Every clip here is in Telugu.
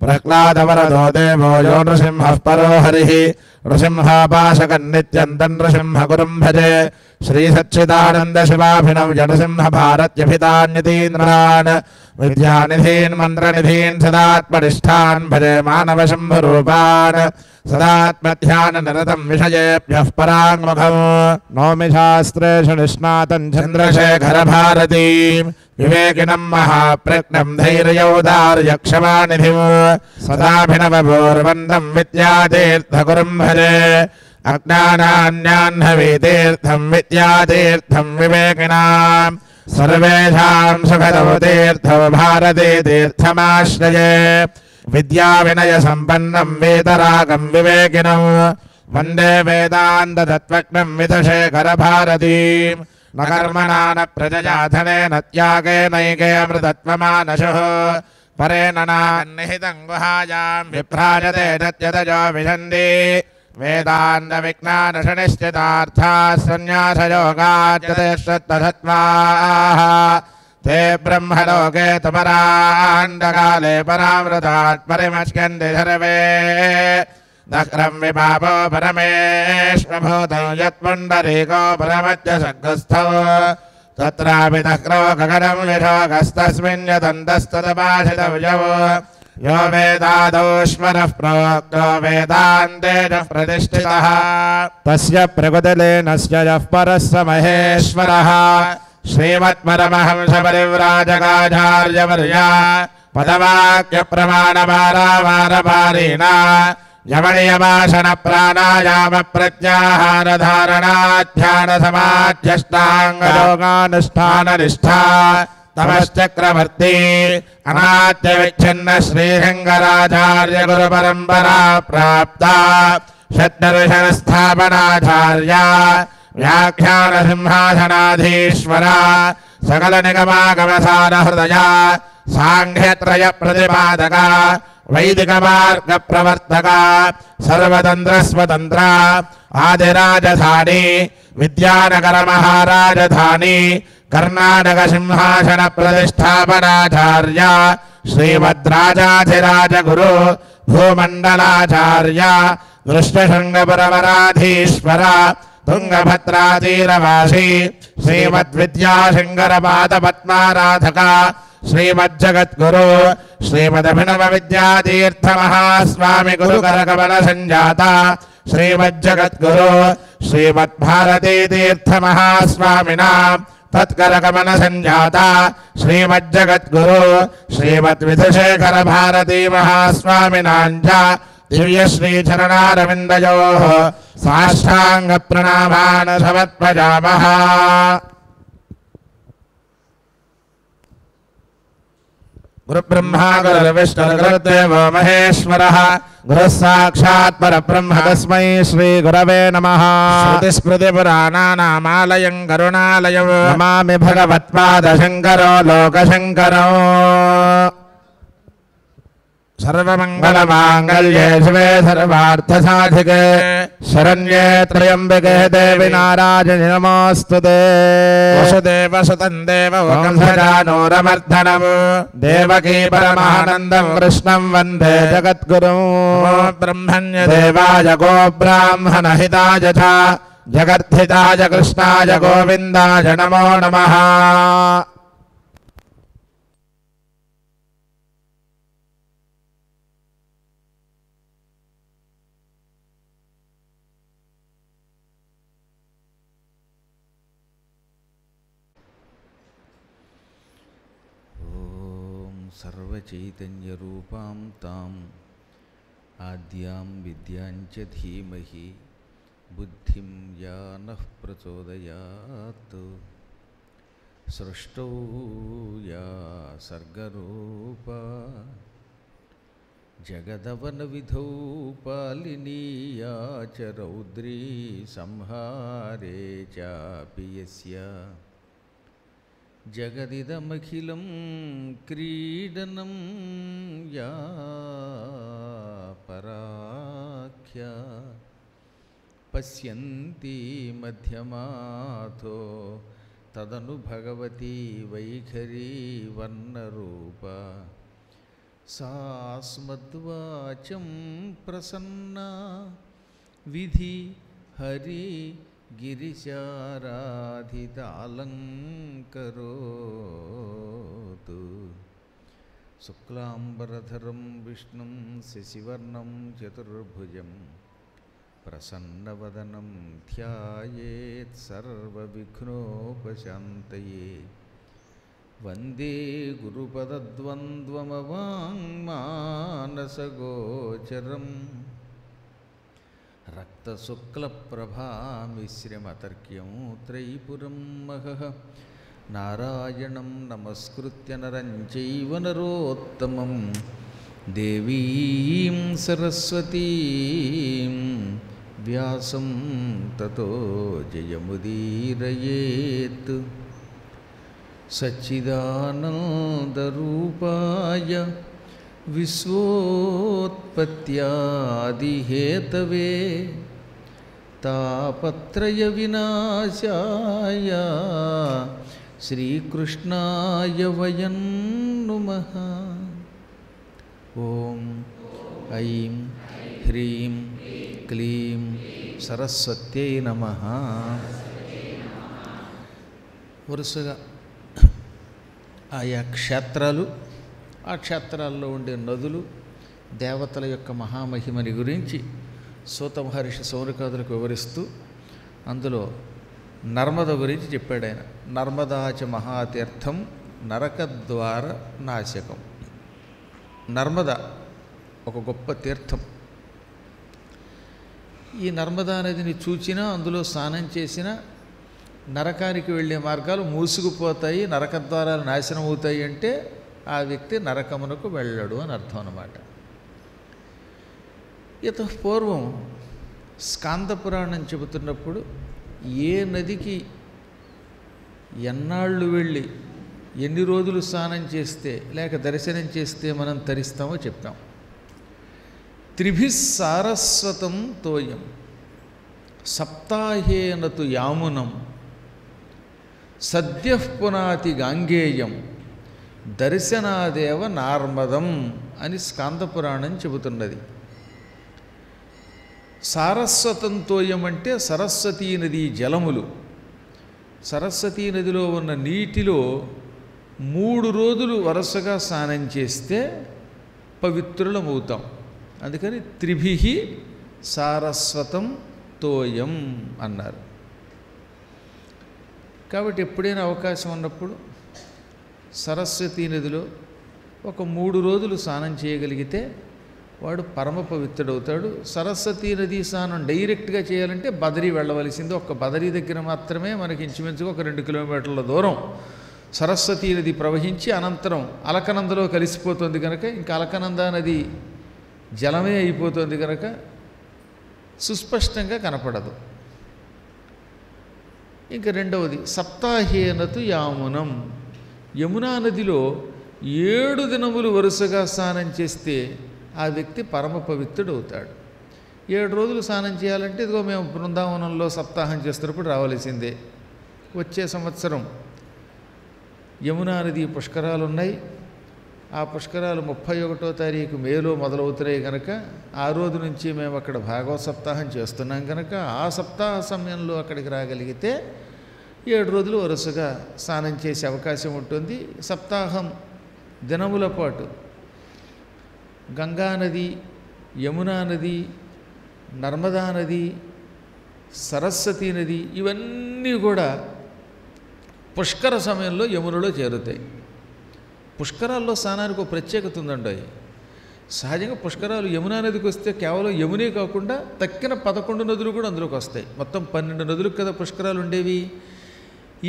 प्रह्लादवरदो देवो यो नृसिंहः परो हरिः नृसिंहापाशकन्नित्यन्तं नृसिंहगुरुं भजे श्रीसच्चिदानन्दशिवाभिनव जनसिंहभारत्यभितान्यतीन्द्रान् विद्यानिधीन् मन्त्रनिधीन् सदात्मनिष्ठान् भजे मानवशम्भरूपान् सदात्मध्याननिरतं विषयेभ्यः पराङ्मुखम् नौमि शास्त्रेषु निष्णातं चन्द्रशेखरभारतीम् विवेकिनं महाप्रज्ञं धैर्यौदार्यक्षमानिधिं सदाभिनवपूर्वन्दं विद्यातीर्थगुरुं भजे अज्ञानान्याह्नवीतीर्थं विद्यातीर्थं विवेकिनां सर्वेषां सुखदौ तीर्थौ भारतीतीर्थमाश्रये विद्याविनयसम्पन्नं वेदरागं विवेकिनं वन्दे वेदान्ततत्त्वज्ञं विधुशेखरभारतीम् न कर्मणा न प्रजया धनेन त्यागेनैके अमृतत्वमानशुः परेण नान्निहितं गुहायां विभ्राजते तत्यतजो विशन्ति वेदान्तविज्ञानशनिश्चितार्थाः सन्न्यासयोगाच्यतेष्वत्तसत्त्वाः ते ब्रह्मलोके तुमराण्डकाले परामृतात् परिमश्यन्ति सर्वे दक्रं विपापो परमेश्वभूतौ यत्पुण्डरीको परमध्यसग्गस्थौ तत्रापि दक्रो गगनं विशोकस्तस्मिन् यदन्तस्तदपाशितव्यौ यो वेदादौश्वरः प्रोक्तो वेदान्तेजः प्रतिष्ठितः तस्य प्रकृतिलीनस्य यः परः स महेश्वरः श्रीमत्परमहंसपरिव्राजकाचार्यवर्या पदवाक्यप्रमाणपारावारपारिणा यमनियमासन प्राणायाम प्रत्याहार धारणाध्यान समाध्यष्टाङ्गयोगानुष्ठाननिष्ठा तमश्चक्रवर्ती अनाद्यविच्छिन्न श्रीरङ्गराचार्य गुरुपरम्परा प्राप्ता षड्दर्शनस्थापनाचार्या व्याख्यान सिंहासनाधीश्वरा सकल निगमागमसार हृदया सांख्यत्रय प्रतिपादका वैदिक मार्ग प्रवर्तका सर्वतंत्र स्वतंत्र आदिराजधानी विद्यानगर महाराजधानी कर्नाटक सिंहासन प्रतिष्ठापनाचार्य श्रीमद्राजाधिराज गुरु भूमंडलाचार्य दृष्टशृंगपरवराधीश्वर तुंगभद्रातीरवासी श्रीमद्विद्याशंकरपादपद्माराधका श्रीमज्जगद्गुरु श्रीमदभिनव विद्यातीर्थ महास्वामी गुरुकरकमल संजाता श्रीमज्जगद्गुरु श्रीमद्भारती तीर्थ महास्वामिना तत्करकमल संजाता श्रीमज्जगद्गुरु श्रीमद्विधुशेखर भारती महास्वामिनाञ्च दिव्य श्री चरणारविन्दयोः साष्टांग प्रणामान् समर्पयामः। गुरुब्रह्मा गुरुर्विष्णुर्गुरुर्देवो महेश्वरः गुरुः साक्षात् परब्रह्म तस्मै श्री गुरवे नमः। श्रुतिस्मृतिपुराणानामालयं करुणालयं नमामि भगवत्पादशङ्करो लोकशङ्करो। सर्वमङ्गलमाङ्गल्ये शिवे सर्वार्थसाधिके शरण्ये त्र्यम्बके देवि नारायणि नमोऽस्तुते। वसुदेवसुतं देववंशजानूरमर्दनं देवकी परमानन्दं कृष्णं वन्दे जगद्गुरुं। ब्रह्मण्यदेवाय गोब्राह्मणहिताय च जगद्धिताय कृष्णाय गोविन्दाय नमो नमः। सर्वचैतन्यरूपां ताम् आद्यां विद्यां च धीमहि बुद्धिं या नः प्रचोदयात्। सृष्टौ या सर्गरूपा जगदवनविधौ पालिनी या च रौद्री संहारे चापि यस्य जगदिदमखिलं क्रीडनं या पराख्या पश्यन्ति मध्यमाथो तदनु भगवती वैखरी वर्णरूपा। సాస్మద్వాచం ప్రసన్నా విధి హరి గిరిశారాధితాలంకరోతు శుక్లాంబరధరం విష్ణుం శశివర్ణం చతుర్భుజం ప్రసన్నవదనం ధ్యాయేత్ సర్వవిఘ్నోపశాంతయే వందే గురుపదద్వంద్వమవాङ्మానసగోచరం రక్తశుక్లప్రభామిశ్రమతర్క్యం త్రైపురం మహః నారాయణం నమస్కృత్య నరం చైవ నరోత్తమం దేవీం సరస్వతీం వ్యాసం తతో జయముదీరయేత్. సచ్చిదానందరూపాయ విశ్వోత్పత్యాదిహేతవే తాపత్రయ వినాశాయ శ్రీకృష్ణాయ వయం నుమః. ఓం ఐం హ్రీం క్లీం సరస్వత్యై నమః. వరుసగా ఆయా క్షేత్రాలు, ఆ క్షేత్రాల్లో ఉండే నదులు, దేవతల యొక్క మహామహిమని గురించి సూత మహర్షి సౌనకాదులకు వివరిస్తూ అందులో నర్మద గురించి చెప్పాడు ఆయన. నర్మదాచ మహాతీర్థం నరకద్వార నాశకం. నర్మద ఒక గొప్ప తీర్థం. ఈ నర్మదా నదిని చూచినా, అందులో స్నానం చేసినా నరకానికి వెళ్ళే మార్గాలు మూసుకుపోతాయి, నరకద్వారాలు నాశనం అవుతాయి అంటే ఆ వ్యక్తి నరకమునకు వెళ్ళడు అని అర్థం అన్నమాట. ఇత పూర్వం స్కాంద పురాణం చెబుతున్నప్పుడు ఏ నదికి ఎన్నాళ్ళు వెళ్ళి ఎన్ని రోజులు స్నానం చేస్తే లేక దర్శనం చేస్తే మనం తరిస్తామో చెప్పాం. త్రిభిః సారస్వతం తోయం సప్తాహేనతు యామునం సద్యః పునాతి గాంగేయం దర్శనాదేవ నార్మదం అని స్కాందపురాణం చెబుతున్నది. సారస్వతంతోయం అంటే సరస్వతీ నదీ జలములు. సరస్వతీ నదిలో ఉన్న నీటిలో 3 రోజులు వరుసగా స్నానం చేస్తే పవిత్రులమవుతాం. అందుకని త్రిభిః సారస్వతం తోయం అన్నారు. కాబట్టి ఎప్పుడైనా అవకాశం ఉన్నప్పుడు సరస్వతీ నదిలో ఒక 3 రోజులు స్నానం చేయగలిగితే వాడు పరమ పవిత్రుడవుతాడు. సరస్వతీ నదీ స్నానం డైరెక్ట్గా చేయాలంటే బదరీ వెళ్ళవలసింది. ఒక్క బదరీ దగ్గర మాత్రమే మనకి ఇంచుమించుగా ఒక 2 కిలోమీటర్ల దూరం సరస్వతీ నది ప్రవహించి అనంతరం అలకనందలో కలిసిపోతుంది కనుక ఇంకా అలకనంద నది జలమే అయిపోతుంది కనుక సుస్పష్టంగా కనపడదు. ఇంకా రెండవది సప్తాహేనతు యామునం. యమునా నదిలో 7 దినములు వరుసగా స్నానం చేస్తే ఆ వ్యక్తి పరమ పవిత్రుడు అవుతాడు. 7 రోజులు స్నానం చేయాలంటే ఇదిగో మేము బృందావనంలో సప్తాహం చేస్తున్నప్పుడు రావలసిందే. వచ్చే సంవత్సరం యమునా నది పుష్కరాలు ఉన్నాయి. ఆ పుష్కరాలు 31వ తారీఖు మేలో మొదలవుతున్నాయి కనుక ఆ రోజు నుంచి మేము అక్కడ భాగవత సప్తాహం చేస్తున్నాం కనుక ఆ సప్తాహ సమయంలో అక్కడికి రాగలిగితే 7 రోజులు వరుసగా స్నానం చేసే అవకాశం ఉంటుంది. సప్తాహం దినముల పాటు గంగానది, యమునా నది, నర్మదా నది, సరస్వతీ నది ఇవన్నీ కూడా పుష్కర సమయంలో యమునలో చేరుతాయి. పుష్కరాల్లో స్నానానికి ఒక ప్రత్యేకత ఉందండి. సహజంగా పుష్కరాలు యమునా నదికి వస్తే కేవలం యమునే కాకుండా తక్కిన 11 నదులు కూడా అందులోకి వస్తాయి. మొత్తం 12 నదులకు కదా పుష్కరాలు ఉండేవి.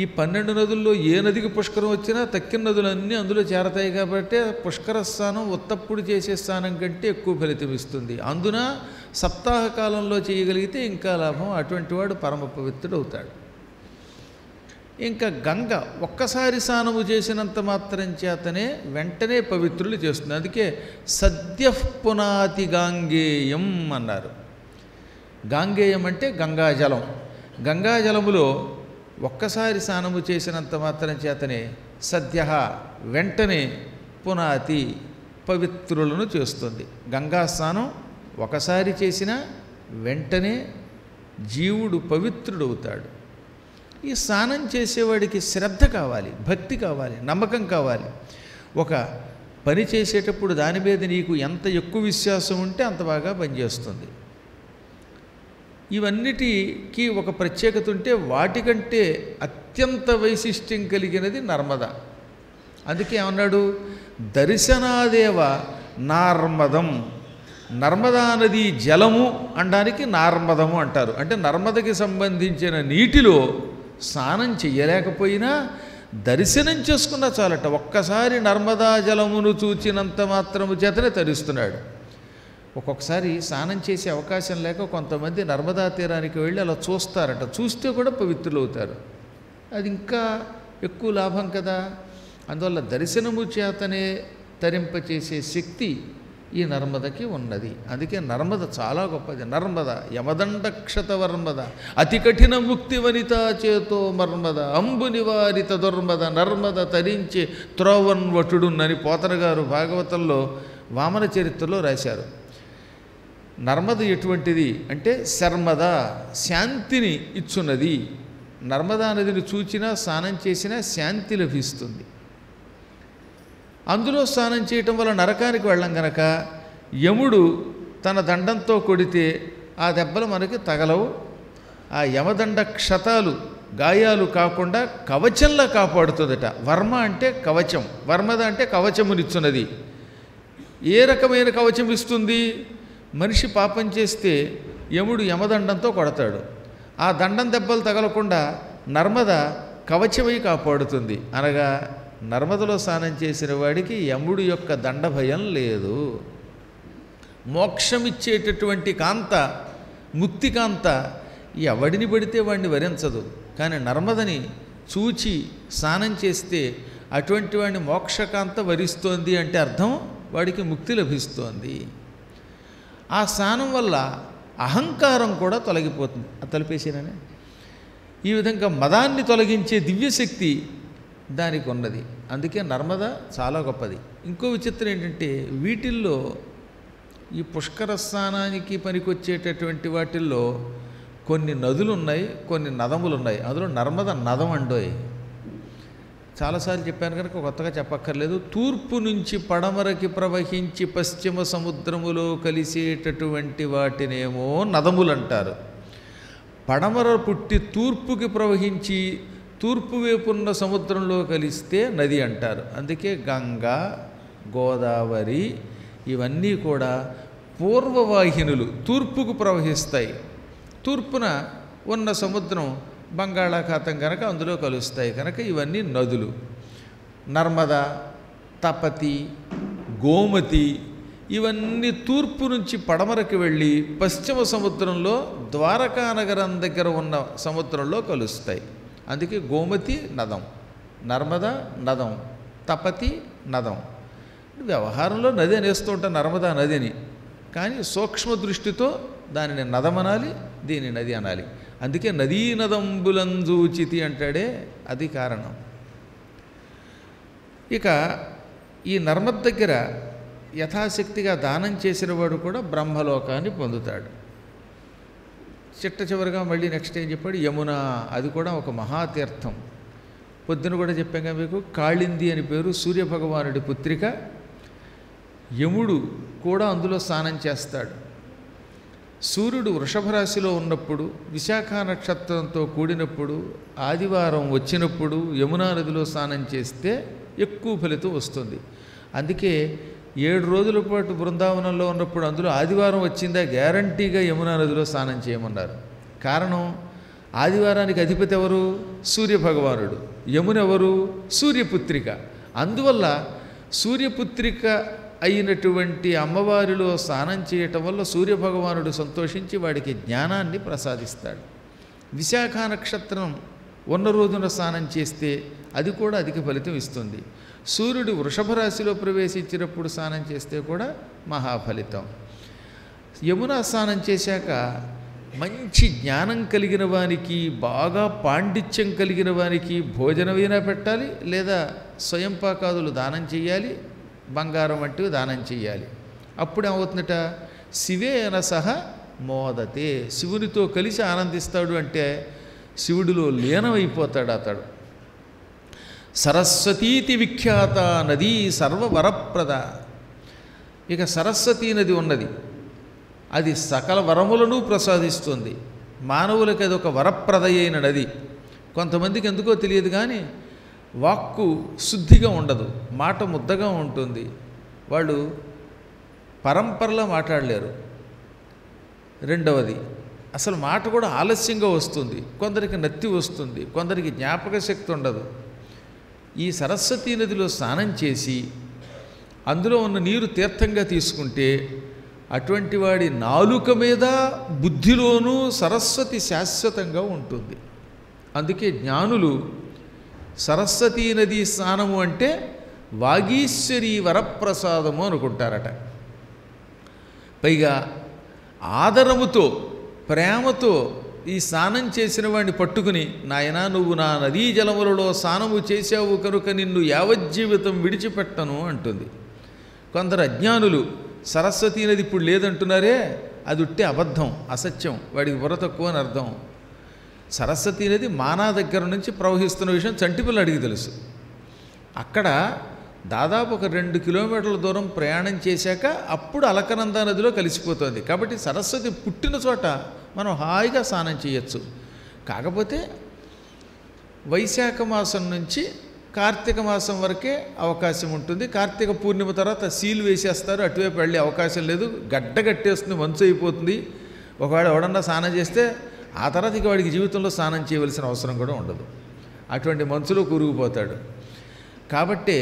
ఈ 12 నదుల్లో ఏ నదికి పుష్కరం వచ్చినా తక్కిన నదులన్నీ అందులో చేరతాయి కాబట్టి పుష్కర స్నానం ఉత్తప్పుడు చేసే స్నానం కంటే ఎక్కువ ఫలితం ఇస్తుంది. అందున సప్తాహ కాలంలో చేయగలిగితే ఇంకా లాభం. అటువంటి వాడు పరమ పవిత్రుడు అవుతాడు. ఇంకా గంగ ఒక్కసారి స్నానము చేసినంత మాత్రం చేతనే వెంటనే పవిత్రులు చేస్తుంది. అందుకే సద్యః పునాతి గాంగేయం అన్నారు. గాంగేయం అంటే గంగాజలం. గంగాజలములో ఒక్కసారి స్నానము చేసినంత మాత్రం చేతనే సద్య వెంటనే పునాతి పవిత్రులను చేస్తుంది. గంగా స్నానం ఒకసారి చేసినా వెంటనే జీవుడు పవిత్రుడవుతాడు. ఈ స్నానం చేసేవాడికి శ్రద్ధ కావాలి, భక్తి కావాలి, నమ్మకం కావాలి. ఒక పని చేసేటప్పుడు దాని మీద నీకు ఎంత ఎక్కువ విశ్వాసం ఉంటే అంత బాగా పనిచేస్తుంది. ఇవన్నిటికీ ఒక ప్రత్యేకత ఉంటే వాటికంటే అత్యంత వైశిష్ట్యం కలిగినది నర్మద. అందుకే ఏమన్నాడు, దర్శనాదేవ నార్మదం. నర్మదా నది జలము అనడానికి నార్మదము అంటారు. అంటే నర్మదకి సంబంధించిన నీటిలో స్నానం చెయ్యలేకపోయినా దర్శనం చేసుకున్న చాలట. ఒక్కసారి నర్మదా జలమును చూచినంత మాత్రము చేతనే తరిస్తున్నాడు. ఒక్కొక్కసారి స్నానం చేసే అవకాశం లేక కొంతమంది నర్మదా తీరానికి వెళ్ళి అలా చూస్తారట. చూస్తే కూడా పవిత్రులు అవుతారు. అది ఇంకా ఎక్కువ లాభం కదా. అందువల్ల దర్శనము చేతనే తరింపచేసే శక్తి ఈ నర్మదకి ఉన్నది. అందుకే నర్మద చాలా గొప్పది. నర్మద యమదండక్షతవర్మద అతి కఠిన ముక్తి వనిత చేతో మర్మద అంబు నివారిత దుర్మద నర్మద తరించే త్రోవన్వటుడున్నని పోతన గారు భాగవతంలో వామన చరిత్రలో రాశారు. నర్మద ఎటువంటిది అంటే శర్మద, శాంతిని ఇచ్చున్నది. నర్మదా నదిని చూచినా స్నానం చేసినా శాంతి లభిస్తుంది. అందులో స్నానం చేయటం వల్ల నరకానికి వెళ్ళం గనక యముడు తన దండంతో కొడితే ఆ దెబ్బలు మనకి తగలవు. ఆ యమదండ క్షతాలు, గాయాలు కాకుండా కవచంలా కాపాడుతుందట. వర్మ అంటే కవచం, వర్మద అంటే కవచమునిచ్చున్నది. ఏ రకమైన కవచం ఇస్తుంది? మనిషి పాపం చేస్తే యముడు యమదండంతో కొడతాడు. ఆ దండం దెబ్బలు తగలకుండా నర్మద కవచమై కాపాడుతుంది. అనగా నర్మదలో స్నానం చేసిన వాడికి యముడి యొక్క దండ భయం లేదు. మోక్షమిచ్చేటటువంటి కాంత, ముక్తి కాంత ఎవడిని పడితే వాడిని వరించదు. కానీ నర్మదని చూచి స్నానం చేస్తే అటువంటి వాడిని మోక్షకాంత వరిస్తోంది. అంటే అర్థం వాడికి ముక్తి లభిస్తోంది. ఆ స్నానం వల్ల అహంకారం కూడా తొలగిపోతుంది. తలిపేసిననే ఈ విధంగా మదాన్ని తొలగించే దివ్యశక్తి దానికి ఉన్నది. అందుకే నర్మద చాలా గొప్పది. ఇంకో విచిత్రం ఏంటంటే వీటిల్లో ఈ పుష్కర స్నానానికి పనికొచ్చేటటువంటి వాటిల్లో కొన్ని నదులు ఉన్నాయి, కొన్ని నదములు ఉన్నాయి. అందులో నర్మద నదం అండోయ్. చాలాసార్లు చెప్పాను కనుక కొత్తగా చెప్పక్కర్లేదు. తూర్పు నుంచి పడమరకి ప్రవహించి పశ్చిమ సముద్రములో కలిసేటటువంటి వాటినేమో నదములు అంటారు. పడమర పుట్టి తూర్పుకి ప్రవహించి తూర్పు వైపున్న సముద్రంలో కలిస్తే నది అంటారు. అందుకే గంగా, గోదావరి ఇవన్నీ కూడా పూర్వవాహినులు, తూర్పుకు ప్రవహిస్తాయి. తూర్పున ఉన్న సముద్రం బంగాళాఖాతం కనుక అందులో కలుస్తాయి కనుక ఇవన్నీ నదులు. నర్మద, తపతి, గోమతి ఇవన్నీ తూర్పు నుంచి పడమరకి వెళ్ళి పశ్చిమ సముద్రంలో ద్వారకా నగరం దగ్గర ఉన్న సముద్రంలో కలుస్తాయి. అందుకే గోమతి నదం, నర్మద నదం, తపతి నదం. వ్యవహారంలో నది అనేస్తూ ఉంటాం నర్మదా నదిని, కానీ సూక్ష్మ దృష్టితో దానిని నదమనాలి, దీని నది అనాలి. అందుకే నదీ నదంబులంజూచితి అంటాడే, అది కారణం. ఇక ఈ నర్మద్ దగ్గర యథాశక్తిగా దానం చేసిన వాడు కూడా బ్రహ్మలోకాన్ని పొందుతాడు. చిట్ట చివరిగా మళ్ళీ నెక్స్ట్ ఏం చెప్పాడు, యమున, అది కూడా ఒక మహాతీర్థం. పొద్దున కూడా చెప్పాక మీకు కాళింది అని పేరు, సూర్యభగవానుడి పుత్రిక. యముడు కూడా అందులో స్నానం చేస్తాడు. సూర్యుడు వృషభ రాశిలో ఉన్నప్పుడు, విశాఖ నక్షత్రంతో కూడినప్పుడు, ఆదివారం వచ్చినప్పుడు యమునా నదిలో స్నానం చేస్తే ఎక్కువ ఫలితం వస్తుంది. అందుకే 7 రోజుల పాటు బృందావనంలో ఉన్నప్పుడు అందులో ఆదివారం వచ్చిందా గ్యారంటీగా యమునా నదిలో స్నానం చేయమన్నారు. కారణం, ఆదివారానికి అధిపతి ఎవరు? సూర్యభగవానుడు. యమున ఎవరు? సూర్యపుత్రిక. అందువల్ల సూర్యపుత్రిక అయినటువంటి అమ్మవారిలో స్నానం చేయటం వల్ల సూర్యభగవానుడు సంతోషించి వాడికి జ్ఞానాన్ని ప్రసాదిస్తాడు. విశాఖ నక్షత్రం ఉన్న రోజున స్నానం చేస్తే అది కూడా అధిక ఫలితం ఇస్తుంది. సూర్యుడు వృషభ రాశిలో ప్రవేశించినప్పుడు స్నానం చేస్తే కూడా మహాఫలితం. యమునా స్నానం చేశాక మంచి జ్ఞానం కలిగిన వానికి, బాగా పాండిత్యం కలిగిన వానికి భోజనమైనా పెట్టాలి, లేదా స్వయంపాకాదులు దానం చేయాలి, బంగారం వంటివి దానం చెయ్యాలి. అప్పుడేమవుతుందట, శివేన సహ మోదతే, శివునితో కలిసి ఆనందిస్తాడు, అంటే శివుడిలో లీనమైపోతాడు అతడు. సరస్వతీతి విఖ్యాత నదీ సర్వవరప్రద. ఇక సరస్వతీ నది ఉన్నది, అది సకల వరములను ప్రసాదిస్తుంది. మానవులకి అది ఒక వరప్రద అయిన నది. కొంతమందికి ఎందుకో తెలియదు కానీ వాక్కు శుద్ధిగా ఉండదు, మాట ముద్దగా ఉంటుంది, వాళ్ళు పరంపరలో మాట్లాడలేరు. రెండవది, అసలు మాట కూడా ఆలస్యంగా వస్తుంది, కొందరికి నత్తి వస్తుంది, కొందరికి జ్ఞాపక శక్తి ఉండదు. ఈ సరస్వతీ నదిలో స్నానం చేసి అందులో ఉన్న నీరు తీర్థంగా తీసుకుంటే అటువంటి వాడి నాలుక మీద బుద్ధిలోనూ సరస్వతి శాశ్వతంగా ఉంటుంది. అందుకే జ్ఞానులు సరస్వతీ నదీ స్నానము అంటే వాగీశ్వరీ వరప్రసాదము అనుకుంటారట. పైగా ఆదరముతో ప్రేమతో ఈ స్నానం చేసిన వాడిని పట్టుకుని, నాయనా నువ్వు నా నదీ జలములలో స్నానము చేశావు కనుక నిన్ను యావజ్జీవితం విడిచిపెట్టను అంటుంది. కొందరు అజ్ఞానులు సరస్వతీ నది ఇప్పుడు లేదంటున్నారే, అది ఉట్టే అబద్ధం, అసత్యం, వాడికి బుర్ర తక్కువ అని అర్థం. సరస్వతీ నది మానా దగ్గర నుంచి ప్రవహిస్తున్న విషయం చంటిపిల్లడికి తెలుసు. అక్కడ దాదాపు ఒక 2 కిలోమీటర్ల దూరం ప్రయాణం చేశాక అప్పుడు అలకనందా నదిలో కలిసిపోతుంది. కాబట్టి సరస్వతి పుట్టిన చోట మనం హాయిగా స్నానం చేయొచ్చు. కాకపోతే వైశాఖ మాసం నుంచి కార్తీక మాసం వరకే అవకాశం ఉంటుంది. కార్తీక పూర్ణిమ తర్వాత సీలు వేసేస్తారు, అటువైపు వెళ్ళే అవకాశం లేదు, గడ్డ కట్టేస్తుంది, మంచు అయిపోతుంది. ఒకవేళ ఎవడన్నా స్నానం చేస్తే ఆ తర్వాత ఇక వాడికి జీవితంలో స్నానం చేయవలసిన అవసరం కూడా ఉండదు, అటువంటి మంచులో కూరుకుపోతాడు. కాబట్టి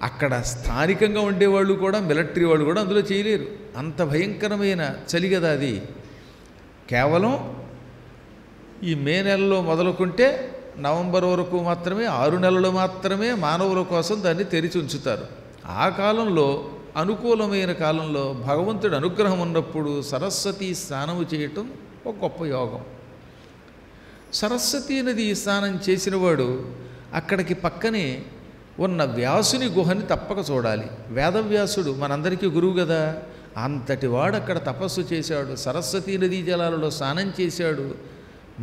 అక్కడ స్థానికంగా ఉండేవాళ్ళు కూడా, మిలిటరీ వాళ్ళు కూడా అందులో చేయలేరు, అంత భయంకరమైన చలి కదా అది. కేవలం ఈ మే నెలలో మొదలుకుంటే నవంబర్ వరకు మాత్రమే, 6 నెలలు మాత్రమే మానవుల కోసం దాన్ని తెరిచి ఉంచుతారు. ఆ కాలంలో, అనుకూలమైన కాలంలో భగవంతుడి అనుగ్రహం ఉన్నప్పుడు సరస్వతీ స్నానము చేయటం ఒక గొప్ప యోగం. సరస్వతీ నది స్నానం చేసినవాడు అక్కడికి పక్కనే ఉన్న వ్యాసుని గుహని తప్పక చూడాలి. వేదవ్యాసుడు మనందరికీ గురువు కదా, అంతటి వాడు అక్కడ తపస్సు చేశాడు, సరస్వతీ నదీ జలాలలో స్నానం చేశాడు,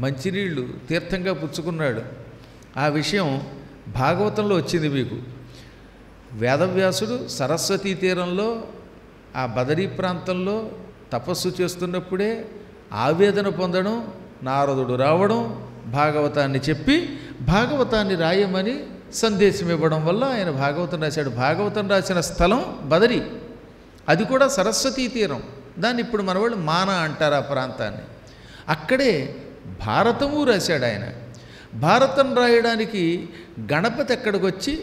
మంచినీళ్ళు తీర్థంగా పుచ్చుకున్నాడు. ఆ విషయం భాగవతంలో వచ్చింది మీకు. వేదవ్యాసుడు సరస్వతీ తీరంలో ఆ బదరీ ప్రాంతంలో తపస్సు చేస్తున్నప్పుడే ఆవేదన పొందడం, నారదుడు రావడం, భాగవతాన్ని చెప్పి భాగవతాన్ని రాయమని సందేశం ఇవ్వడం వల్ల ఆయన భాగవతం రాశాడు. భాగవతం రాసిన స్థలం బదరి, అది కూడా సరస్వతీ తీరం. దాన్ని ఇప్పుడు మనవాళ్ళు మాన అంటారు ఆ ప్రాంతాన్ని. అక్కడే భారతము రాశాడు ఆయన. భారతం రాయడానికి గణపతి అక్కడికి వచ్చి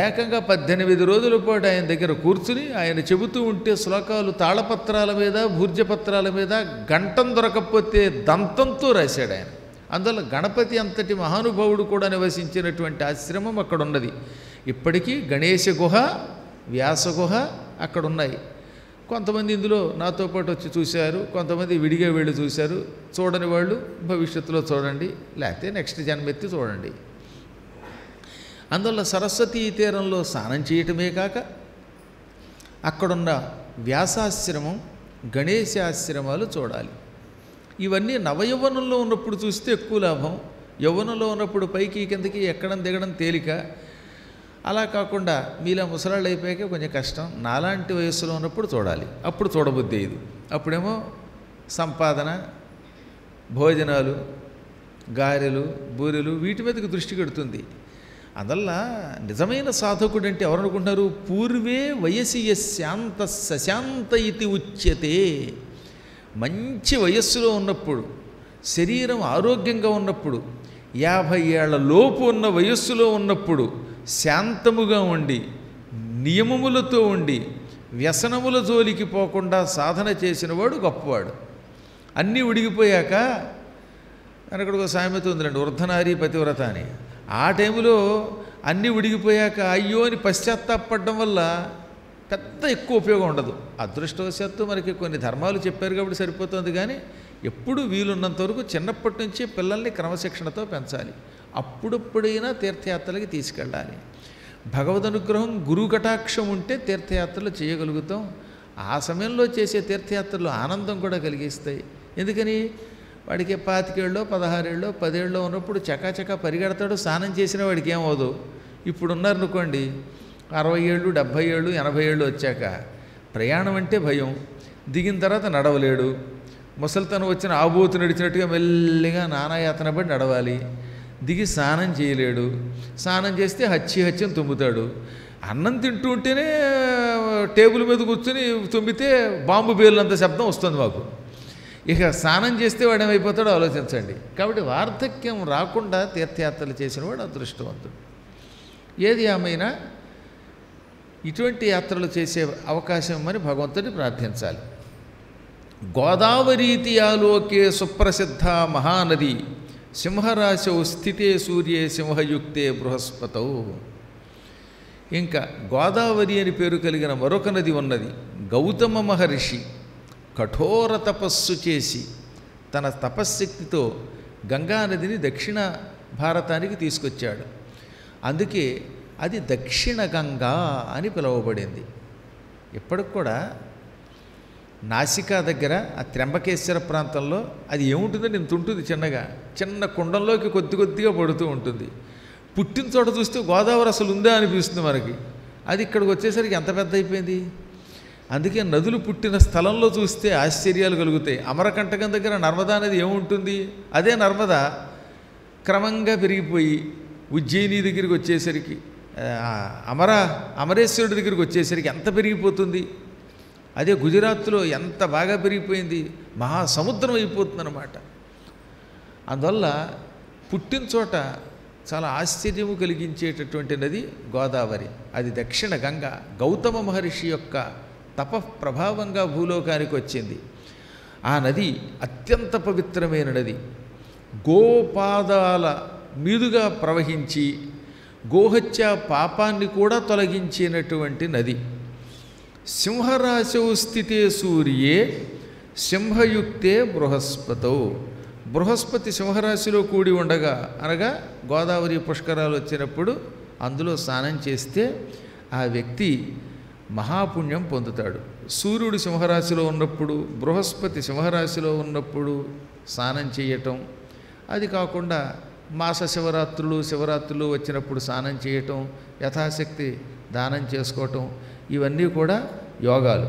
ఏకంగా 18 రోజుల పాటు ఆయన దగ్గర కూర్చుని ఆయన చెబుతూ ఉంటే శ్లోకాలు తాళపత్రాల మీద, భూర్జపత్రాల మీద గంటం దొరకకపోతే దంతంతో రాశాడు ఆయన. అందువల్ల గణపతి అంతటి మహానుభావుడు కూడా నివసించినటువంటి ఆశ్రమం అక్కడ ఉన్నది. ఇప్పటికీ గణేశ గుహ, వ్యాస గుహ అక్కడ ఉన్నాయి. కొంతమంది ఇందులో నాతో పాటు వచ్చి చూశారు, కొంతమంది విడిగా వెళ్ళి చూశారు. చూడని వాళ్ళు భవిష్యత్తులో చూడండి, లేకపోతే నెక్స్ట్ జన్మెత్తి చూడండి. అందువల్ల సరస్వతీ తీరంలో స్నానం చేయటమే కాక అక్కడున్న వ్యాసాశ్రమం, గణేశాశ్రమాలు చూడాలి. ఇవన్నీ నవయవ్వనంలో ఉన్నప్పుడు చూస్తే ఎక్కువ లాభం, యవ్వనంలో ఉన్నప్పుడు పైకి కిందకి ఎక్కడం దిగడం తేలిక. అలా కాకుండా మీలా ముసలాళ్ళు అయిపోయాక కొంచెం కష్టం. నాలాంటి వయస్సులో ఉన్నప్పుడు చూడాలి, అప్పుడు చూడబుద్ధి ఇది. అప్పుడేమో సంపాదన, భోజనాలు, గారెలు, బూరెలు వీటి మీదకి దృష్టి పెడుతుంది. అందువల్ల నిజమైన సాధకుడు అంటే ఎవరు అనుకుంటున్నారు? పూర్వే వయసి శాంత సశాంత ఇది ఉచ్యతే. మంచి వయస్సులో ఉన్నప్పుడు, శరీరం ఆరోగ్యంగా ఉన్నప్పుడు, 50 ఏళ్ల లోపు ఉన్న వయస్సులో ఉన్నప్పుడు శాంతముగా ఉండి, నియమములతో ఉండి, వ్యసనముల జోలికి పోకుండా సాధన చేసినవాడు గొప్పవాడు. అన్నీ ఉడిగిపోయాక అక్కడ ఒక సామెత ఉందిలేండి, వృద్ధనారీ పతివ్రత అని. ఆ టైంలో అన్నీ ఉడిగిపోయాక అయ్యో అని పశ్చాత్తాపడడం వల్ల పెద్ద ఎక్కువ ఉపయోగం ఉండదు. అదృష్టవశాత్తు మనకి కొన్ని ధర్మాలు చెప్పారు కాబట్టి సరిపోతుంది. కానీ ఎప్పుడు వీలున్నంత వరకు చిన్నప్పటి నుంచి పిల్లల్ని క్రమశిక్షణతో పెంచాలి. అప్పుడప్పుడైనా తీర్థయాత్రలకి తీసుకెళ్ళాలి. భగవద్ అనుగ్రహం గురు కటాక్షం ఉంటే తీర్థయాత్రలు చేయగలుగుతాం. ఆ సమయంలో చేసే తీర్థయాత్రలు ఆనందం కూడా కలిగిస్తాయి. ఎందుకని వాడికి 25 ఏళ్ళో 16 ఏళ్ళో 10 ఏళ్ళో ఉన్నప్పుడు చకాచకా పరిగెడతాడు, స్నానం చేసిన వాడికి ఏమవుదు. ఇప్పుడు ఉన్నారనుకోండి 60 ఏళ్ళు 70 ఏళ్ళు 80 ఏళ్ళు వచ్చాక ప్రయాణం అంటే భయం, దిగిన తర్వాత నడవలేడు, ముసలితనం వచ్చిన ఆబోతు నడిచినట్టుగా మెల్లిగా నానాయాతన పడి నడవాలి, దిగి స్నానం చేయలేడు, స్నానం చేస్తే హత్యం తుమ్ముతాడు. అన్నం తింటూ ఉంటేనే టేబుల్ మీద కూర్చొని తుమ్మితే బాంబు పేర్లంత శబ్దం వస్తుంది మాకు. ఇక స్నానం చేస్తే వాడు ఏమైపోతాడో ఆలోచించండి. కాబట్టి వార్ధక్యం రాకుండా తీర్థయాత్రలు చేసిన వాడు అదృష్టవంతుడు. ఏది ఏమైనా ఇటువంటి యాత్రలు చేసే అవకాశం అని భగవంతుడిని ప్రార్థించాలి. గోదావరీతి ఆలోకే సుప్రసిద్ధ మహానది సింహరాశౌ స్థితే సూర్యే సింహయుక్తే బృహస్పతౌ. ఇంకా గోదావరి అని పేరు కలిగిన మరొక నది ఉన్నది. గౌతమ మహర్షి కఠోర తపస్సు చేసి తన తపశ్శక్తితో గంగానదిని దక్షిణ భారతానికి తీసుకొచ్చాడు. అందుకే అది దక్షిణ గంగా అని పిలువబడింది. ఇప్పటికి కూడా నాసికా దగ్గర ఆ త్ర్యంబకేశ్వర ప్రాంతంలో అది ఏముంటుందని ఇంత ఉంటుంది, చిన్న కుండంలోకి కొద్దిగా పడుతూ ఉంటుంది. పుట్టిన చోట చూస్తే గోదావరి అసలు ఉందా అనిపిస్తుంది మనకి. అది ఇక్కడికి వచ్చేసరికి ఎంత పెద్ద అయిపోయింది. అందుకే నదులు పుట్టిన స్థలంలో చూస్తే ఆశ్చర్యాలు కలుగుతాయి. అమరకంటకం దగ్గర నర్మదా నది ఏముంటుంది, అదే నర్మదా క్రమంగా పెరిగిపోయి ఉజ్జయిని దగ్గరికి వచ్చేసరికి అమరేశ్వరుడి దగ్గరికి వచ్చేసరికి ఎంత పెరిగిపోతుంది. అదే గుజరాత్లో ఎంత బాగా పెరిగిపోయింది, మహాసముద్రం అయిపోతుందన్నమాట. అందువల్ల పుట్టిన చోట చాలా ఆశ్చర్యము కలిగించేటటువంటి నది గోదావరి. అది దక్షిణ గంగ. గౌతమ మహర్షి యొక్క తప ప్రభావంగా భూలోకానికి వచ్చింది. ఆ నది అత్యంత పవిత్రమైన నది. గోపాదాల మీదుగా ప్రవహించి గోహత్య పాపాన్ని కూడా తొలగించినటువంటి నది. సింహరాశౌ స్థితే సూర్యే సింహయుక్తే బృహస్పతౌ. బృహస్పతి సింహరాశిలో కూడి ఉండగా, అనగా గోదావరి పుష్కరాలు వచ్చినప్పుడు అందులో స్నానం చేస్తే ఆ వ్యక్తి మహాపుణ్యం పొందుతాడు. సూర్యుడు సింహరాశిలో ఉన్నప్పుడు, బృహస్పతి సింహరాశిలో ఉన్నప్పుడు స్నానం చేయటం, అది కాకుండా మాస శివరాత్రులు వచ్చినప్పుడు స్నానం చేయటం, యథాశక్తి దానం చేసుకోవటం, ఇవన్నీ కూడా యోగాలు.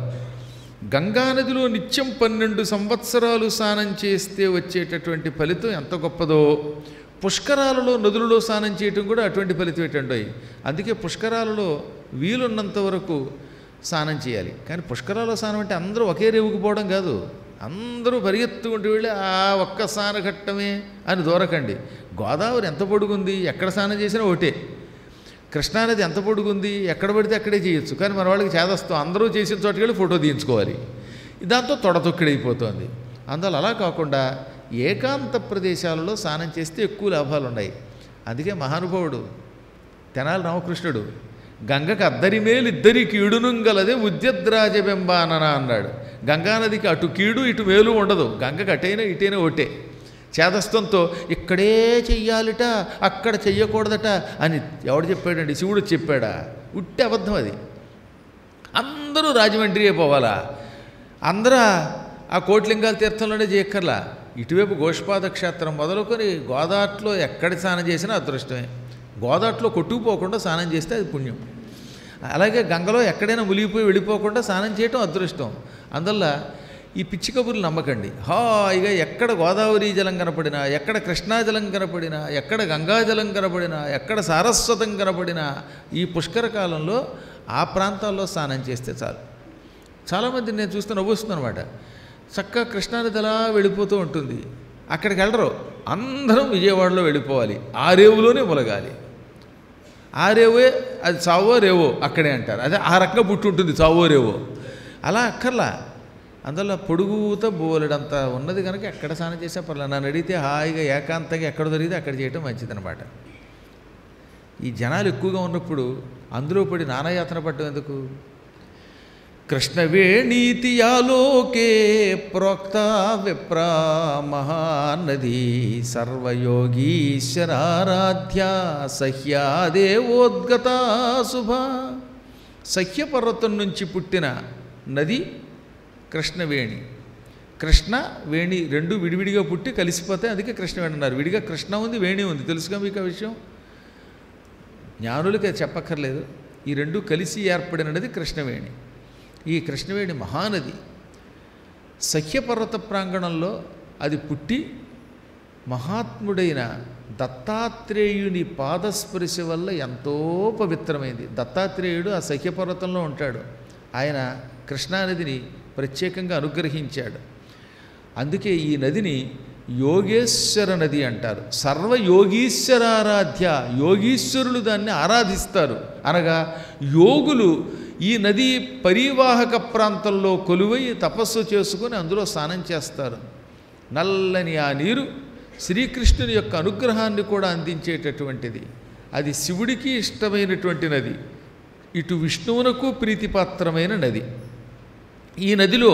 గంగానదిలో నిత్యం 12 సంవత్సరాలు స్నానం చేస్తే వచ్చేటటువంటి ఫలితం ఎంత గొప్పదో, పుష్కరాలలో నదులలో స్నానం చేయటం కూడా అటువంటి ఫలితం ఏంటండి. అందుకే పుష్కరాలలో వీలున్నంత వరకు స్నానం చేయాలి. కానీ పుష్కరాలలో స్నానం అంటే అందరూ ఒకే రేవుకు పోవడం కాదు. అందరూ పరిగెత్తుకుంటూ వెళ్ళి ఆ ఒక్క స్నానఘట్టమే అని దూరకండి. గోదావరి ఎంత పొడుగుంది, ఎక్కడ స్నానం చేసినా ఒకటే. కృష్ణానది ఎంత పొడుగుంది, ఎక్కడ పడితే అక్కడే చేయొచ్చు. కానీ మన వాళ్ళకి చేదస్తాం, అందరూ చేసిన చోటుకి వెళ్ళి ఫోటో తీయించుకోవాలి. దాంతో తొడతొక్కిడైపోతుంది. అందువల్ల అలా కాకుండా ఏకాంత ప్రదేశాలలో స్నానం చేస్తే ఎక్కువ లాభాలు ఉన్నాయి. అందుకే మహానుభావుడు తెనాలి రామకృష్ణుడు గంగకు అద్దరి మేలు ఇద్దరి కీడునుంగలదే ఉద్యద్రాజబెంబానన అన్నాడు. గంగానదికి అటు కీడు ఇటు మేలు ఉండదు. గంగకు అటైనా ఇటైనా ఒకటే. చేదస్తంతో ఇక్కడే చెయ్యాలిట అక్కడ చెయ్యకూడదట అని ఎవడు చెప్పాడండి? శివుడు చెప్పాడా? ఉట్టి అబద్ధం అది. అందరూ రాజమండ్రియే పోవాలా, అందరూ ఆ కోట్లింగాల తీర్థంలోనే చేయక్కర్లా. ఇటువైపు గోష్పాద క్షేత్రం మొదలుకొని గోదాట్లో ఎక్కడ స్నానం చేసినా అదృష్టమే. గోదాట్లో కొట్టుకుపోకుండా స్నానం చేస్తే అది పుణ్యం. అలాగే గంగలో ఎక్కడైనా మునిగిపోయి వెళ్ళిపోకుండా స్నానం చేయటం అదృష్టం. అందువల్ల ఈ పిచ్చి కబుర్లు నమ్మకండి. హాయిగా ఎక్కడ గోదావరి జలం కనపడినా, ఎక్కడ కృష్ణా జలం కనపడినా, ఎక్కడ గంగాజలం కనపడినా, ఎక్కడ సారస్వతం కనపడినా ఈ పుష్కర కాలంలో ఆ ప్రాంతాల్లో స్నానం చేస్తే చాలు. చాలామంది నేను చూస్తే నవ్వుస్తుంది అనమాట. చక్కగా కృష్ణానది అలా వెళ్ళిపోతూ ఉంటుంది. అక్కడికి వెళ్ళరు, అందరం విజయవాడలో వెళ్ళిపోవాలి, ఆ రేవులోనే ములగాలి. ఆ రేవే అది చావో రేవో అక్కడే అంటారు. అదే ఆ రకంగా పుట్టి ఉంటుంది, చావో రేవో. అలా అక్కర్లా. అందువల్ల పొడుగుతో బోలెడంత ఉన్నది కనుక ఎక్కడ స్నానం చేసే పర్లేదు. నన్ను అడిగితే హాయిగా ఏకాంతంగా ఎక్కడ దొరికితే అక్కడ చేయటం మంచిదన్నమాట. ఈ జనాలు ఎక్కువగా ఉన్నప్పుడు అందులో పడి నానాయాతన పడ్డం ఎందుకు? కృష్ణవేణీతి యాలోకే ప్రోక్త విప్రా మహానదీ సర్వయోగీశ్వరారాధ్య సహ్యాదేవోద్గత శుభ. సహ్యపర్వతం నుంచి పుట్టిన నది కృష్ణవేణి. కృష్ణ వేణి రెండు విడివిడిగా పుట్టి కలిసిపోతాయి, అందుకే కృష్ణవేణి అన్నారు. విడిగా కృష్ణ ఉంది, వేణి ఉంది. తెలుసుగా మీకు ఆ విషయం? జ్ఞానులకి అది చెప్పక్కర్లేదు. ఈ రెండు కలిసి ఏర్పడినది కృష్ణవేణి. ఈ కృష్ణవేణి మహానది. సహ్యపర్వత ప్రాంగణంలో అది పుట్టి మహాత్ముడైన దత్తాత్రేయుని పాదస్పర్శ వల్ల ఎంతో పవిత్రమైంది. దత్తాత్రేయుడు ఆ సహ్యపర్వతంలో ఉంటాడు. ఆయన కృష్ణానదిని ప్రత్యేకంగా అనుగ్రహించాడు. అందుకే ఈ నదిని యోగేశ్వర నది అంటారు. సర్వయోగీశ్వరారాధ్య, యోగీశ్వరులు దాన్ని ఆరాధిస్తారు. అనగా యోగులు ఈ నదీ పరివాహక ప్రాంతంలో కొలువై తపస్సు చేసుకొని అందులో స్నానం చేస్తారు. నల్లని ఆ నీరు శ్రీకృష్ణుని యొక్క అనుగ్రహాన్ని కూడా అందించేటటువంటిది. అది శివుడికి ఇష్టమైనటువంటి నది, ఇటు విష్ణువునకు ప్రీతిపాత్రమైన నది. ఈ నదిలో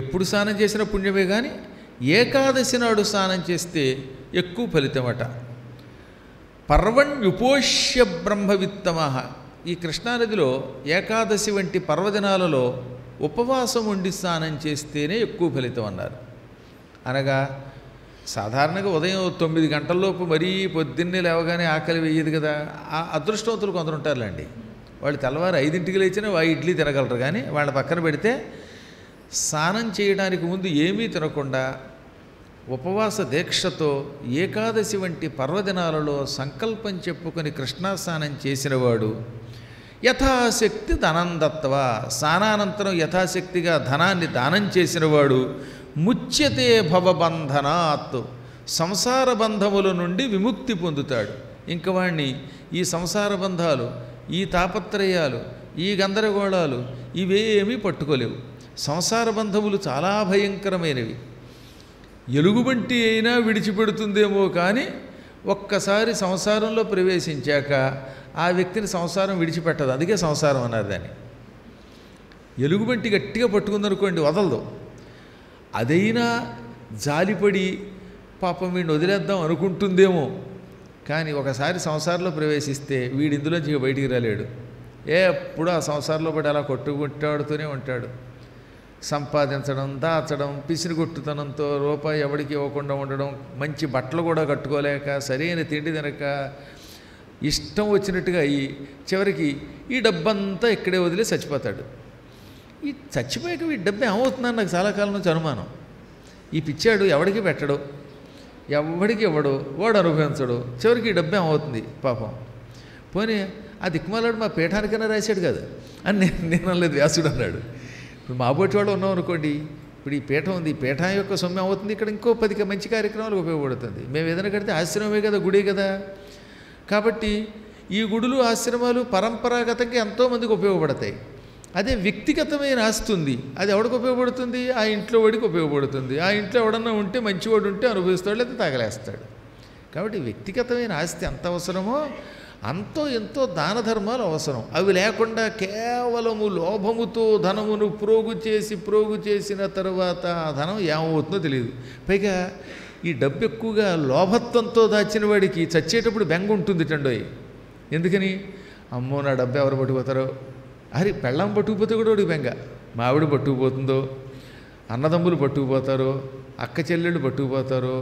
ఎప్పుడు స్నానం చేసిన పుణ్యమే, కానీ ఏకాదశి నాడు స్నానం చేస్తే ఎక్కువ ఫలితమట. పర్వణ్యుపోష్య బ్రహ్మవిత్తమః. ఈ కృష్ణానదిలో ఏకాదశి వంటి పర్వదినాలలో ఉపవాసం ఉండి స్నానం చేస్తేనే ఎక్కువ ఫలితం అన్నారు. అనగా సాధారణంగా ఉదయం 9 గంటల్లోపు మరీ పొద్దున్నే లేవగానే ఆకలి వేయదు కదా. ఆ అదృష్టవంతులు కొందరు ఉంటారులేండి. వాళ్ళు తెల్లవారు 5ంటికి లేచినా ఇడ్లీ తినగలరు. కానీ వాళ్ళ పక్కన పెడితే స్నానం చేయడానికి ముందు ఏమీ తినకుండా ఉపవాస దీక్షతో ఏకాదశి వంటి పర్వదినాలలో సంకల్పం చెప్పుకొని కృష్ణా స్నానం చేసినవాడు యథాశక్తి ధనం దత్వా, స్నానానంతరం యథాశక్తిగా ధనాన్ని దానం చేసినవాడు ముచ్యతే భవబంధనాత్, సంసార బంధముల నుండి విముక్తి పొందుతాడు. ఇంక వాణ్ణి ఈ సంసార బంధాలు, ఈ తాపత్రయాలు, ఈ గందరగోళాలు ఇవేమీ పట్టుకోలేవు. సంసార బంధములు చాలా భయంకరమైనవి. ఎలుగుబంటి అయినా విడిచిపెడుతుందేమో కానీ ఒక్కసారి సంసారంలో ప్రవేశించాక ఆ వ్యక్తిని సంసారం విడిచిపెట్టదు. అందుకే సంసారం అన్నారు దాన్ని. ఎలుగుబంటి గట్టిగా పట్టుకుందనుకోండి వదలదు. అదైనా జాలిపడి పాపం వీడిని వదిలేద్దాం అనుకుంటుందేమో, కానీ ఒకసారి సంసారంలో ప్రవేశిస్తే వీడి ఇందులోంచి ఇక బయటికి రాలేడు. ఎప్పుడు ఆ సంసారంలో పడి అలా కొట్టుకుంటాడుతూనే ఉంటాడు. సంపాదించడం, దాచడం, పిసిరిగొట్టుతనంతో రూపాయి ఎవడికి ఇవ్వకుండా ఉండడం, మంచి బట్టలు కూడా కట్టుకోలేక, సరైన తిండి తినక, ఇష్టం వచ్చినట్టుగా అయ్యి చివరికి ఈ డబ్బంతా ఇక్కడే వదిలే చచ్చిపోతాడు. ఈ చచ్చిపోయాక ఈ డబ్బు ఏమవుతుందని నాకు చాలా కాలం నుంచి అనుమానం. ఈ పిచ్చాడు ఎవడికి పెట్టడు, ఎవడికి ఇవ్వడు, వాడు అనుభవించడు, చివరికి ఈ డబ్బు ఏమవుతుంది పాపం. పోనీ ఆ దిక్కుమాలాడు మా పీఠానికైనా రాశాడు కదా అని నేను అనలేదు, వ్యాసుడు అన్నాడు. ఇప్పుడు మా బోటి వాడు ఉన్నాం అనుకోండి, ఇప్పుడు ఈ పీఠం ఉంది, ఈ పీఠం యొక్క సొమ్ము అవుతుంది, ఇక్కడ ఇంకో 10 మంచి కార్యక్రమాలకు ఉపయోగపడుతుంది. మేము ఏదైనా కడితే ఆశ్రమమే కదా, గుడే కదా. కాబట్టి ఈ గుడులు ఆశ్రమాలు పరంపరాగతంగా ఎంతోమందికి ఉపయోగపడతాయి. అదే వ్యక్తిగతమైన ఆస్తి ఉంది, అది ఎవడికి ఉపయోగపడుతుంది? ఆ ఇంట్లో వాడికి ఉపయోగపడుతుంది. ఆ ఇంట్లో ఎవడన్నా ఉంటే మంచివాడు ఉంటే అనుభవిస్తాడు, లేదా తగలేస్తాడు. కాబట్టి వ్యక్తిగతమైన ఆస్తి ఎంత అవసరమో అంతో ఎంతో దాన ధర్మాలు అవసరం. అవి లేకుండా కేవలము లోభముతో ధనమును ప్రోగు చేసిన తర్వాత ఆ ధనం ఏమవుతుందో తెలియదు. పైగా ఈ డబ్బు ఎక్కువగా లోభత్వంతో దాచిన వాడికి చచ్చేటప్పుడు బెంగ ఉంటుంది టండోయ్. ఎందుకని? అమ్మో నా డబ్బు ఎవరు పట్టుకుపోతారో, అరే పెళ్ళం పట్టుకుపోతే కూడా వాడికి బెంగ. మా ఆవిడ పట్టుకుపోతుందో, అన్నదమ్ములు పట్టుకుపోతారో, అక్క చెల్లెళ్ళు పట్టుకుపోతారో,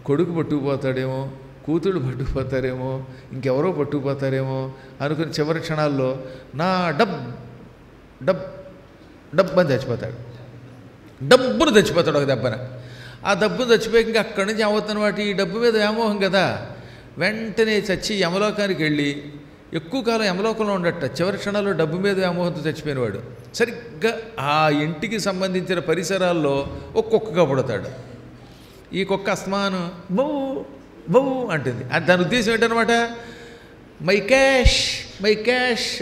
కొడుకు పట్టుకుపోతాడేమో, కూతుళ్ళు పట్టుకుపోతారేమో, ఇంకెవరో పట్టుకుపోతారేమో అనుకుని చివరి క్షణాల్లో నా డబ్బని చచ్చిపోతాడు. డబ్బును చచ్చిపోతాడు ఒక దెబ్బన. ఆ డబ్బును చచ్చిపోయి ఇంకా అక్కడి నుంచి ఏమవుతున్న వాటి ఈ డబ్బు మీద వ్యామోహం కదా, వెంటనే చచ్చి యమలోకానికి వెళ్ళి ఎక్కువ కాలం యమలోకంలో ఉండట. చివరి క్షణాల్లో డబ్బు మీద వ్యామోహంతో చచ్చిపోయినవాడు సరిగ్గా ఆ ఇంటికి సంబంధించిన పరిసరాల్లో ఒక్కొక్కగా పుడతాడు. ఈ కుక్క అస్మాను బౌ బౌ అంటుంది. దాని ఉద్దేశం ఏంటనమాట? మై క్యాష్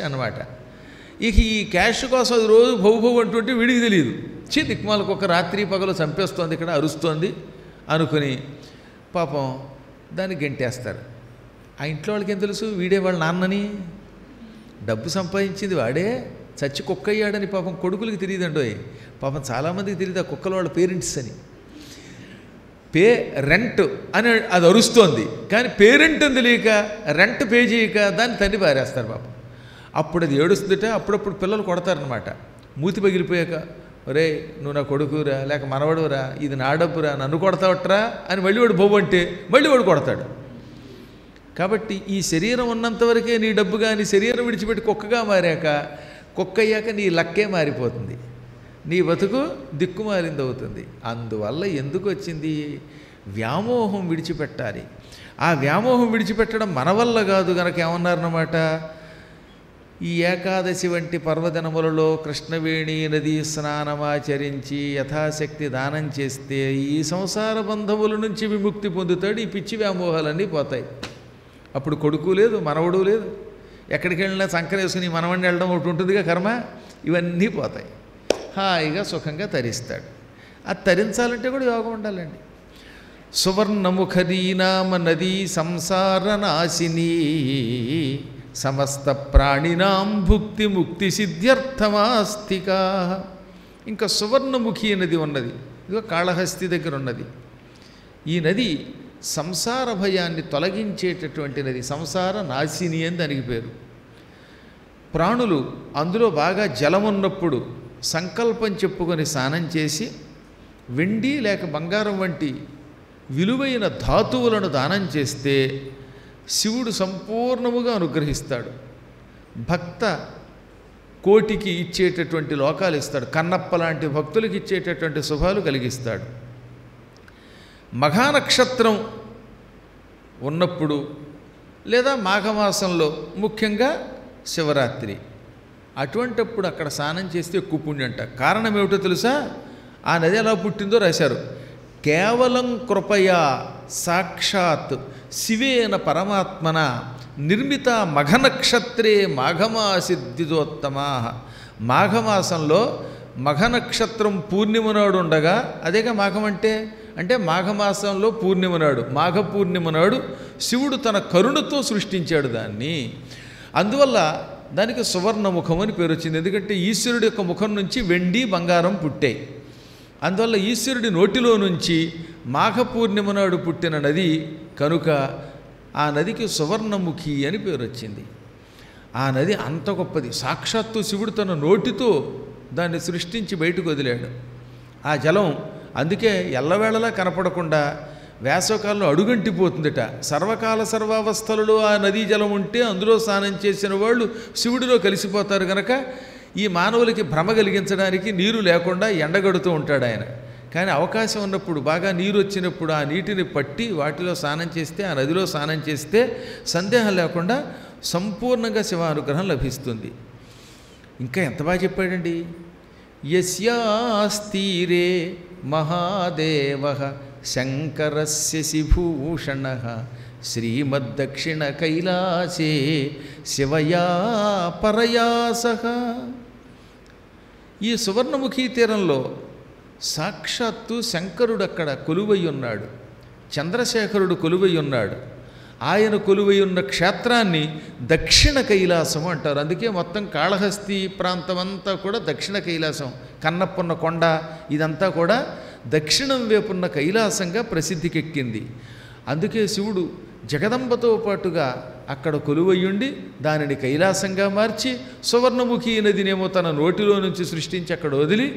అన్నమాట. ఇక ఈ క్యాష్ కోసం అది రోజు భౌ అంటుంటే వీడికి తెలియదు. దిక్మాలకు ఒక రాత్రి పగలు చంపేస్తోంది, ఇక్కడ అరుస్తోంది అనుకుని పాపం దాన్ని గెంటేస్తారు. ఆ ఇంట్లో వాళ్ళకి ఏం తెలుసు? వీడే వాళ్ళ నాన్నని, డబ్బు సంపాదించింది వాడే, చచ్చి కుక్క అయ్యాడని పాపం కొడుకులకి తెలియదండోయ్. పాపం చాలామందికి తెలియదు ఆ కుక్కల వాళ్ళ పేరెంట్స్ అని. రెంట్ అని అది అరుస్తోంది, కానీ పేరెంట్ అని తెలియక రెంట్ పే చేయక దాన్ని తండ్రి పారేస్తారు పాపం. అప్పుడు అది ఏడుస్తుందట. అప్పుడప్పుడు పిల్లలు కొడతారనమాట. మూతి పగిలిపోయాక, ఒరే నువ్వు నా కొడుకురా లేక మనవడురా, ఇది నా డబ్బురా, నన్ను కొడతావట్రా అని మళ్ళీ వాడు బొవ్వు అంటే మళ్ళీ వాడు కొడతాడు. కాబట్టి ఈ శరీరం ఉన్నంతవరకే నీ డబ్బు, కానీ శరీరం విడిచిపెట్టి కుక్కగా మారాక, కుక్క అయ్యాక నీ లక్కే మారిపోతుంది, నీ బతుకు దిక్కుమారింది అవుతుంది. అందువల్ల ఎందుకు వచ్చింది? వ్యామోహం విడిచిపెట్టాలి. ఆ వ్యామోహం విడిచిపెట్టడం మన వల్ల కాదు. కనుక ఏమన్నారన్నమాట, ఈ ఏకాదశి వంటి పర్వదినములలో కృష్ణవేణి నదీ స్నానమాచరించి యథాశక్తి దానం చేస్తే ఈ సంసార బంధముల నుంచి విముక్తి పొందుతాడు. ఈ పిచ్చి వ్యామోహాలన్నీ పోతాయి. అప్పుడు కొడుకు లేదు, మనవడు లేదు, ఎక్కడికి వెళ్ళినా సంకరేసుకుని మనవడిని వెళ్ళడం ఒకటి ఉంటుందిగా కర్మ. ఇవన్నీ పోతాయి. హాయిగా సుఖంగా తరిస్తాడు. అది తరించాలంటే కూడా యోగం ఉండాలండి. సువర్ణముఖరీనామ నదీ సంసార నాశిని సమస్త ప్రాణినాం భుక్తి ముక్తి సిద్ధ్యర్థమాస్తికా. ఇంకా సువర్ణముఖి నది ఉన్నది, ఇదిగో కాళహస్తి దగ్గర ఉన్నది. ఈ నది సంసార భయాన్ని తొలగించేటటువంటి నది, సంసార నాశిని అని దానికి పేరు. ప్రాణులు అందులో బాగా జలం ఉన్నప్పుడు సంకల్పం చెప్పుకొని స్నానం చేసి వెండి లేక బంగారం వంటి విలువైన ధాతువులను దానం చేస్తే శివుడు సంపూర్ణముగా అనుగ్రహిస్తాడు. భక్త కోటికి ఇచ్చేటటువంటి లోకాలు ఇస్తాడు. కన్నప్ప లాంటి భక్తులకు ఇచ్చేటటువంటి శుభాలు కలిగిస్తాడు. మఘానక్షత్రం ఉన్నప్పుడు లేదా మాఘమాసంలో, ముఖ్యంగా శివరాత్రి, అటువంటప్పుడు అక్కడ స్నానం చేస్తే ఎక్కువ పుణ్యంట. కారణం ఏమిటో తెలుసా? ఆ నది ఎలా పుట్టిందో రాశారు. కేవలం కృపయా సాక్షాత్ శివేన పరమాత్మన నిర్మిత మఘనక్షత్రే మాఘమాసి ద్విజోత్తమా. మాఘమాసంలో మఘనక్షత్రం పూర్ణిమ నాడు ఉండగా, అదేగా మాఘం అంటే మాఘమాసంలో పూర్ణిమ నాడు, మాఘ పూర్ణిమ నాడు శివుడు తన కరుణతో సృష్టించాడు దాన్ని. అందువల్ల దానికి సువర్ణముఖం అని పేరు వచ్చింది. ఎందుకంటే ఈశ్వరుడి యొక్క ముఖం నుంచి వెండి బంగారం పుట్టాయి. అందువల్ల ఈశ్వరుడి నోటిలో నుంచి మాఘ పూర్ణిమ నాడు పుట్టిన నది కనుక ఆ నదికి సువర్ణముఖి అని పేరు వచ్చింది. ఆ నది అంత గొప్పది. సాక్షాత్తు శివుడు తన నోటితో దాన్ని సృష్టించి బయటకు వదిలాడు. ఆ జలం అందుకే ఎల్లవేళలా కనపడకుండా వేసవకాలంలో అడుగంటిపోతుందట. సర్వకాల సర్వావస్థలలో ఆ నదీ జలం ఉంటే అందులో స్నానం చేసిన వాళ్ళు శివుడిలో కలిసిపోతారు. కనుక ఈ మానవులకి భ్రమ కలిగించడానికి నీరు లేకుండా ఎండగడుతూ ఉంటాడు ఆయన. కానీ అవకాశం ఉన్నప్పుడు, బాగా నీరు వచ్చినప్పుడు ఆ నీటిని పట్టి వాటిలో స్నానం చేస్తే, ఆ నదిలో స్నానం చేస్తే సందేహం లేకుండా సంపూర్ణంగా శివానుగ్రహం లభిస్తుంది. ఇంకా ఎంత బాగా చెప్పాడండి. యస్యాస్తీరే మహాదేవ శంకరస్య శిభూషణ శ్రీమద్దక్షిణ కైలాసే శివయా పరయా సహ. ఈ సువర్ణముఖీ తీరంలో సాక్షాత్తు శంకరుడు అక్కడ కొలువై ఉన్నాడు. చంద్రశేఖరుడు కొలువై ఉన్నాడు. ఆయన కొలువై ఉన్న క్షేత్రాన్ని దక్షిణ కైలాసం అంటారు. అందుకే మొత్తం కాళహస్తి ప్రాంతం అంతా కూడా దక్షిణ కైలాసం. కన్నప్పున్న కొండ ఇదంతా కూడా దక్షిణం వైపున్న కైలాసంగా ప్రసిద్ధికెక్కింది. అందుకే శివుడు జగదంబతో పాటుగా అక్కడ కొలువయ్యుండి దానిని కైలాసంగా మార్చి సువర్ణముఖి నదినేమో తన నోటిలో నుంచి సృష్టించి అక్కడ వదిలి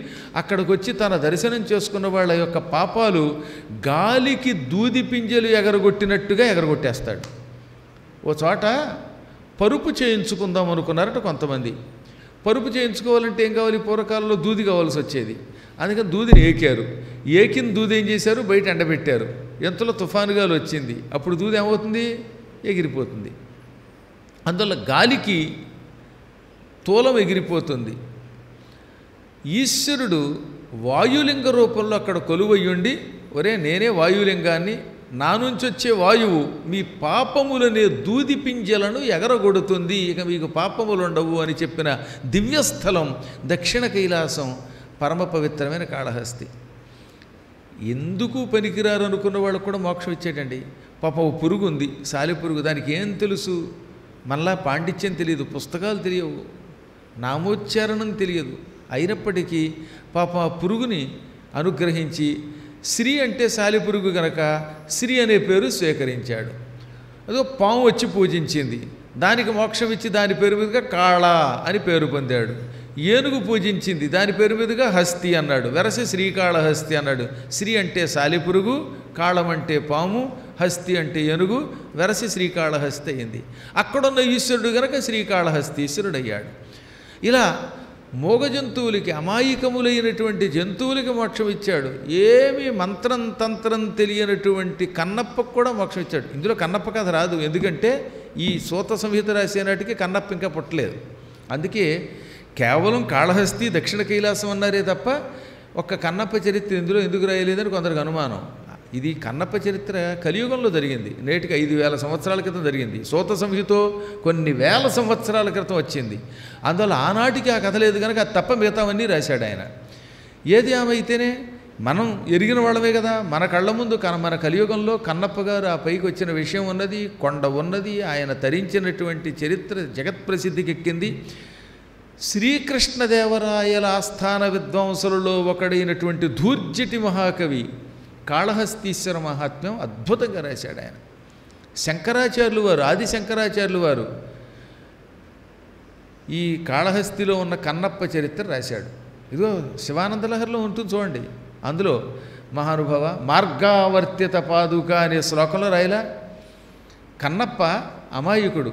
అక్కడికి వచ్చి తన దర్శనం చేసుకున్న వాళ్ళ యొక్క పాపాలు గాలికి దూది పింజలు ఎగరగొట్టినట్టుగా ఎగరగొట్టేస్తాడు. ఓ చోట పరుపు చేయించుకుందాం అనుకున్నారట కొంతమంది. పరుపు చేయించుకోవాలంటే ఏం కావాలి? పూర్వకాలంలో దూది కావాల్సి వచ్చేది. అందుకని దూదిని ఏకారు. ఏకిన దూది ఏం చేశారు? బయట ఎండబెట్టారు. ఎంతలో తుఫానుగాలు వచ్చింది. అప్పుడు దూది ఏమవుతుంది? ఎగిరిపోతుంది. అందువల్ల గాలికి తూలం ఎగిరిపోతుంది. ఈశ్వరుడు వాయులింగ రూపంలో అక్కడ కొలువయ్యుండి, ఒరే నేనే వాయులింగాన్ని, నా నుంచి వచ్చే వాయువు మీ పాపములనే దూది పింజలను ఎగరగొడుతుంది, ఇక మీకు పాపములు ఉండవు అని చెప్పిన దివ్యస్థలం దక్షిణ కైలాసం, పరమ పవిత్రమైన కాళహస్తి. ఎందుకు పనికిరారు అనుకున్న వాళ్ళకు కూడా మోక్షం ఇచ్చేటండి. పాప ఓ పురుగు ఉంది, సాలి పురుగు, దానికి ఏం తెలుసు? మళ్ళా పాండిత్యం తెలియదు, పుస్తకాలు తెలియవు, నామోచ్చారణం తెలియదు. అయినప్పటికీ పాప ఆ పురుగుని అనుగ్రహించి శ్రీ అంటే సాలిపురుగు గనక శ్రీ అనే పేరు స్వీకరించాడు. అదో పాము వచ్చి పూజించింది, దానికి మోక్షం ఇచ్చి దాని పేరు మీదుగా కాళ అని పేరు పొందాడు. ఏనుగు పూజించింది, దాని పేరు మీదుగా హస్తి అన్నాడు, వెరసి శ్రీకాళహస్తి అన్నాడు. శ్రీ అంటే సాలిపురుగు, కాళం అంటే పాము, హస్తి అంటే ఏనుగు, వెరసి శ్రీకాళహస్తి అయింది. అక్కడున్న ఈశ్వరుడు గనక శ్రీకాళహస్తీశ్వరుడు అయ్యాడు. ఇలా మోగ జంతువులకి, అమాయకములైనటువంటి జంతువులకి మోక్షం ఇచ్చాడు. ఏమి మంత్రం తంత్రం తెలియనటువంటి కన్నప్పకు కూడా మోక్షం ఇచ్చాడు. ఇందులో కన్నప్ప కథ రాదు, ఎందుకంటే ఈ సూత సంహిత రాసే నాటికి కన్నప్ప ఇంకా పుట్టలేదు. అందుకే కేవలం కాళహస్తి దక్షిణ కైలాసం అన్నారే తప్ప ఒక్క కన్నప్ప చరిత్ర ఇందులో ఎందుకు రాయలేదని కొందరికి అనుమానం. ఇది కన్నప్ప చరిత్ర కలియుగంలో జరిగింది, నేటికి 5000 సంవత్సరాల క్రితం జరిగింది. సూత సంహితో కొన్ని వేల సంవత్సరాల క్రితం వచ్చింది. అందువల్ల ఆనాటికి ఆ కథ లేదు కనుక అది తప్ప మిగతావన్నీ రాశాడు ఆయన. ఏది ఏమైతేనే మనం ఎరిగిన వాళ్ళమే కదా, మన కళ్ళ ముందు మన కలియుగంలో కన్నప్ప గారు ఆ పైకి వచ్చిన విషయం ఉన్నది, కొండ ఉన్నది, ఆయన తరించినటువంటి చరిత్ర జగత్ప్రసిద్ధికి ఎక్కింది. శ్రీకృష్ణదేవరాయల ఆస్థాన విద్వాంసులలో ఒకడైనటువంటి ధూర్జటి మహాకవి కాళహస్తీశ్వర మహాత్మ్యం అద్భుతంగా రాశాడు ఆయన. శంకరాచార్యులు వారు, ఆది శంకరాచార్యులు వారు ఈ కాళహస్తిలో ఉన్న కన్నప్ప చరిత్ర రాశాడు. ఇదిగో శివానందలహరిలో ఉంటుంది చూడండి, అందులో మహానుభవ మార్గావర్తిత పాదుక అనే శ్లోకంలో రాయలా, కన్నప్ప అమాయకుడు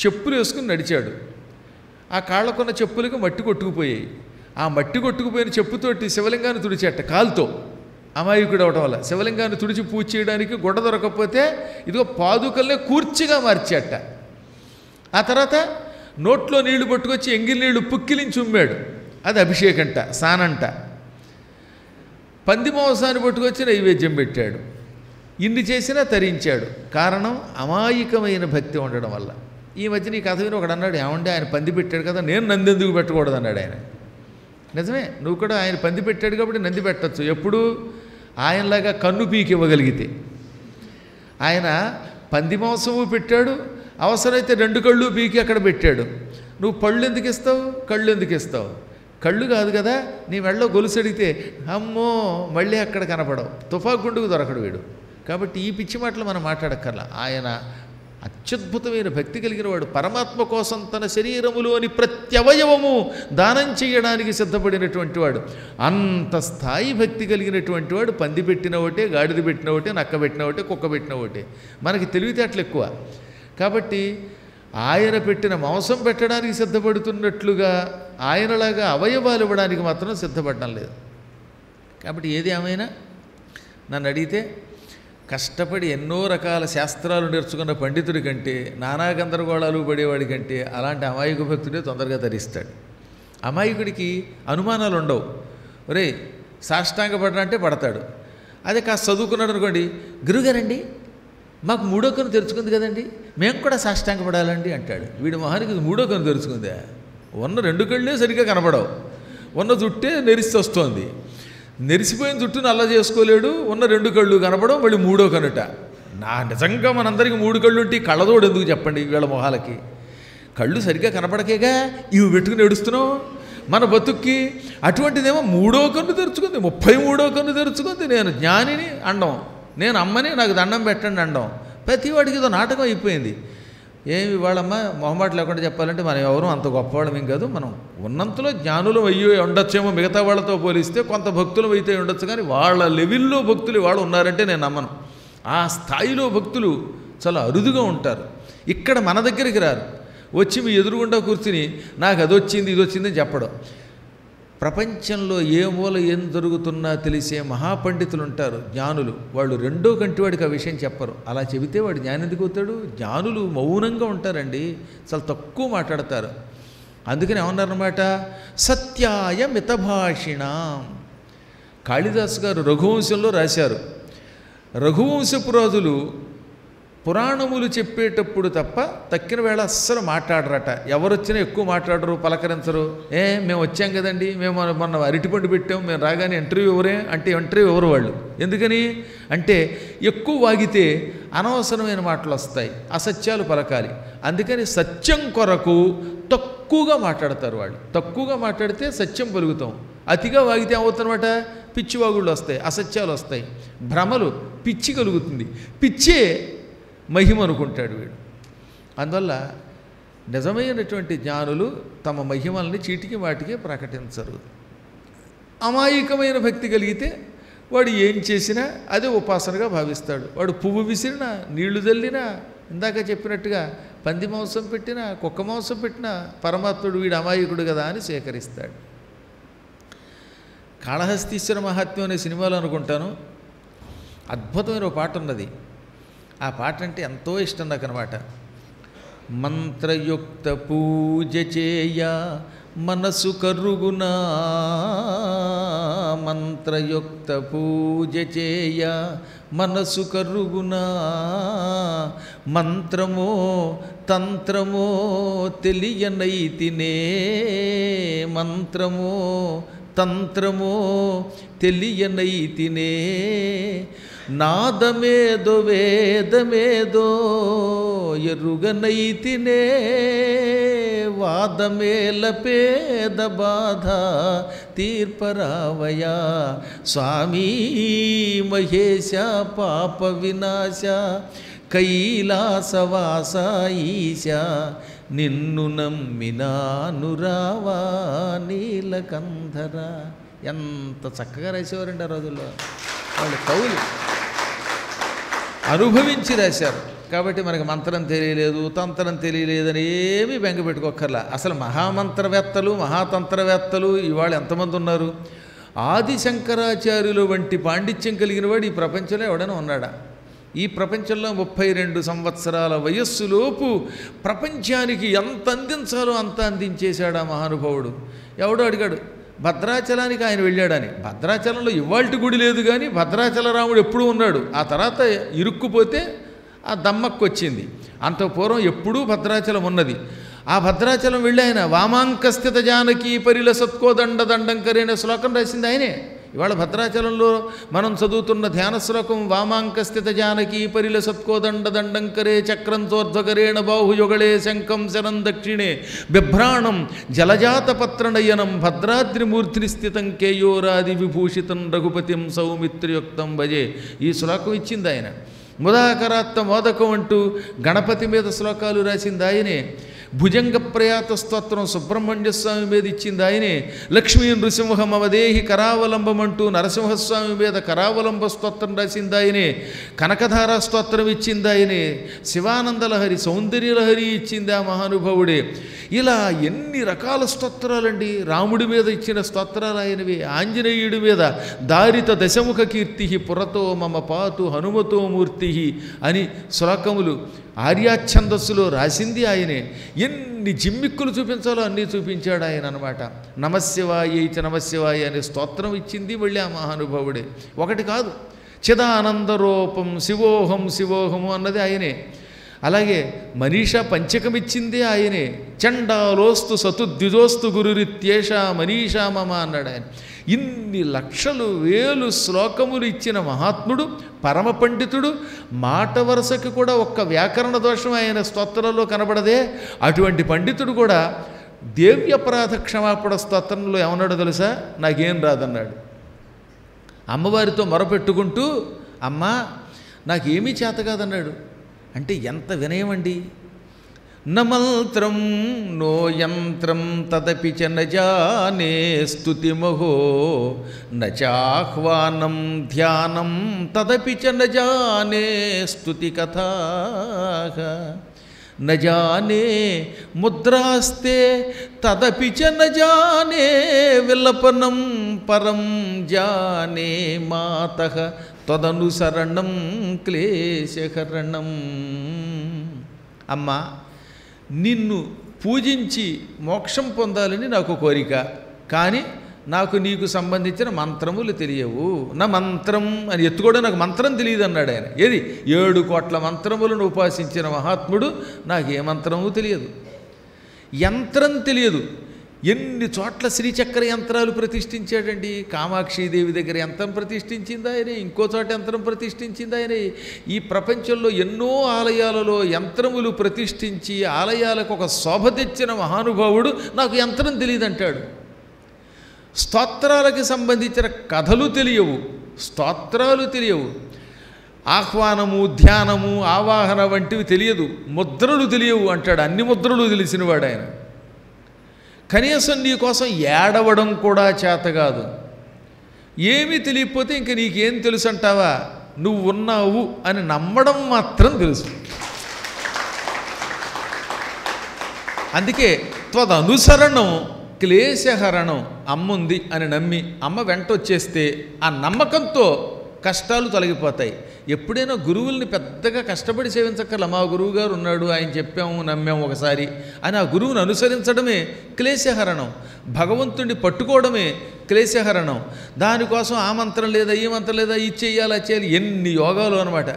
చెప్పులు వేసుకుని నడిచాడు. ఆ కాళ్ళకున్న చెప్పులకు మట్టి కొట్టుకుపోయాయి. ఆ మట్టి కొట్టుకుపోయిన చెప్పుతోటి శివలింగాన్ని తుడిచేట కాలుతో. అమాయకుడు అవడం వల్ల శివలింగాన్ని తుడిచి పూజ చేయడానికి గుడ్డ దొరకకపోతే ఇదిగో పాదుకల్నే కూర్చిగా మార్చేట. ఆ తర్వాత నోట్లో నీళ్లు పట్టుకొచ్చి ఎంగిలి నీళ్లు పుక్కిలించి ఉమ్మాడు, అది అభిషేకంట, సానంట. పంది మాంసాన్ని పట్టుకొచ్చి నైవేద్యం పెట్టాడు. ఇన్ని చేసినా తరించాడు. కారణం అమాయకమైన భక్తి ఉండడం వల్ల. ఈ మధ్య నీ కథ విని ఒకడు అన్నాడు, ఏమంటే ఆయన పంది పెట్టాడు కదా, నేను నంది ఎందుకు పెట్టకూడదు అన్నాడు ఆయన. నిజమే, నువ్వు కూడా ఆయన పంది పెట్టాడు కాబట్టి నంది పెట్టచ్చు, ఎప్పుడు ఆయనలాగా కన్ను పీకి ఇవ్వగలిగితే. ఆయన పంది మాంసము పెట్టాడు, అవసరమైతే 2 కళ్ళు పీకి అక్కడ పెట్టాడు. నువ్వు పళ్ళు ఎందుకు ఇస్తావు, కళ్ళు ఎందుకు ఇస్తావు? కళ్ళు కాదు కదా, నీ మెళ్ళలో గొలుసు అడిగితే అమ్మో మళ్ళీ అక్కడ కనపడవు, తుఫాకు గుండుకు దొరకడు వీడు. కాబట్టి ఈ పిచ్చి మాటలు మనం మాట్లాడక్కర్లా. ఆయన అత్యద్భుతమైన భక్తి కలిగిన వాడు. పరమాత్మ కోసం తన శరీరములోని ప్రత్యవయవము దానం చేయడానికి సిద్ధపడినటువంటి వాడు. అంత స్థాయి భక్తి కలిగినటువంటి వాడు. పంది పెట్టిన ఒకటే, గాడిద పెట్టిన ఒకటే, నక్క పెట్టిన ఒకటే, కుక్క పెట్టిన ఒకటే. మనకి తెలివితేటలు ఎక్కువ కాబట్టి ఆయన పెట్టిన మాంసం పెట్టడానికి సిద్ధపడుతున్నట్లుగా ఆయనలాగా అవయవాలు ఇవ్వడానికి మాత్రం సిద్ధపడడం లేదు. కాబట్టి ఏది ఏమైనా నన్ను అడిగితే కష్టపడి ఎన్నో రకాల శాస్త్రాలు నేర్చుకున్న పండితుడి కంటే, నానా గందరగోళాలు పడేవాడి కంటే అలాంటి అమాయక భక్తుడే తొందరగా తరిస్తాడు. అమాయకుడికి అనుమానాలు ఉండవు. ఒరే సాష్టాంగ పడనంటే పడతాడు. అదే కాస్త చదువుకున్నాడు అనుకోండి, గురుగారండి మాకు 3వ కన్ను తెరుచుకుంది కదండి, మేము కూడా సాష్టాంగ పడాలండి అంటాడు. వీడి మొహానికి 3వ కన్ను తెరుచుకుందా? ఉన్న 2 కళ్ళే సరిగ్గా కనపడవు, ఉన్న జుట్టే నెరిసి వస్తోంది. నెరిసిపోయిన జుట్టును అల్ల చేసుకోలేడు, ఉన్న 2 కళ్ళు కనపడవు, మళ్ళీ 3వ కనుట. నిజంగా మనందరికీ 3 కళ్ళు ఉంటే కళ్ళదోడు ఎందుకు చెప్పండి? వీళ్ళ మొహాలకి కళ్ళు సరిగ్గా కనపడకేగా ఇవి పెట్టుకుని ఏడుస్తున్నావు. మన బతుక్కి అటువంటిదేమో 3వ కన్ను తెరుచుకుంది, 33వ కన్ను తెరుచుకుంది. నేను జ్ఞానిని అండం, నేను అమ్మని నాకు దండం పెట్టండి అండం. ప్రతి వాడికి ఏదో నాటకం అయిపోయింది. ఏమి వాళ్ళమ్మ మొహమాట లేకుండా చెప్పాలంటే మనం ఎవరు అంత గొప్పవాళ్ళం ఏం కాదు. మనం ఉన్నంతలో జ్ఞానులు అయ్యో ఉండొచ్చేమో మిగతా వాళ్ళతో పోలిస్తే, కొంత భక్తులు అయితే ఉండొచ్చు, కానీ వాళ్ళ లెవెల్లో భక్తులు వాళ్ళు ఉన్నారంటే నేను నమ్మను. ఆ స్థాయిలో భక్తులు చాలా అరుదుగా ఉంటారు. ఇక్కడ మన దగ్గరికి రారు, వచ్చి మీ ఎదురుగుండా కూర్చుని నాకు అది వచ్చింది ఇది వచ్చిందని చెప్పడం. ప్రపంచంలో ఏ మూల ఏం జరుగుతున్నా తెలిసే మహాపండితులు ఉంటారు, జ్ఞానులు. వాళ్ళు 2వ కంటి వాడికి ఆ విషయం చెప్పరు. అలా చెబితే వాడు జ్ఞానం ఎందుకు అవుతాడు? జ్ఞానులు మౌనంగా ఉంటారండి, చాలా తక్కువ మాట్లాడతారు. అందుకని ఏమన్నారన్నమాట, సత్యాయ మితభాషిణాం. కాళిదాసు గారు రఘువంశంలో రాశారు. రఘువంశపు రాజులు పురాణములు చెప్పేటప్పుడు తప్ప తక్కిన వేళ అస్సలు మాట్లాడరట. ఎవరొచ్చినా ఎక్కువ మాట్లాడరు, పలకరించరు. మేము వచ్చాం కదండి, మేము మొన్న అరటిపండు పెట్టాం, మేము రాగానే ఇంటర్వ్యూ ఎవరే అంటే ఇంటర్వ్యూ ఎవరు వాళ్ళు. ఎందుకని అంటే ఎక్కువ వాగితే అనవసరమైన మాటలు వస్తాయి, అసత్యాలు పలకాలి. అందుకని సత్యం కొరకు తక్కువగా మాట్లాడతారు వాళ్ళు. తక్కువగా మాట్లాడితే సత్యం పలుకుతాం. అతిగా వాగితే ఏమవుతుందన్నమాట, పిచ్చివాగుళ్ళు వస్తాయి, అసత్యాలు వస్తాయి, భ్రమలు, పిచ్చి కలుగుతుంది. పిచ్చే మహిమ అనుకుంటాడు వీడు. అందువల్ల నిజమైనటువంటి జ్ఞానులు తమ మహిమల్ని చీటికి వాటికి ప్రకటించరు. అమాయకమైన భక్తి కలిగితే వాడు ఏం చేసినా అదే ఉపాసనగా భావిస్తాడు. వాడు పువ్వు విసిరినా, నీళ్లు చల్లినా, ఇందాక చెప్పినట్టుగా పంది మాంసం పెట్టినా, కుక్క మాంసం పెట్టినా పరమాత్ముడు వీడు అమాయకుడు కదా అని సేకరిస్తాడు. కాళహస్తీశ్వర మహాత్మ్యం అనే సినిమాలో అనుకుంటాను అద్భుతమైన ఒక పాట ఉన్నది. ఆ పాట అంటే ఎంతో ఇష్టం నాకు అనమాట. మంత్రయుక్త పూజ చేయ మనసు కరుగునా, మంత్రయుక్త పూజ చేయ మనసు కరుగునా, మంత్రమో తంత్రమో తెలియనైతినే, మంత్రమో తంత్రమో తెలియనైతినే, నాదమేదో వేదమేదో ఎరుగనైతినే, వాదమేల పేద బాధ తీర్పరావయా, స్వామీ మహేశ పాప వినాశ కైలాసవాస ఈశ, నిన్ను నమ్మినాను రావా నీలకంధర. ఎంత చక్కగా రాసేవారండి ఆ రోజుల్లో వాళ్ళు. కవులు అనుభవించి రాశారు. కాబట్టి మనకి మంత్రం తెలియలేదు, తంత్రం తెలియలేదని ఏమీ బెంగ పెట్టుకోక్కర్లా. అసలు మహామంత్రవేత్తలు, మహాతంత్రవేత్తలు ఇవాళ ఎంతమంది ఉన్నారు? ఆది శంకరాచార్యులు వంటి పాండిత్యం కలిగిన వాడు ఈ ప్రపంచంలో ఎవడైనా ఉన్నాడా? ఈ ప్రపంచంలో 32 సంవత్సరాల వయస్సులోపు ప్రపంచానికి ఎంత అందించాలో అంత అందించేశాడు ఆ మహానుభావుడు. ఎవడో అడిగాడు భద్రాచలానికి ఆయన వెళ్ళాడని. భద్రాచలంలో ఇవాల్టి గుడి లేదు, కానీ భద్రాచల రాముడు ఎప్పుడూ ఉన్నాడు. ఆ తర్వాత ఇరుక్కుపోతే ఆ దమ్మక్కు వచ్చింది. అంత పూర్వం ఎప్పుడూ భద్రాచలం ఉన్నది. ఆ భద్రాచలం వెళ్ళి ఆయన వామాంకస్థిత జానకి పరిల సత్కోదండ దండంకరి అనే శ్లోకం రాసింది ఆయనే. ఇవాళ భద్రాచలంలో మనం చదువుతున్న ధ్యాన శ్లోకం వామాంకస్థిత జానకి పరిల సత్కోదండ దండంకరే చక్రంతోర్ధ్వకరేణ బాహుయుగళే శంఖం శరం దక్షిణే బిభ్రాణం జలజాత పత్రనయనం భద్రాద్రిమూర్తిని స్థితం కేయోరాది విభూషితం రఘుపతిం సౌమిత్రయుక్తం భజే. ఈ శ్లోకం ఇచ్చింది ఆయన. ముదాకరాత్త మోదకం అంటూ గణపతి మీద శ్లోకాలు రాసింది ఆయనే. భుజంగ ప్రయాత స్తోత్రం సుబ్రహ్మణ్య స్వామి మీద ఇచ్చింది ఆయనే. లక్ష్మీ నృసింహ మమదేహి కరావలంబం అంటూ నరసింహస్వామి మీద కరావలంబ స్తోత్రం రాసింది ఆయనే. కనకధారా స్తోత్రం ఇచ్చింది ఆయనే. శివానందలహరి సౌందర్యలహరి ఇచ్చింది ఆ మహానుభావుడే. ఇలా ఎన్ని రకాల స్తోత్రాలండి. రాముడి మీద ఇచ్చిన స్తోత్రాలు ఆయనవి. ఆంజనేయుడి మీద దారిత దశముఖ కీర్తి పురతో మమ పాతు హనుమతో మూర్తి అని శ్లోకములు ఆర్యాఛందస్సులో రాసింది ఆయనే. ఎన్ని జిమ్మిక్కులు చూపించాలో అన్నీ చూపించాడు ఆయన అనమాట. నమశివాయ చ నమశివాయ అనే స్తోత్రం ఇచ్చింది మళ్ళీ ఆ మహానుభావుడే. ఒకటి కాదు, చిదానందరూపం శివోహం శివోహము అన్నది ఆయనే. అలాగే మనీషా పంచకమిచ్చిందే ఆయనే. చండాలోస్తు సతుద్విజోస్తు గురురిత్యేష మనీషా మమ అన్నాడు ఆయన. ఇన్ని లక్షలు వేలు శ్లోకములు ఇచ్చిన మహాత్ముడు, పరమ పండితుడు. మాట వరుసకి కూడా ఒక్క వ్యాకరణ దోషం ఆయన స్తోత్రంలో కనబడదే. అటువంటి పండితుడు కూడా దేవ్యపరాధ క్షమాపణ స్తోత్రంలో ఏమన్నాడో తెలుసా? నాకేం రాదన్నాడు. అమ్మవారితో మొరపెట్టుకుంటూ అమ్మా నాకేమీ చేత కాదన్నాడు. అంటే ఎంత వినయం అండి. నమంత్రం నో యంత్రం తదపి చ నజానే స్తుతిమహో నచాహ్వానం ధ్యానం తదపి చ నజానే స్తుతి కథా నజానే ముద్రాస్తే తదపి చ నజానే విలపనం పరం జానే మాతః తదనుసరణం క్లేశహరణం. అమ్మా నిన్ను పూజించి మోక్షం పొందాలని నాకు కోరిక, కానీ నాకు నీకు సంబంధించిన మంత్రములు తెలియవు, నా మంత్రం అని ఎత్తుకోవడం నాకు మంత్రం తెలియదు అన్నాడు ఆయన. ఏది 7 కోట్ల మంత్రములను ఉపాసించిన మహాత్ముడు నాకు ఏ మంత్రము తెలియదు, యంత్రం తెలియదు. ఎన్ని చోట్ల శ్రీచక్ర యంత్రాలు ప్రతిష్ఠించాడండి. కామాక్షీదేవి దగ్గర యంత్రం ప్రతిష్ఠించింది ఆయనే, ఇంకో చోట యంత్రం ప్రతిష్ఠించింది ఆయనే. ఈ ప్రపంచంలో ఎన్నో ఆలయాలలో యంత్రములు ప్రతిష్ఠించి ఆలయాలకు ఒక శోభ తెచ్చిన మహానుభావుడు నాకు యంత్రం తెలియదంటాడు. స్తోత్రాలకి సంబంధించిన కథలు తెలియవు, స్తోత్రాలు తెలియవు, ఆహ్వానము, ధ్యానము, ఆవాహన వంటివి తెలియదు, ముద్రలు తెలియవు అంటాడు. అన్ని ముద్రలు తెలిసినవాడు ఆయన. కనీసం నీ కోసం ఏడవడం కూడా చేత కాదు. ఏమీ తెలియకపోతే ఇంక నీకేం తెలుసు అంటావా? నువ్వు ఉన్నావు అని నమ్మడం మాత్రం తెలుసు. అందుకే త్వదనుసరణం క్లేశహరణం. అమ్ముంది అని నమ్మి అమ్మ వెంట వచ్చేస్తే ఆ నమ్మకంతో కష్టాలు తొలగిపోతాయి. ఎప్పుడైనా గురువుల్ని పెద్దగా కష్టపడి సేవించక్కర్ల. మా గురువు గారు ఉన్నాడు, ఆయన చెప్పాము, నమ్మాము ఒకసారి అని ఆ గురువుని అనుసరించడమే క్లేశహరణం. భగవంతుడిని పట్టుకోవడమే క్లేశహరణం. దానికోసం ఆ మంత్రం లేదా, ఈ మంత్రం లేదా, ఇది చెయ్యాలి, అది చేయాలి, ఎన్ని యోగాలు అనమాట.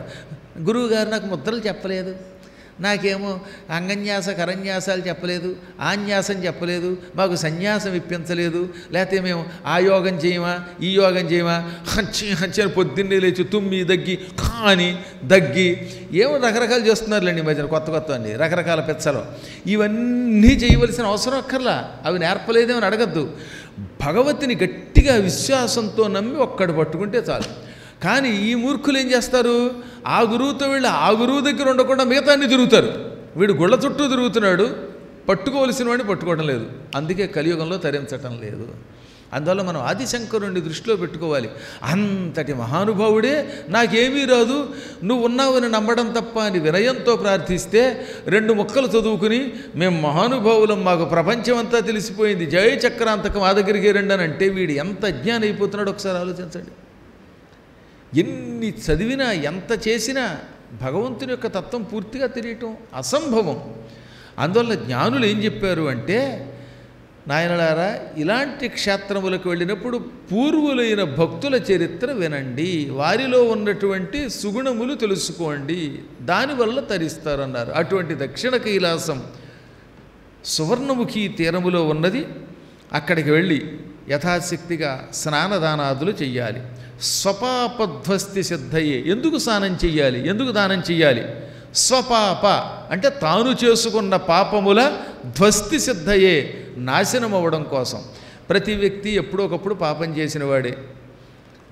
గురువుగారు నాకు ముద్రలు చెప్పలేదు, నాకేమో అంగన్యాస కరన్యాసాలు చెప్పలేదు, ఆన్యాసం చెప్పలేదు, మాకు సన్యాసం ఇప్పించలేదు, లేకపోతే మేము ఆ యోగం చేయమా, ఈ యోగం చేయమా, హంచి పొద్దున్నే లేచి తుమ్మి దగ్గి కాని దగ్గి ఏమో రకరకాలు చేస్తున్నారులేండి. మధ్యన కొత్త అండి రకరకాల పెచ్చలు. ఇవన్నీ చేయవలసిన అవసరం అక్కర్లా, అవి నేర్పలేదేమని అడగద్దు. భగవతిని గట్టిగా విశ్వాసంతో నమ్మి ఒక్కడు పట్టుకుంటే చాలు. కానీ ఈ మూర్ఖులు ఏం చేస్తారు? ఆ గురువుతో వెళ్ళి ఆ గురువు దగ్గర ఉండకుండా మిగతా అన్ని తిరుగుతారు. వీడు గుళ్ళ చుట్టూ తిరుగుతున్నాడు, పట్టుకోవలసిన వాడిని పట్టుకోవడం లేదు. అందుకే కలియుగంలో తరించటం లేదు. అందువల్ల మనం ఆదిశంకరుణ్ణి దృష్టిలో పెట్టుకోవాలి. అంతటి మహానుభావుడే నాకేమీ రాదు, నువ్వు ఉన్నావని నమ్మడం తప్ప అని వినయంతో ప్రార్థిస్తే 2 ముక్కలు చదువుకుని మేము మహానుభావులం, మాకు ప్రపంచం అంతా తెలిసిపోయింది, జయ చక్రాంతకం ఆ దగ్గరికి రండి అని అంటే వీడు ఎంత అజ్ఞానం అయిపోతున్నాడో ఒకసారి ఆలోచించండి. ఎన్ని చదివినా ఎంత చేసినా భగవంతుని యొక్క తత్వం పూర్తిగా తెలియటం అసంభవం. అందువల్ల జ్ఞానులు ఏం చెప్పారు అంటే, నాయనలారా ఇలాంటి క్షేత్రములకు వెళ్ళినప్పుడు పూర్వులైన భక్తుల చరిత్ర వినండి, వారిలో ఉన్నటువంటి సుగుణములు తెలుసుకోండి, దానివల్ల తరిస్తారన్నారు. అటువంటి దక్షిణ కైలాసం సువర్ణముఖి తీరములో ఉన్నది. అక్కడికి వెళ్ళి యథాశక్తిగా స్నానదానాదులు చెయ్యాలి. స్వపాపధ్వస్తి సిద్ధయే. ఎందుకు స్నానం చెయ్యాలి, ఎందుకు దానం చెయ్యాలి? స్వపాప అంటే తాను చేసుకున్న పాపముల ధ్వస్తి సిద్ధయే, నాశనం అవ్వడం కోసం. ప్రతి వ్యక్తి ఎప్పుడో ఒకప్పుడు పాపం చేసినవాడే.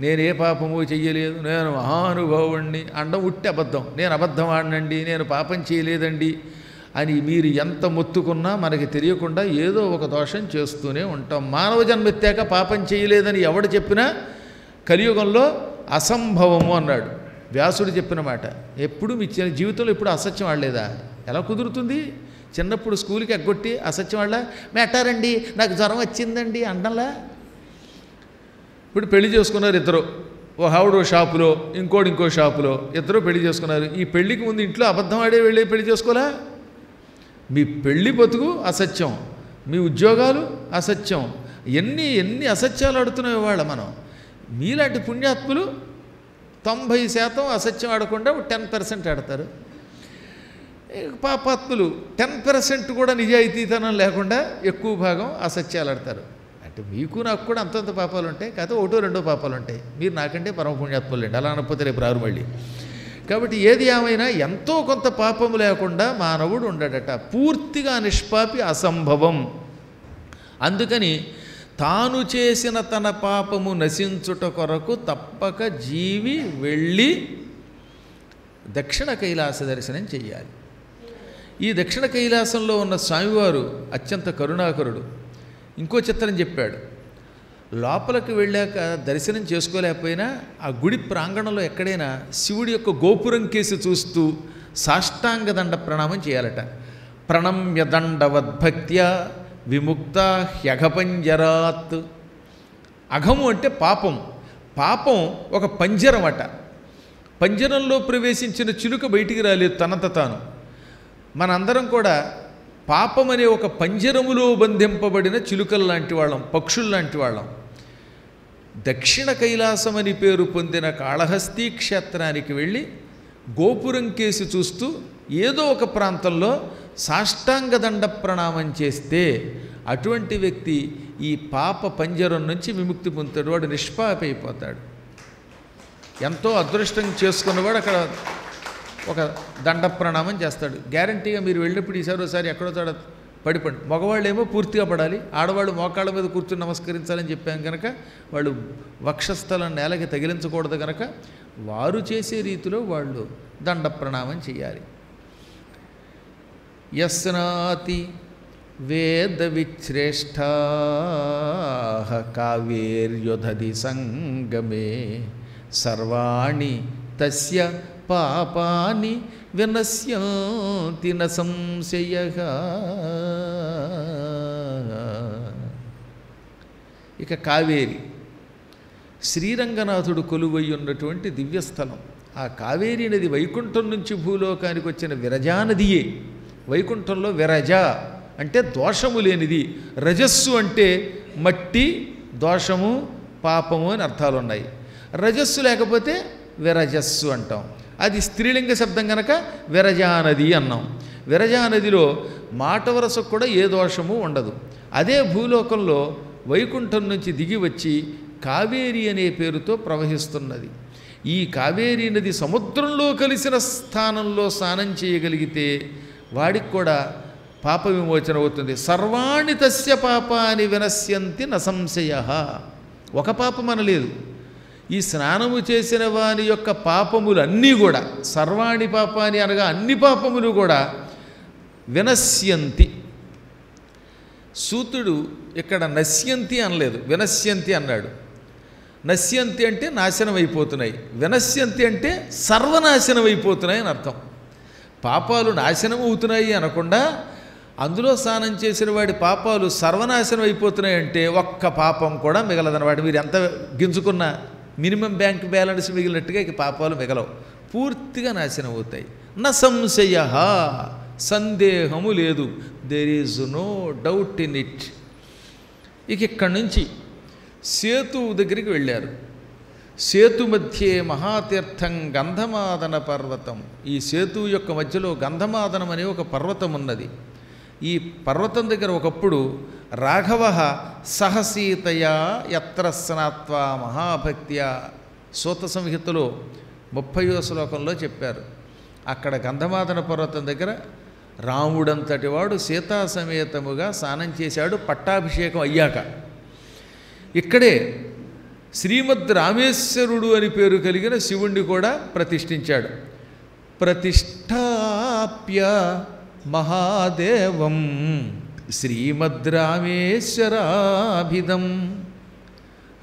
నేనే పాపము చెయ్యలేదు, నేను మహానుభావుణ్ణి అండం ఉట్టి అబద్ధం. నేను అబద్ధం ఆడినండి, నేను పాపం చేయలేదండి అని మీరు ఎంత మొత్తుకున్నా మనకి తెలియకుండా ఏదో ఒక దోషం చేస్తూనే ఉంటాం. మానవ జన్మెత్తాక పాపం చేయలేదని ఎవడు చెప్పినా కలియుగంలో అసంభవము అన్నాడు వ్యాసుడు చెప్పిన మాట. ఎప్పుడు మీ జీవితంలో ఎప్పుడు అసత్యం ఆడలేదా? ఎలా కుదురుతుంది? చిన్నప్పుడు స్కూల్కి ఎగ్గొట్టి అసత్యం ఆడలా? మెట్టారండి నాకు జ్వరం వచ్చిందండి అండంలా. ఇప్పుడు పెళ్లి చేసుకున్నారు ఇద్దరు, ఓ ఆవిడ షాపులో, ఇంకోటి ఇంకో షాపులో, ఇద్దరు పెళ్లి చేసుకున్నారు. ఈ పెళ్లికి ముందు ఇంట్లో అబద్ధం ఆడే వెళ్ళి పెళ్లి చేసుకోలే? మీ పెళ్లి బతుకు అసత్యం, మీ ఉద్యోగాలు అసత్యం, ఎన్ని అసత్యాలు ఆడుతున్నాయి ఇవాళ మనం. మీలాంటి పుణ్యాత్ములు 90% అసత్యం ఆడకుండా 10% ఆడతారు. పాపాత్ములు 10% కూడా నిజాయితీతనం లేకుండా ఎక్కువ భాగం అసత్యాలు ఆడతారు. అంటే మీకు నాకు కూడా అంతంత పాపాలు ఉంటాయి, కాకపోతే 1-2 పాపాలు ఉంటాయి. మీరు నాకంటే పరమ పుణ్యాత్ములు అండి, అలా అనకపోతే రేపు రారు మళ్ళీ. కాబట్టి ఏది ఏమైనా ఎంతో కొంత పాపము లేకుండా మానవుడు ఉండడట. పూర్తిగా నిష్పాపి అసంభవం. అందుకని తాను చేసిన తన పాపము నశించుట కొరకు తప్పక జీవి వెళ్ళి దక్షిణ కైలాస దర్శనం చెయ్యాలి. ఈ దక్షిణ కైలాసంలో ఉన్న స్వామివారు అత్యంత కరుణాకరుడు. ఇంకో చిత్రం చెప్పాడు. లోపలికి వెళ్ళాక దర్శనం చేసుకోలేకపోయినా ఆ గుడి ప్రాంగణంలో ఎక్కడైనా శివుడి యొక్క గోపురం కేసి చూస్తూ సాష్టాంగ దండ ప్రణామం చేయాలట. ప్రణమ్య దండవద్భక్త్యా విముక్త హ్యఘపంజరాత్. అఘము అంటే పాపం. పాపం ఒక పంజరం అట. పంజరంలో ప్రవేశించిన చిలుక బయటికి రాలేదు తనంత తాను. మనందరం కూడా పాపం అనే ఒక పంజరములో బంధింపబడిన చిలుకలు లాంటి వాళ్ళం, పక్షులు లాంటి వాళ్ళం. దక్షిణ కైలాసం అని పేరు పొందిన కాళహస్తీ క్షేత్రానికి వెళ్ళి గోపురం కేసి చూస్తూ ఏదో ఒక ప్రాంతంలో సాష్టాంగ దండ ప్రణామం చేస్తే అటువంటి వ్యక్తి ఈ పాప పంజరం నుంచి విముక్తి పొందుతాడు, వాడు నిష్పాప అయిపోతాడు. ఎంతో అదృష్టం చేసుకున్నవాడు అక్కడ ఒక దండ ప్రణామం చేస్తాడు. గ్యారంటీగా మీరు వెళ్ళినప్పుడు ఈసారి ఒకసారి ఎక్కడో చోట పడిపండి. మగవాళ్ళు ఏమో పూర్తిగా పడాలి, ఆడవాళ్ళు మోకాళ్ళ మీద కూర్చుని నమస్కరించాలని చెప్పాం కనుక వాళ్ళు వక్షస్థలం నేలకి తగిలించకూడదు కనుక వారు చేసే రీతిలో వాళ్ళు దండ ప్రణామం చేయాలి. యస్నాతి వేద విశ్రేష్టా కావేర్యుధది సంగమే సర్వాణి తస్య పాపాని వినశ్యంతి న సంశయః. ఇక కావేరి శ్రీరంగనాథుడు కొలువై ఉన్నటువంటి దివ్యస్థలం. ఆ కావేరీ నది వైకుంఠం నుంచి భూలోకానికి వచ్చిన విరజానదియే. వైకుంఠంలో విరజ అంటే దోషము లేనిది, రజస్సు అంటే మట్టి, దోషము, పాపము అని అర్థాలు ఉన్నాయి. రజస్సు లేకపోతే విరజస్సు అంటాం. అది స్త్రీలింగ శబ్దం కనుక విరజానది అన్నాం. విరజానదిలో మాట వరసకు కూడా ఏ దోషము ఉండదు. అదే భూలోకంలో వైకుంఠం నుంచి దిగి వచ్చి కావేరి అనే పేరుతో ప్రవహిస్తున్నది. ఈ కావేరీ నది సముద్రంలో కలిసిన స్థానంలో స్నానం చేయగలిగితే వాడికి కూడా పాప విమోచన అవుతుంది. సర్వాణి తస్య పాపాని వినశ్యంతి న సంశయః. ఒక పాపం అనలేదు, ఈ స్నానము చేసిన వాని యొక్క పాపములు అన్నీ కూడా, సర్వాణి పాపాని అనగా అన్ని పాపములు కూడా వినశ్యంతి. సూతుడు ఇక్కడ నశ్యంతి అనలేదు, వినశ్యంతి అన్నాడు. నశ్యంతి అంటే నాశనం అయిపోతున్నాయి, వినశ్యంతి అంటే సర్వనాశనం అయిపోతున్నాయి అని అర్థం. పాపాలు నాశనం అవుతున్నాయి అనకుండా అందులో స్నానం చేసిన వాడి పాపాలు సర్వనాశనం అయిపోతున్నాయి అంటే ఒక్క పాపం కూడా మిగలదన్నమాట. మీరు ఎంత గింజుకున్నా మినిమం బ్యాంక్ బ్యాలెన్స్ మిగిలినట్టుగా ఇక పాపాలు మిగలవు, పూర్తిగా నాశనం అవుతాయి. న సంశయః, సందేహము లేదు. There is no doubt in it. ఇక ఇక్కడి నుంచి సేతువు దగ్గరికి వెళ్ళారు. సేతు మధ్యే మహాతీర్థం గంధమాదన పర్వతం. ఈ సేతువు యొక్క మధ్యలో గంధమాదనం అనే ఒక పర్వతం ఉన్నది. ఈ పర్వతం దగ్గర ఒకప్పుడు రాఘవ సహసీతయా యత్ర స్నాత్వా మహాభక్త్యా సూత సంహితలో 30వ శ్లోకంలో చెప్పారు. అక్కడ గంధమాదన పర్వతం దగ్గర రాముడంతటి వాడు సీతా సమేతముగా స్నానం చేశాడు పట్టాభిషేకం అయ్యాక. ఇక్కడే శ్రీమద్ రామేశ్వరుడు అని పేరు కలిగిన శివుణ్ణి కూడా ప్రతిష్ఠించాడు. ప్రతిష్టాప్య మహాదేవం శ్రీమద్ రామేశ్వరాభిధం.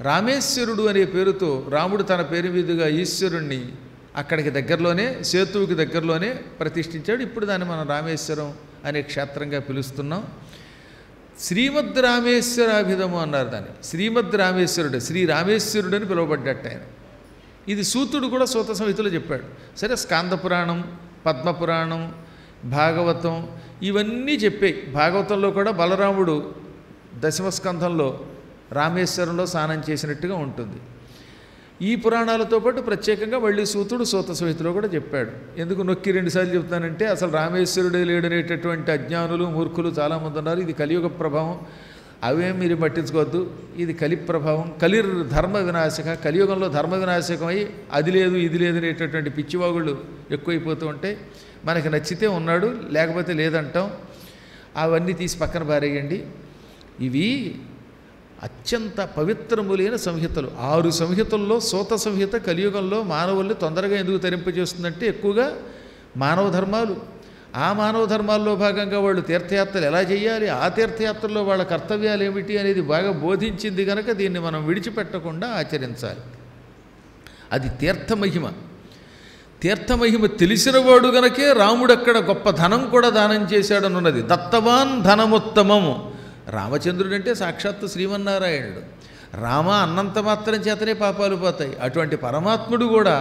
రామేశ్వరుడు అనే పేరుతో రాముడు తన పేరు మీదుగా ఈశ్వరుణ్ణి అక్కడికి దగ్గరలోనే, సేతువుకి దగ్గరలోనే ప్రతిష్ఠించాడు. ఇప్పుడు దాన్ని మనం రామేశ్వరం అనే క్షేత్రంగా పిలుస్తున్నాం. శ్రీమద్ రామేశ్వరాభిధము అన్నారు దాన్ని. శ్రీమద్ రామేశ్వరుడు, శ్రీ రామేశ్వరుడు అని పిలువబడ్డట్టు ఆయన. ఇది సూతుడు కూడా సూత సంహితలో చెప్పాడు. సరే, స్కాంద పురాణం, పద్మపురాణం, భాగవతం ఇవన్నీ చెప్పాయి. భాగవతంలో కూడా బలరాముడు దశమస్కంధంలో రామేశ్వరంలో స్నానం చేసినట్టుగా ఉంటుంది. ఈ పురాణాలతో పాటు ప్రత్యేకంగా మళ్ళీ సూతుడు సూత సంహితలో కూడా చెప్పాడు. ఎందుకు నొక్కి 2 సార్లు చెప్తానంటే అసలు రామేశ్వరుడే లేడనేటటువంటి అజ్ఞానులు, మూర్ఖులు చాలామంది ఉన్నారు. ఇది కలియుగ ప్రభావం, అవేం మీరు పట్టించుకోవద్దు. ఇది కలి ప్రభావం. కలిర్ ధర్మ వినాశక, కలియుగంలో ధర్మ వినాశకమై అది లేదు ఇది లేదు అనేటటువంటి పిచ్చివాగుళ్ళు ఎక్కువైపోతూ ఉంటాయి. మనకి నచ్చితే ఉన్నాడు, లేకపోతే లేదంటాం. అవన్నీ తీసి పక్కన పారేయండి. ఇవి అత్యంత పవిత్రములైన సంహితలు. 6 సంహితల్లో సూత సంహిత కలియుగంలో మానవుల్ని తొందరగా ఎందుకు తరింపజేస్తుందంటే ఎక్కువగా మానవ ధర్మాలు, ఆ మానవ ధర్మాల్లో భాగంగా వాళ్ళు తీర్థయాత్రలు ఎలా చేయాలి, ఆ తీర్థయాత్రల్లో వాళ్ళ కర్తవ్యాలు ఏమిటి అనేది బాగా బోధించింది కనుక దీన్ని మనం విడిచిపెట్టకుండా ఆచరించాలి. అది తీర్థమహిమ. తీర్థమహిమ తెలిసినవాడు గనకే రాముడు అక్కడ గొప్ప ధనం కూడా దానం చేశాడనున్నది. దత్తవాన్ ధనముత్తమము. రామచంద్రుడు అంటే సాక్షాత్తు శ్రీమన్నారాయణుడు. రామ అన్నంత మాత్రం చేతనే పాపాలు పోతాయి. అటువంటి పరమాత్ముడు కూడా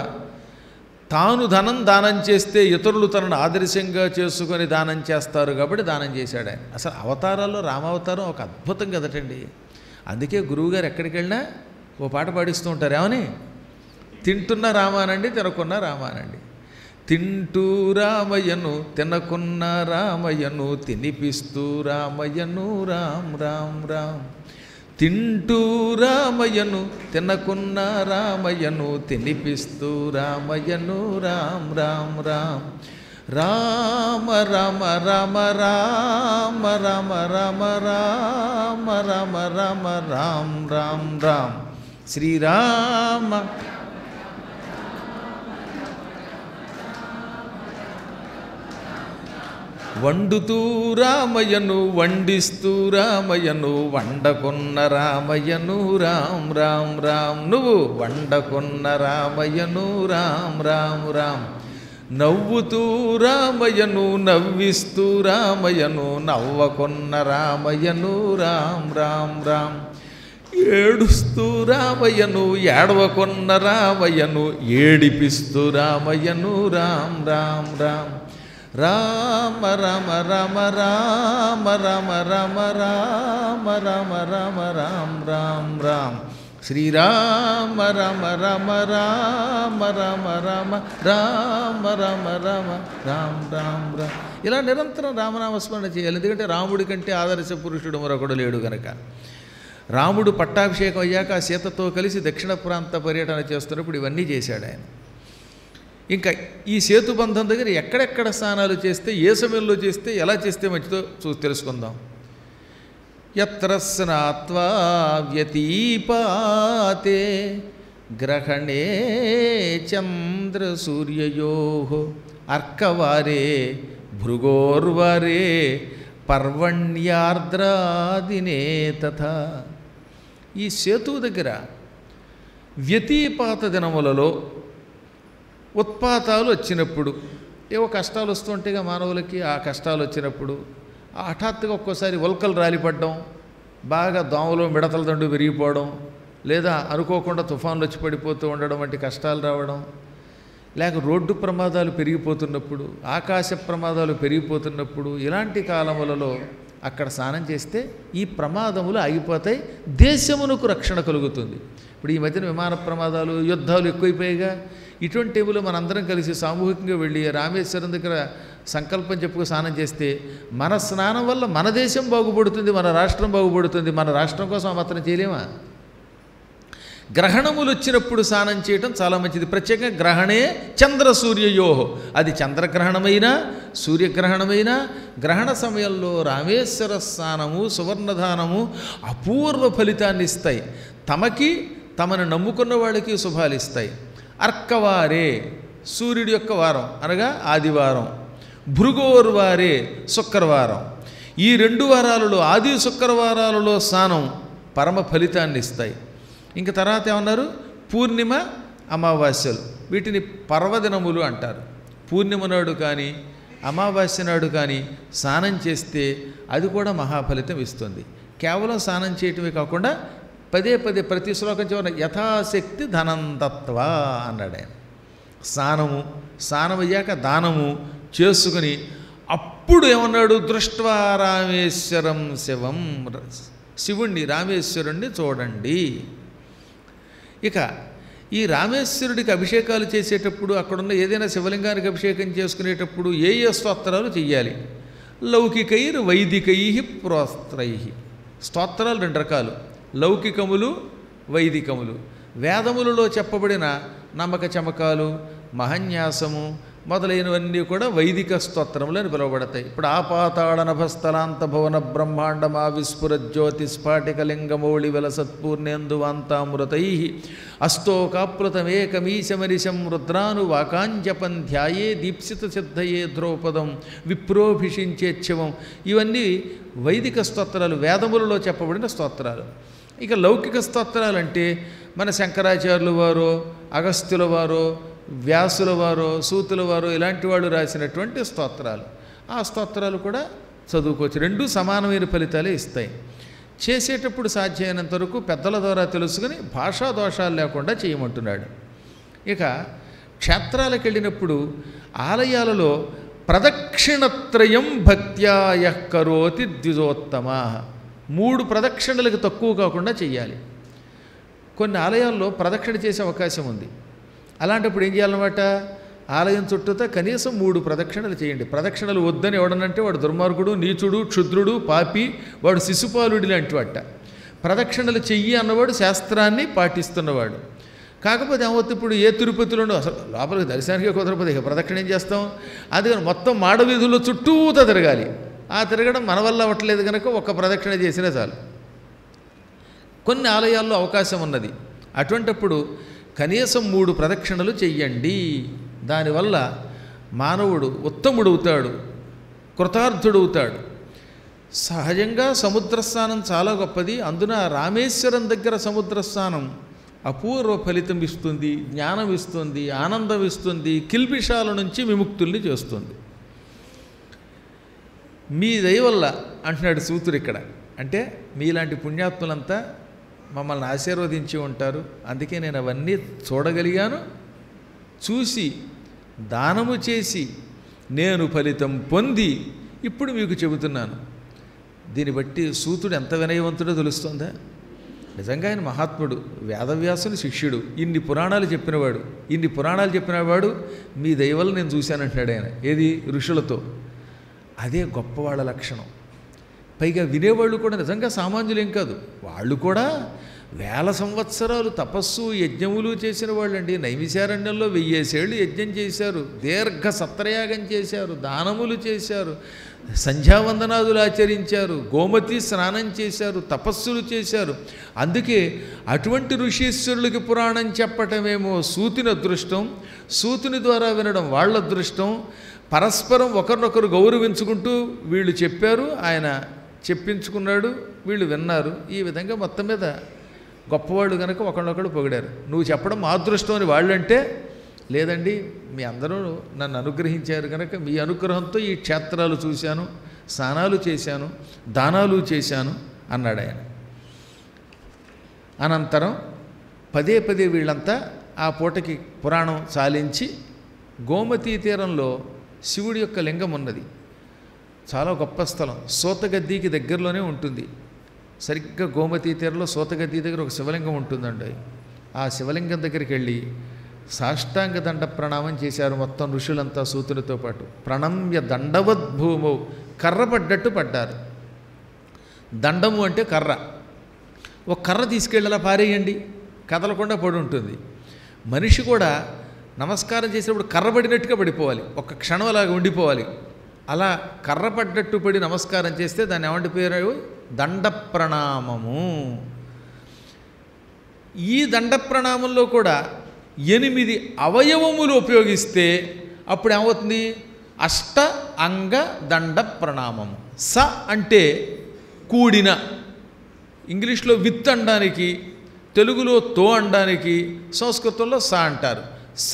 తాను ధనం దానం చేస్తే ఇతరులు తనను ఆదర్శంగా చేసుకొని దానం చేస్తారు కాబట్టి దానం చేశాడు ఆయన. అసలు అవతారాల్లో రామావతారం ఒక అద్భుతం కదటండి. అందుకే గురువుగారు ఎక్కడికి వెళ్ళినా ఓ పాట పాడిస్తూ ఉంటారు. ఏమని? తింటున్న రామానండి, తినకున్న రామానండి. తింటూ రామయ్యను, తినకున్న రామయ్యను, తినిపిస్తూ రామయ్యను, రామ్ రామ్ రామ్. తింటూ రామయ్యను, తినకున్న రామయ్యను, తినిపిస్తూ రామయ్యను, రామ్ రామ్ రామ్. రామ రామ రామ రామ రామ రామ రామ రామ రామ రామ్ రామ్ రామ్. శ్రీరామ వండుతూ రామయ్యను, వండిస్తూ రామయ్యను, వండకున్న రామయ్యను, రామ్ రామ్ రామ్. నువ్వు వండకున్న రామయ్యను, రామ్ రామ్ రామ్. నవ్వుతూ రామయ్యను, నవ్విస్తూ రామయ్యను, నవ్వకున్న రామయ్యను, రామ్ రామ్ రామ్. ఏడుస్తూ రామయ్యను, ఏడవకున్న రామయ్యను, ఏడిపిస్తూ రామయ్యను, రామ్ రామ్ రామ్. రామ రామ రామ రామ రామ రామ రామ రామ రామ రామ్ రామ్ రామ్. శ్రీరామ రామ రామ రామ రామ రామ రామ రామ రామ రామ్ రామ్ రామ్. ఇలా నిరంతరం రామనామస్మరణ చేయాలి. ఎందుకంటే రాముడి కంటే ఆదర్శ పురుషుడు మరొకడు లేడు కనుక. రాముడు పట్టాభిషేకం అయ్యాక సీతతో కలిసి దక్షిణ ప్రాంత పర్యటన చేస్తున్నప్పుడు ఇవన్నీ చేశాడు ఆయన. ఇంకా ఈ సేతుబంధం దగ్గర ఎక్కడెక్కడ స్నానాలు చేస్తే, ఏ సమయంలో చేస్తే, ఎలా చేస్తే మంచిదో తెలుసుకుందాం. యత్ర స్నాత్వా వ్యతీపాతే గ్రహణే చంద్రసూర్యయోః అర్కవారే భృగోర్వారే పర్వణ్యార్ద్రాదినే తథా. ఈ సేతువు దగ్గర వ్యతీపాత దినములలో ఉత్పాతాలు వచ్చినప్పుడు, ఏవో కష్టాలు వస్తుంటేగా మానవులకి, ఆ కష్టాలు వచ్చినప్పుడు హఠాత్తుగా ఒక్కోసారి ఉల్కలు రాలిపడడం, బాగా దోమలు మిడతల దండు విరిగిపోవడం, లేదా అనుకోకుండా తుఫాన్లు వచ్చి పడిపోతూ ఉండడం వంటి కష్టాలు రావడం, లేక రోడ్డు ప్రమాదాలు పెరిగిపోతున్నప్పుడు, ఆకాశ ప్రమాదాలు పెరిగిపోతున్నప్పుడు, ఇలాంటి కాలములలో అక్కడ స్నానం చేస్తే ఈ ప్రమాదములు ఆగిపోతాయి, దేశమునకు రక్షణ కలుగుతుంది. ఇప్పుడు ఈ మధ్యన విమాన ప్రమాదాలు, యుద్ధాలు ఎక్కువైపోయాయిగా. ఇటువంటి టైంలో మనందరం కలిసి సామూహికంగా వెళ్ళి రామేశ్వరం దగ్గర సంకల్పం చెప్పుకు స్నానం చేస్తే మన స్నానం వల్ల మన దేశం బాగుపడుతుంది, మన రాష్ట్రం బాగుపడుతుంది. మన రాష్ట్రం కోసం మాత్రం చేయలేమా? గ్రహణములు వచ్చినప్పుడు స్నానం చేయటం చాలా మంచిది. ప్రత్యేకంగా గ్రహణే చంద్ర సూర్యయోః. అది చంద్రగ్రహణమైనా సూర్యగ్రహణమైనా గ్రహణ సమయంలో రామేశ్వర స్నానము, సువర్ణదానము అపూర్వ ఫలితాన్ని ఇస్తాయి. తమకి, తమను నమ్ముకున్న వాళ్ళకి శుభాలు ఇస్తాయి. అర్కవారే సూర్యుడి యొక్క వారం అనగా ఆదివారం, భృగోర్వారే శుక్రవారం. ఈ 2 వారాలలో ఆది శుక్రవారాలలో స్నానం పరమ ఫలితాన్ని ఇస్తాయి. ఇంక తర్వాత ఏమన్నారు? పూర్ణిమ, అమావాస్యలు, వీటిని పర్వదినములు అంటారు. పూర్ణిమ నాడు కానీ అమావాస్య నాడు కానీ స్నానం చేస్తే అది కూడా మహాఫలితం ఇస్తుంది. కేవలం స్నానం చేయటమే కాకుండా పదే పదే ప్రతి శ్లోకం చివర యథాశక్తి ధనం దత్వా అన్నాడు ఆయన. స్నానం అయ్యాక దానము చేసుకుని అప్పుడు ఏమన్నాడు? దృష్ట్వా రామేశ్వరం శివం, శివుణ్ణి రామేశ్వరుణ్ణి చూడండి. ఇక ఈ రామేశ్వరుడికి అభిషేకాలు చేసేటప్పుడు, అక్కడున్న ఏదైనా శివలింగానికి అభిషేకం చేసుకునేటప్పుడు ఏ స్తోత్రాలు చెయ్యాలి? లౌకికైర్ వైదికై ప్రోస్త్రై. స్తోత్రాలు 2 రకాలు, లౌకికములు, వైదికములు. వేదములలో చెప్పబడిన నమ్మక చమకాలు, మహన్యాసము మొదలైనవన్నీ కూడా వైదిక స్తోత్రములు అని పిలువబడతాయి. ఇప్పుడు ఆపాతాళ నభస్థలాంత భువన బ్రహ్మాండమా విస్ఫుర జ్యోతిస్ఫాటికలింగమౌళి వెలసత్పూర్ణేందువాంతామృతై అస్తోకాప్లుతమేకమీశమనిశం రుద్రాను వాకాంజపం ధ్యాయే దీప్సిత సిద్ధయే ద్రౌపదం విప్రోభిషించేచ్ఛవం. ఇవన్నీ వైదిక స్తోత్రాలు, వేదములలో చెప్పబడిన స్తోత్రాలు. ఇక లౌకిక స్తోత్రాలంటే మన శంకరాచార్యుల వారో, అగస్త్యుల వారో, వ్యాసుల వారో, సూతుల వారో ఇలాంటి వాళ్ళు రాసినటువంటి స్తోత్రాలు. ఆ స్తోత్రాలు కూడా చదువుకోవచ్చు. 2 సమానమైన ఫలితాలే ఇస్తాయి. చేసేటప్పుడు సాధ్యమైనంత వరకు పెద్దల ద్వారా తెలుసుకుని భాషా దోషాలు లేకుండా చేయమంటున్నాడు. ఇక క్షేత్రాలకు వెళ్ళినప్పుడు ఆలయాలలో ప్రదక్షిణత్రయం భక్త్యా యః కరోతి ద్విజోత్తమ. 3 ప్రదక్షిణలకు తక్కువ కాకుండా చెయ్యాలి. కొన్ని ఆలయాల్లో ప్రదక్షిణ చేసే అవకాశం ఉంది. అలాంటప్పుడు ఏం చేయాలన్నమాట, ఆలయం చుట్టూతా కనీసం 3 ప్రదక్షిణలు చేయండి. ప్రదక్షిణలు వద్దని ఎవడనంటే వాడు దుర్మార్గుడు, నీచుడు, క్షుద్రుడు, పాపి, వాడు శిశుపాలుడి లాంటి వాట. ప్రదక్షిణలు చెయ్యి అన్నవాడు శాస్త్రాన్ని పాటిస్తున్నవాడు. కాకపోతే ఏమవుతుంది, ఇప్పుడు ఏ తిరుపతిలోనూ అసలు లోపలికి దర్శనానికే కుదరపోతే ఇక ప్రదక్షిణ ఏం చేస్తాం, అది మొత్తం మాడవీధుల్లో చుట్టూతా తిరగాలి. ఆ తిరగడం మన వల్ల అవ్వట్లేదు కనుక ఒక్క ప్రదక్షిణ చేసినా చాలు. కొన్ని ఆలయాల్లో అవకాశం ఉన్నది. అటువంటప్పుడు కనీసం 3 ప్రదక్షిణలు చెయ్యండి. దానివల్ల మానవుడు ఉత్తముడవుతాడు, కృతార్థుడవుతాడు. సహజంగా సముద్ర స్నానం చాలా గొప్పది. అందున రామేశ్వరం దగ్గర సముద్ర స్నానం అపూర్వ ఫలితం ఇస్తుంది, జ్ఞానం ఇస్తుంది, ఆనందం ఇస్తుంది, కిల్బిషాల నుంచి విముక్తుల్ని చేస్తుంది. మీ దయ వల్ల అంటున్నాడు సూతుడు ఇక్కడ. అంటే మీలాంటి పుణ్యాత్ములంతా మమ్మల్ని ఆశీర్వదించి ఉంటారు, అందుకే నేను అవన్నీ చూడగలిగాను. చూసి దానము చేసి నేను ఫలితం పొంది ఇప్పుడు మీకు చెబుతున్నాను. దీన్ని బట్టి సూతుడు ఎంత వినయవంతుడో తెలుస్తుందా. నిజంగా ఆయన మహాత్ముడు, వేదవ్యాసుని శిష్యుడు, ఇన్ని పురాణాలు చెప్పినవాడు మీ దయవల్ల నేను చూశానంటున్నాడు ఆయన. ఏది, ఋషులతో. అదే గొప్పవాళ్ళ లక్షణం. పైగా వినేవాళ్ళు కూడా నిజంగా సామాన్యులేం కాదు, వాళ్ళు కూడా వేల సంవత్సరాలు తపస్సు యజ్ఞములు చేసిన వాళ్ళండి. నైమిశారణ్యంలో 1000 ఏళ్ళు యజ్ఞం చేశారు, దీర్ఘ సత్రయాగం చేశారు, దానములు చేశారు, సంధ్యావందనాదులు ఆచరించారు, గోమతి స్నానం చేశారు, తపస్సులు చేశారు. అందుకే అటువంటి ఋషీశ్వరులకి పురాణం చెప్పటమేమో సూతుని అదృష్టం, సూతుని ద్వారా వినడం వాళ్ళ అదృష్టం. పరస్పరం ఒకరినొకరు గౌరవించుకుంటూ వీళ్ళు చెప్పారు, ఆయన చెప్పించుకున్నాడు, వీళ్ళు విన్నారు. ఈ విధంగా మొత్తం మీద గొప్పవాళ్ళు కనుక ఒకళ్ళొకళ్ళు పొగిడారు. నువ్వు చెప్పడం మా అదృష్టం అని వాళ్ళంటే, లేదండి మీ అందరూ నన్ను అనుగ్రహించారు కనుక మీ అనుగ్రహంతో ఈ క్షేత్రాలు చూశాను, స్నానాలు చేశాను, దానాలు చేశాను అన్నాడు ఆయన. అనంతరం పదే వీళ్ళంతా ఆ పూటకి పురాణం చాలించి గోమతీ తీరంలో శివుడి యొక్క లింగం ఉన్నది. చాలా గొప్ప స్థలం, సూతగద్దికి దగ్గరలోనే ఉంటుంది. సరిగ్గా గోమతీ తీరంలో సూతగద్ది దగ్గర ఒక శివలింగం ఉంటుందండి. ఆ శివలింగం దగ్గరికి వెళ్ళి సాష్టాంగ దండ ప్రణామం చేశారు మొత్తం ఋషులంతా సూతునితో పాటు. ప్రణమ్య దండవద్భూమౌ, కర్ర పడ్డారు. దండము అంటే కర్ర. ఒక కర్ర తీసుకెళ్ళి అలా పారేయండి, కదలకుండా పడి ఉంటుంది. మనిషి కూడా నమస్కారం చేసినప్పుడు కర్రబడినట్టుగా పడిపోవాలి, ఒక క్షణం అలాగా ఉండిపోవాలి. అలా కర్రపడ్డట్టు పడి నమస్కారం చేస్తే దాన్ని ఏమంటే పేరు, దండ ప్రణామము. ఈ దండ ప్రణామంలో కూడా 8 అవయవములు ఉపయోగిస్తే అప్పుడు ఏమవుతుంది, అష్ట అంగ దండ ప్రణామము. స అంటే కూడిన, ఇంగ్లీష్లో విత్ అనడానికి, తెలుగులో తో అనడానికి, సంస్కృతంలో స అంటారు. స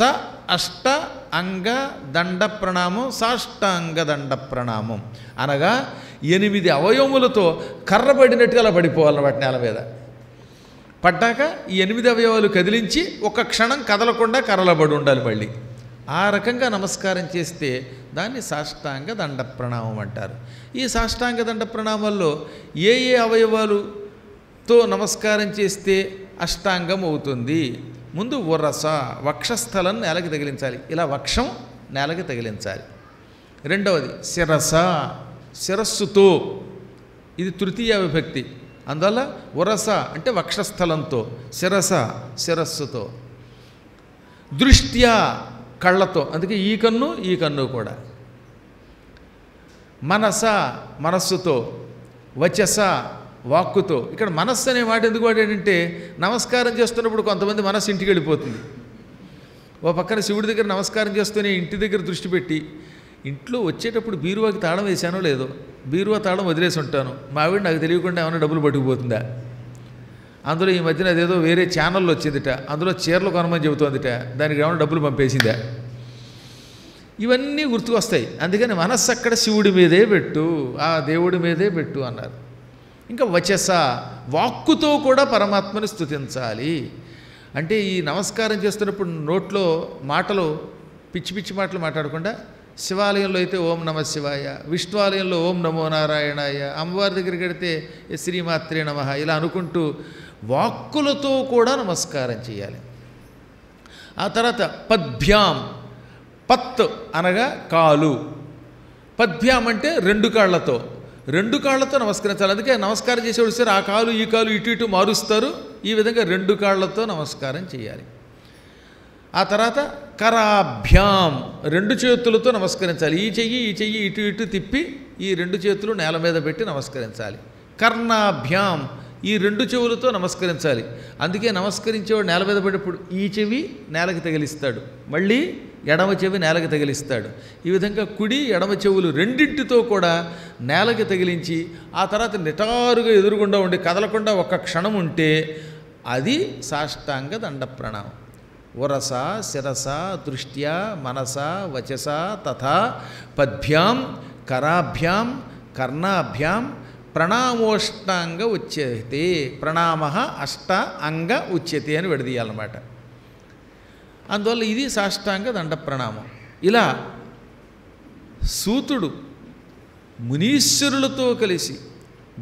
అష్ట అంగ దండ ప్రణామం, సాష్టాంగ దండ ప్రణామం అనగా 8 అవయవములతో కర్రబడినట్టుగా అలా పడిపోవాలి నేల మీద. పడ్డాక ఈ 8 అవయవాలు కదిలించి ఒక క్షణం కదలకుండా కర్రలబడి ఉండాలి మళ్ళీ. ఆ రకంగా నమస్కారం చేస్తే దాన్ని సాష్టాంగ దండ ప్రణామం అంటారు. ఈ సాష్టాంగ దండ ప్రణామాల్లో ఏ అవయవాలుతో నమస్కారం చేస్తే అష్టాంగం అవుతుంది. ముందు ఉరస, వక్షస్థలం నేలకి తగిలించాలి, ఇలా వక్షం నేలకి తగిలించాలి. రెండవది శిరస, శిరస్సుతో, ఇది తృతీయ విభక్తి. అందువల్ల ఉరస అంటే వక్షస్థలంతో, శిరస శిరస్సుతో. దృష్ట్యా కళ్ళతో, అందుకే ఈ కన్ను కూడా. మనస మనస్సుతో, వచస వాక్కుతో. ఇక్కడ మనస్సు అనే మాట ఎందుకు వాడాడంటే, నమస్కారం చేస్తున్నప్పుడు కొంతమంది మనస్సు ఇంటికి వెళ్ళిపోతుంది. ఓ పక్కన శివుడి దగ్గర నమస్కారం చేస్తూనే ఇంటి దగ్గర దృష్టి పెట్టి, ఇంట్లో వచ్చేటప్పుడు బీరువాకి తాళం వేసానో లేదో, బీరువా తాళం వదిలేసి ఉంటాను, మా ఆవిడ నాకు తెలియకుండా ఏమైనా డబ్బులు పట్టుకుపోతుందా, అందులో ఈ మధ్యన అదేదో వేరే ఛానల్లో వచ్చిందిట, అందులో చీరలు కొనమని చెబుతోందిట, దానికి ఏమైనా డబ్బులు పంపేసిందా, ఇవన్నీ గుర్తుకొస్తాయి. అందుకని మనస్సు అక్కడ శివుడి మీదే పెట్టు, ఆ దేవుడి మీదే పెట్టు అన్నారు. ఇంకా వచస, వాక్కుతో కూడా పరమాత్మని స్తుతించాలి. అంటే ఈ నమస్కారం చేస్తున్నప్పుడు నోట్లో మాటలు పిచ్చి మాటలు మాట్లాడకుండా, శివాలయంలో అయితే ఓం నమ శివాయ, విష్ణు ఆలయంలో ఓం నమో నారాయణాయ, అమ్మవారి దగ్గరికి వెడితే శ్రీమాత్రే నమః ఇలా అనుకుంటూ వాక్కులతో కూడా నమస్కారం చేయాలి. ఆ తర్వాత పద్భ్యాం, పత్ అనగా కాలు, పద్భ్యాం అంటే రెండు కాళ్ళతో నమస్కరించాలి. అందుకే నమస్కారం చేసేవాళ్ళు సరే ఆ కాలు ఈ కాలు ఇటు ఇటు మారుస్తారు. ఈ విధంగా రెండు కాళ్ళతో నమస్కారం చేయాలి. ఆ తర్వాత కరాభ్యాం, రెండు చేతులతో నమస్కరించాలి. ఈ చెయ్యి ఇటు ఇటు తిప్పి ఈ రెండు చేతులు నేల మీద పెట్టి నమస్కరించాలి. కర్ణాభ్యాం, ఈ రెండు చెవులతో నమస్కరించాలి. అందుకే నమస్కరించేవాడు నేల మీద పడేప్పుడు ఈ చెవి నేలకి తగిలిస్తాడు, మళ్ళీ ఎడమ చెవి నేలకి తగిలిస్తాడు. ఈ విధంగా కుడి ఎడమ చెవులు రెండింటితో కూడా నేలకి తగిలించి ఆ తర్వాత నిటారుగా ఎదురుగుండా ఉండి కదలకుండా ఒక్క క్షణం ఉంటే అది సాష్టాంగ దండ ప్రణామం. ఉరస శిరస దృష్ట్యా మనస వచస తథా పద్భ్యాం కరాభ్యాం కర్ణాభ్యాం ప్రణామోష్టాంగ ఉచ్యతే. ప్రణామ అష్ట అంగ ఉచ్యతే అని విడదీయాలన్నమాట. అందువల్ల ఇది సాష్టాంగ దండ ప్రణామం. ఇలా సూతుడు మునీశ్వరులతో కలిసి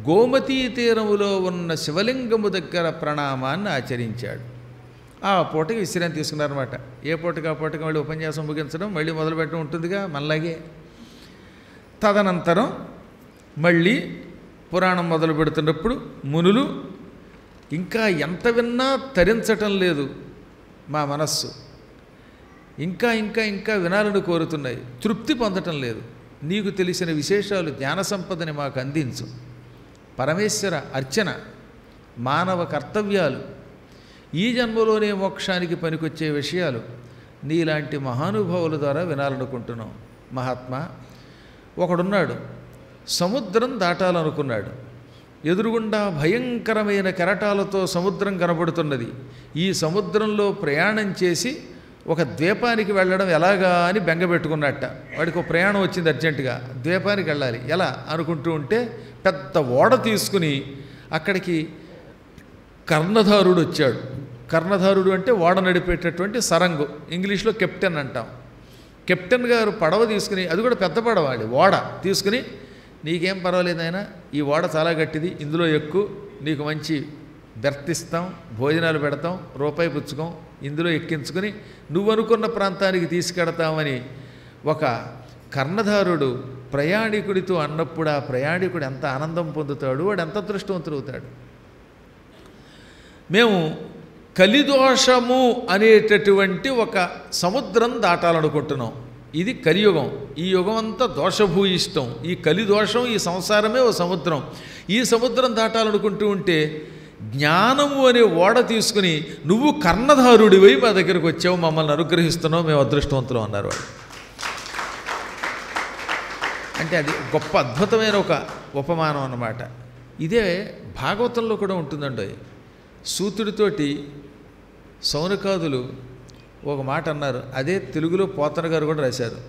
గోమతీ తీరములో ఉన్న శివలింగము దగ్గర ప్రణామాన్ని ఆచరించాడు. ఆ పూటకి విశ్రాంతి తీసుకున్నారన్నమాట. ఏ పూటకి ఆ పూటకి మళ్ళీ ఉపన్యాసం ముగించడం, మళ్ళీ మొదలుపెట్టడం ఉంటుందిగా మనలాగే. తదనంతరం మళ్ళీ పురాణం మొదలు పెడుతున్నప్పుడు మునులు ఇంకా ఎంత విన్నా తరించటం లేదు మా మనస్సు, ఇంకా ఇంకా ఇంకా వినాలని కోరుతున్నాయి, తృప్తి పొందటం లేదు. నీకు తెలిసిన విశేషాలు జ్ఞాన సంపదని మాకు అందించు. పరమేశ్వర అర్చన, మానవ కర్తవ్యాలు, ఈ జన్మలోనే మోక్షానికి పనికొచ్చే విషయాలు నీలాంటి మహానుభావుల ద్వారా వినాలనుకుంటున్నాం. మహాత్మా, ఒకడున్నాడు, సముద్రం దాటాలనుకున్నాడు. ఎదురుగుండా భయంకరమైన కెరటాలతో సముద్రం కనబడుతున్నది. ఈ సముద్రంలో ప్రయాణం చేసి ఒక ద్వీపానికి వెళ్ళడం ఎలాగా అని బెంగపెట్టుకున్నట్ట. వాడికి ఒక ప్రయాణం వచ్చింది అర్జెంటుగా, ద్వీపానికి వెళ్ళాలి ఎలా అనుకుంటూ ఉంటే పెద్ద ఓడ తీసుకుని అక్కడికి కర్ణధారుడు వచ్చాడు. కర్ణధారుడు అంటే ఓడ నడిపేటటువంటి సరంగు, ఇంగ్లీష్లో కెప్టెన్ అంటాం. కెప్టెన్ గారు పడవ తీసుకుని, అది కూడా పెద్ద పడవ, అది ఓడ తీసుకుని, నీకేం పర్వాలేదు ఆయన, ఈ ఓడ చాలా గట్టిది, ఇందులో ఎక్కువ, నీకు మంచి బెర్తిస్తాం, భోజనాలు పెడతాం, రూపాయి పుచ్చుకోం, ఇందులో ఎక్కించుకుని నువ్వు అనుకున్న ప్రాంతానికి తీసుకెడతామని ఒక కర్ణధారుడు ప్రయాణికుడితో అన్నప్పుడు ఆ ప్రయాణికుడు ఎంత ఆనందం పొందుతాడు, వాడు ఎంత అదృష్టవంతుడవుతాడు. మేము కలిదోషము అనేటటువంటి ఒక సముద్రం దాటాలనుకుంటున్నాం. ఇది కలియుగం. ఈ యుగం అంతా దోషభూయిష్టం. ఈ కలిదోషం, ఈ సంసారమే ఓ సముద్రం. ఈ సముద్రం దాటాలనుకుంటూ ఉంటే జ్ఞానము అనే ఓడ తీసుకుని నువ్వు కర్ణధారుడివై మా దగ్గరకు వచ్చావు, మమ్మల్ని అనుగ్రహిస్తున్నావు, మేము అదృష్టవంతులు అన్నారు వాడు. అంటే అది గొప్ప అద్భుతమైన ఒక ఉపమానం అన్నమాట. ఇదే భాగవతంలో కూడా ఉంటుందండి. సూతుడితోటి సౌనకాదులు ఒక మాట అన్నారు, అదే తెలుగులో పోతన గారు కూడా రాశారు.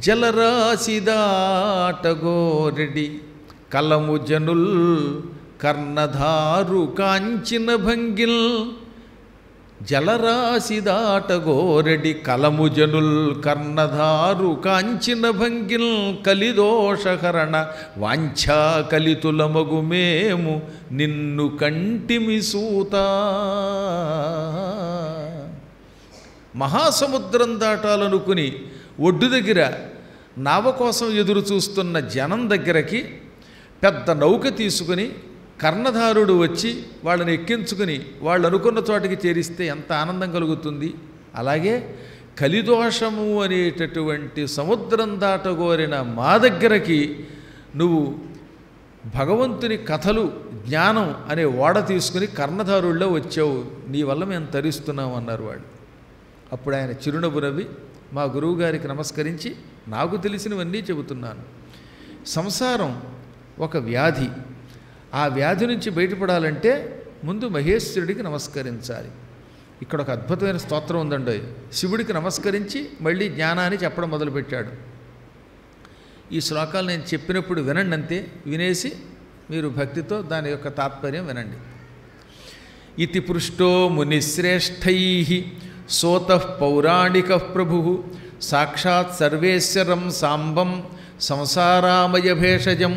జలరాశిదాటగోరెడి కలము జనుల్ కర్ణధారు కాంచిన భంగిల్. జలరాశిదాటగోరెడి కలము జనుల్ కర్ణధారు కాంచిన భంగిల్. కలిదోషహరణ వాంఛా కలితులమగు మేము నిన్ను కంటిమి సూతా. మహాసముద్రం దాటాలనుకుని ఒడ్డు దగ్గర నావ కోసం ఎదురు చూస్తున్న జనం దగ్గరకి పెద్ద నౌక తీసుకుని కర్ణధారుడు వచ్చి వాళ్ళని ఎక్కించుకుని వాళ్ళు అనుకున్న చోటికి చేరిస్తే ఎంత ఆనందం కలుగుతుంది. అలాగే కలిదోషము అనేటటువంటి సముద్రం దాటగోరిన మా దగ్గరకి నువ్వు భగవంతుని కథలు, జ్ఞానం అనే ఓడ తీసుకుని కర్ణధారుల్లో వచ్చావు, నీ వల్ల మేము తరిస్తున్నాం అన్నారు వాళ్ళు. అప్పుడు ఆయన చిరునవ్వు నవ్వి మా గురువుగారికి నమస్కరించి, నాకు తెలిసినవన్నీ చెబుతున్నాను. సంసారం ఒక వ్యాధి. ఆ వ్యాధి నుంచి బయటపడాలంటే ముందు మహేశ్వరుడికి నమస్కరించాలి. ఇక్కడ ఒక అద్భుతమైన స్తోత్రం ఉందండి. శివుడికి నమస్కరించి మళ్ళీ జ్ఞానాన్ని చెప్పడం మొదలుపెట్టాడు. ఈ శ్లోకాలు నేను చెప్పినప్పుడు వినండి అంతే, వినేసి మీరు భక్తితో దాని యొక్క తాత్పర్యం వినండి. ఇతి పృష్టో మునిశ్రేష్టై సోతః పౌరాణికః ప్రభుః సాక్షాత్ సర్వేశ్వరం సాంబం సంసారామయ భేషజం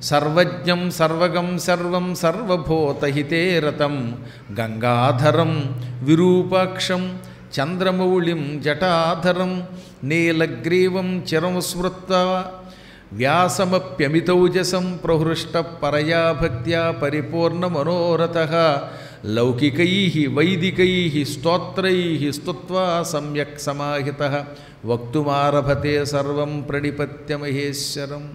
సర్వజ్ఞం సర్వగం సర్వం సర్వభూతహితే రతం గంగాధరం విరూపాక్షం చంద్రమౌళిం జటాధరం నీలగ్రీవం చిరం స్మృత్వా వ్యాసమప్యమితౌజసం ప్రహృష్ట పరయా భక్త్యా పరిపూర్ణమనోరథః లౌకికైః వైదికైః స్తోత్రైః స్తుత్వా సమ్యక్ సమాహితః వక్తుమారభతే సర్వం ప్రణిపత్య మహేశ్వరం.